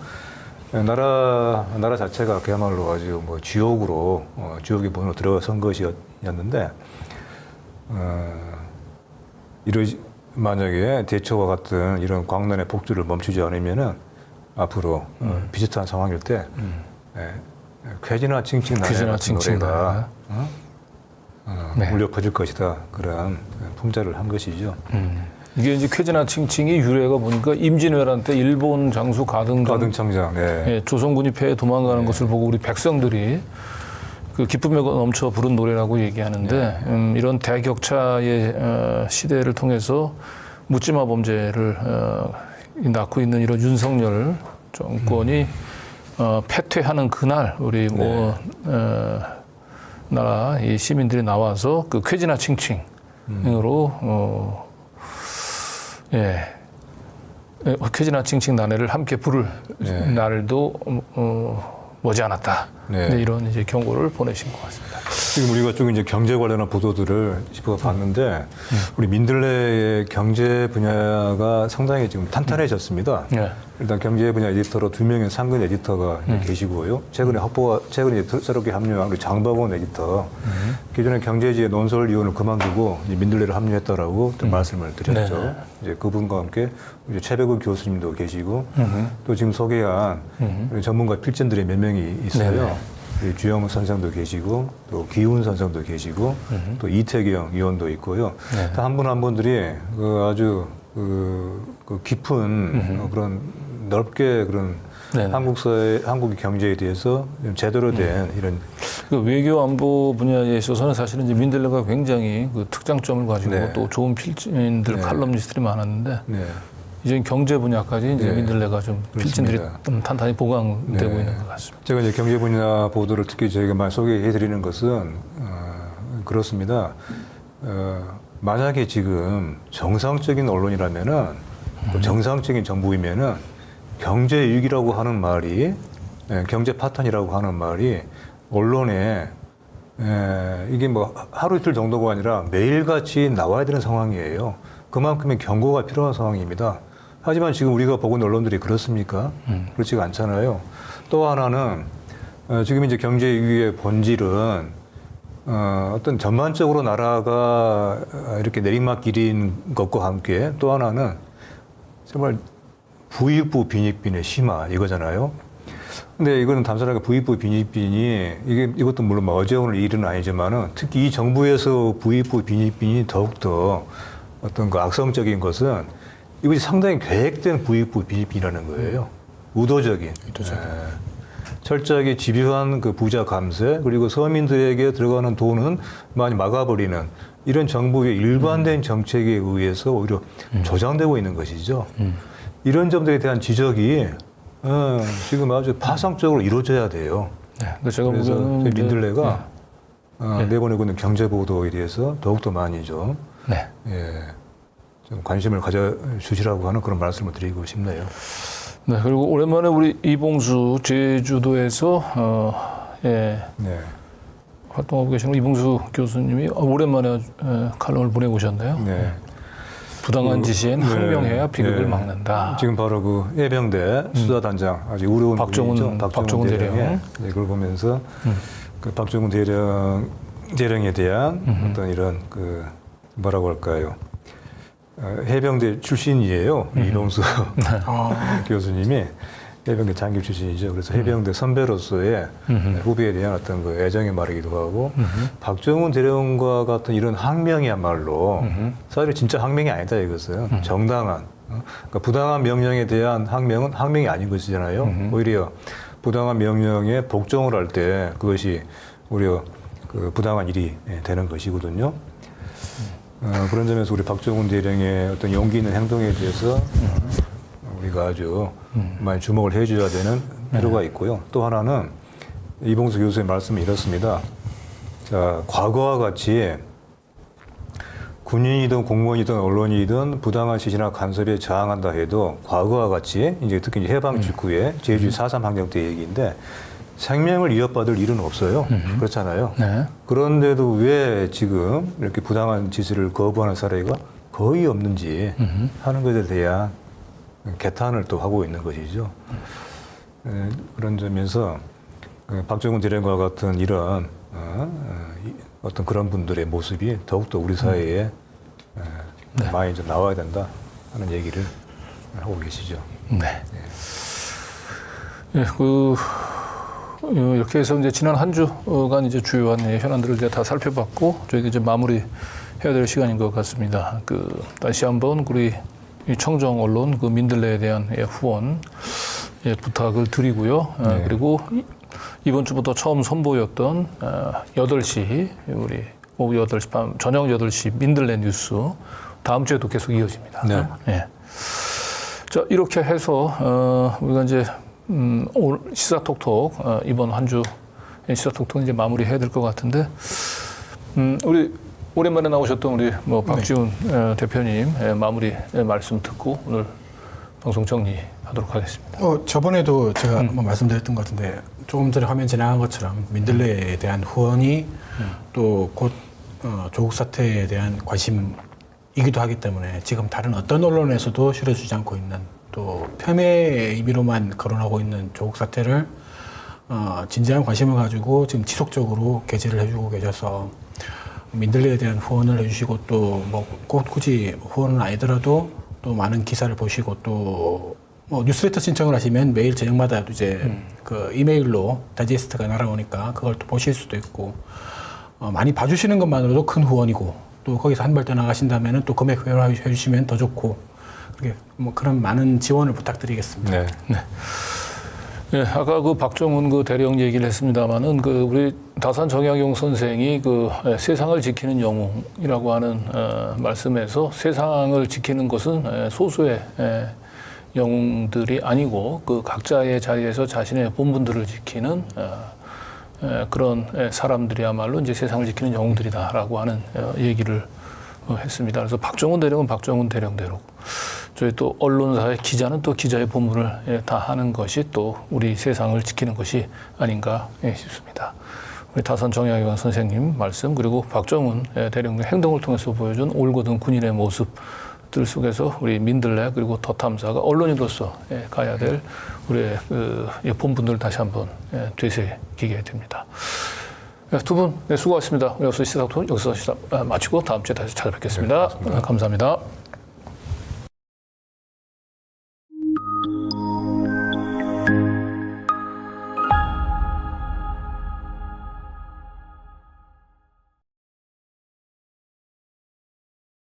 Speaker 2: 나라 자체가 그야말로 아주 뭐 지옥으로 지옥의 문으로 들어선 것이었는데 만약에 대처와 같은 이런 광란의 폭주를 멈추지 않으면은 앞으로 비슷한 상황일 때 쾌지나 칭칭 나네 같은 노래가 울려 퍼질 것이다. 그런 풍자를 한 것이죠.
Speaker 1: 이게 이제 쾌지나 칭칭이 유래가 보니까 임진왜란 때 일본 장수
Speaker 2: 가등청장
Speaker 1: 조선군이 패해 도망가는 것을 보고 우리 백성들이 그 기쁨에 넘쳐 부른 노래라고 얘기하는데 이런 대격차의 시대를 통해서 묻지마 범죄를 낳고 있는 이런 윤석열 정권이 패퇴하는 그날 우리 나라 이 시민들이 나와서 그 쾌지나 칭칭으로 쾌지나 칭칭 나래를 함께 부를 날도 머지않았다. 이런 이제 경고를 보내신 것 같습니다.
Speaker 2: 지금 우리가 좀 이제 경제 관련한 보도들을 짚어봤는데 우리 민들레의 경제 분야가 상당히 지금 탄탄해졌습니다. 일단 경제 분야 에디터로 2명의 상근 에디터가 계시고요. 최근에 새롭게 합류한 우리 장박원 에디터. 기존에 경제지의 논설위원을 그만두고 이제 민들레를 합류했다라고 말씀을 드렸죠. 이제 그분과 함께 이제 최백우 교수님도 계시고 또 지금 소개한 우리 전문가 필진들이 몇 명이 있어요. 주영 선생도 계시고 또 기훈 선생도 계시고 또 이태경 의원도 있고요. 한 분 한 분들이 아주 깊은 그런 넓게 그런 한국의 경제에 대해서 제대로 된 이런
Speaker 1: 그 외교 안보 분야에 있어서는 사실은 이제 민들레가 굉장히 그 특장점을 가지고 또 좋은 필진들 칼럼니스트들이 많았는데 이제 경제 분야까지 이제 민들레가 좀 필진들이 좀 탄탄히 보강되고 있는 것 같습니다.
Speaker 2: 제가 이제 경제 분야 보도를 특히 저희가 많이 소개해 드리는 것은 그렇습니다. 만약에 지금 정상적인 언론이라면은 또 정상적인 정부이면은 경제 위기라고 하는 말이 경제 파탄이라고 하는 말이 언론에 이게 뭐 하루 이틀 정도가 아니라 매일같이 나와야 되는 상황이에요. 그만큼의 경고가 필요한 상황입니다. 하지만 지금 우리가 보고 있는 언론들이 그렇습니까? 그렇지가 않잖아요. 또 하나는 지금 이제 경제 위기의 본질은 어떤 전반적으로 나라가 이렇게 내리막길인 것과 함께 또 하나는 정말 부익부 빈익빈의 심화 이거잖아요. 근데 이거는 단순하게 부익부 빈익빈이 이것도 물론 뭐 어제 오늘 일은 아니지만은 특히 이 정부에서 부익부 빈익빈이 더욱더 어떤 그 악성적인 것은 이것이 상당히 계획된 부익부 빈익빈이라는 거예요. 의도적인. 철저하게 집요한 그 부자 감세 그리고 서민들에게 들어가는 돈은 많이 막아버리는 이런 정부의 일관된 정책에 의해서 오히려 조장되고 있는 것이죠. 이런 점들에 대한 지적이 지금 아주 파상적으로 이루어져야 돼요.
Speaker 1: 네, 제가
Speaker 2: 그래서
Speaker 1: 보기에는
Speaker 2: 민들레가 내보내고 있는 경제 보도에 대해서 더욱더 많이 좀,
Speaker 1: 네.
Speaker 2: 좀 관심을 가져주시라고 하는 그런 말씀을 드리고 싶네요.
Speaker 1: 네, 그리고 오랜만에 우리 이봉수 제주도에서
Speaker 2: 네.
Speaker 1: 활동하고 계시는 이봉수 교수님이 오랜만에 칼럼을 보내오셨네요.
Speaker 2: 네.
Speaker 1: 부당한 지시엔 항명해야 비극을
Speaker 2: 네.
Speaker 1: 막는다.
Speaker 2: 지금 바로 그 해병대 수사단장 아주 어려운
Speaker 1: 박정훈 대령.
Speaker 2: 네, 이걸 보면서 그 박정훈 대령에 대한 어떤 이런 그 뭐라고 할까요? 해병대 출신이에요. 이봉수 교수님이 해병대 장교 출신이죠. 그래서 해병대 선배로서의 후배에 대한 어떤 그 애정의 말이기도 하고 박정훈 대령과 같은 이런 항명이야말로 사실 진짜 항명이 아니다 이것은 정당한 그러니까 부당한 명령에 대한 항명은 항명이 아닌 것이잖아요. 오히려 부당한 명령에 복종을 할 때 그것이 오히려 그 부당한 일이 되는 것이거든요. 그런 점에서 우리 박정훈 대령의 어떤 용기 있는 행동에 대해서 우리가 아주 많이 주목을 해줘야 되는 필요가 있고요. 또 하나는 이봉수 교수의 말씀이 이렇습니다. 자, 과거와 같이 군인이든 공무원이든 언론이든 부당한 지시나 간섭에 저항한다 해도 과거와 같이 이제 특히 이제 해방 직후에 제주 4.3 항쟁 때 얘기인데 생명을 위협받을 일은 없어요. 그렇잖아요.
Speaker 1: 네.
Speaker 2: 그런데도 왜 지금 이렇게 부당한 지시를 거부하는 사례가 거의 없는지 하는 것에 대한 개탄을 또 하고 있는 것이죠. 그런 점에서 박정훈 대령과 같은 이런 어떤 그런 분들의 모습이 더욱더 우리 사회에 많이 좀 나와야 된다 하는 얘기를 하고 계시죠.
Speaker 1: 네. 예, 이렇게 해서 이제 지난 한 주간 이제 주요한 현안들을 이제 다 살펴봤고 저희가 이제 마무리 해야 될 시간인 것 같습니다. 다시 한번 우리 이 청정 언론 민들레에 대한 후원 부탁을 드리고요.
Speaker 2: 네.
Speaker 1: 그리고 이번 주부터 처음 선보였던 8시 우리 오후 8시 밤 저녁 8시 민들레 뉴스 다음 주에도 계속 이어집니다.
Speaker 2: 네.
Speaker 1: 예. 자, 이렇게 해서 우리가 이제 오늘 시사톡톡 이번 한 주 시사톡톡 이제 마무리해야 될 것 같은데 우리 오랜만에 나오셨던 우리 박지훈 대표님 마무리 말씀 듣고 오늘 방송 정리하도록 하겠습니다.
Speaker 3: 저번에도 제가 한번 말씀드렸던 것 같은데 조금 전에 화면 지나간 것처럼 민들레에 대한 후원이 또 곧 조국 사태에 대한 관심이기도 하기 때문에 지금 다른 어떤 언론에서도 실어주지 않고 있는 또 폄훼의 의미로만 거론하고 있는 조국 사태를 진지한 관심을 가지고 지금 지속적으로 게재를 해주고 계셔서 민들레에 대한 후원을 해주시고 또 뭐 꼭 굳이 후원은 아니더라도 또 많은 기사를 보시고 또 뭐 뉴스레터 신청을 하시면 매일 저녁마다 이제 그 이메일로 다이제스트가 날아오니까 그걸 또 보실 수도 있고 많이 봐주시는 것만으로도 큰 후원이고 또 거기서 한 발 더 나가신다면은 또 금액 회원해 주시면 더 좋고 그렇게 뭐 그런 많은 지원을 부탁드리겠습니다.
Speaker 2: 네.
Speaker 1: 네. 네, 아까 박정훈 대령 얘기를 했습니다만은 우리 다산 정약용 선생이 세상을 지키는 영웅이라고 하는 말씀에서 세상을 지키는 것은 소수의 영웅들이 아니고 각자의 자리에서 자신의 본분들을 지키는 그런 사람들이야말로 이제 세상을 지키는 영웅들이다라고 하는 얘기를 했습니다. 그래서 박정훈 대령은 박정훈 대령대로 저희 또 언론사의 기자는 또 기자의 본분을 다 하는 것이 또 우리 세상을 지키는 것이 아닌가 싶습니다. 우리 다산 정약용 선생님 말씀 그리고 박정훈 대령의 행동을 통해서 보여준 올곧은 군인의 모습들 속에서 우리 민들레 그리고 더 탐사가 언론인으로서 가야 될 우리의 본분들을 다시 한번 되새기게 됩니다. 두 분 수고하셨습니다. 여기서 시사토론 여기서 마치고 다음 주에 다시 찾아뵙겠습니다. 감사합니다.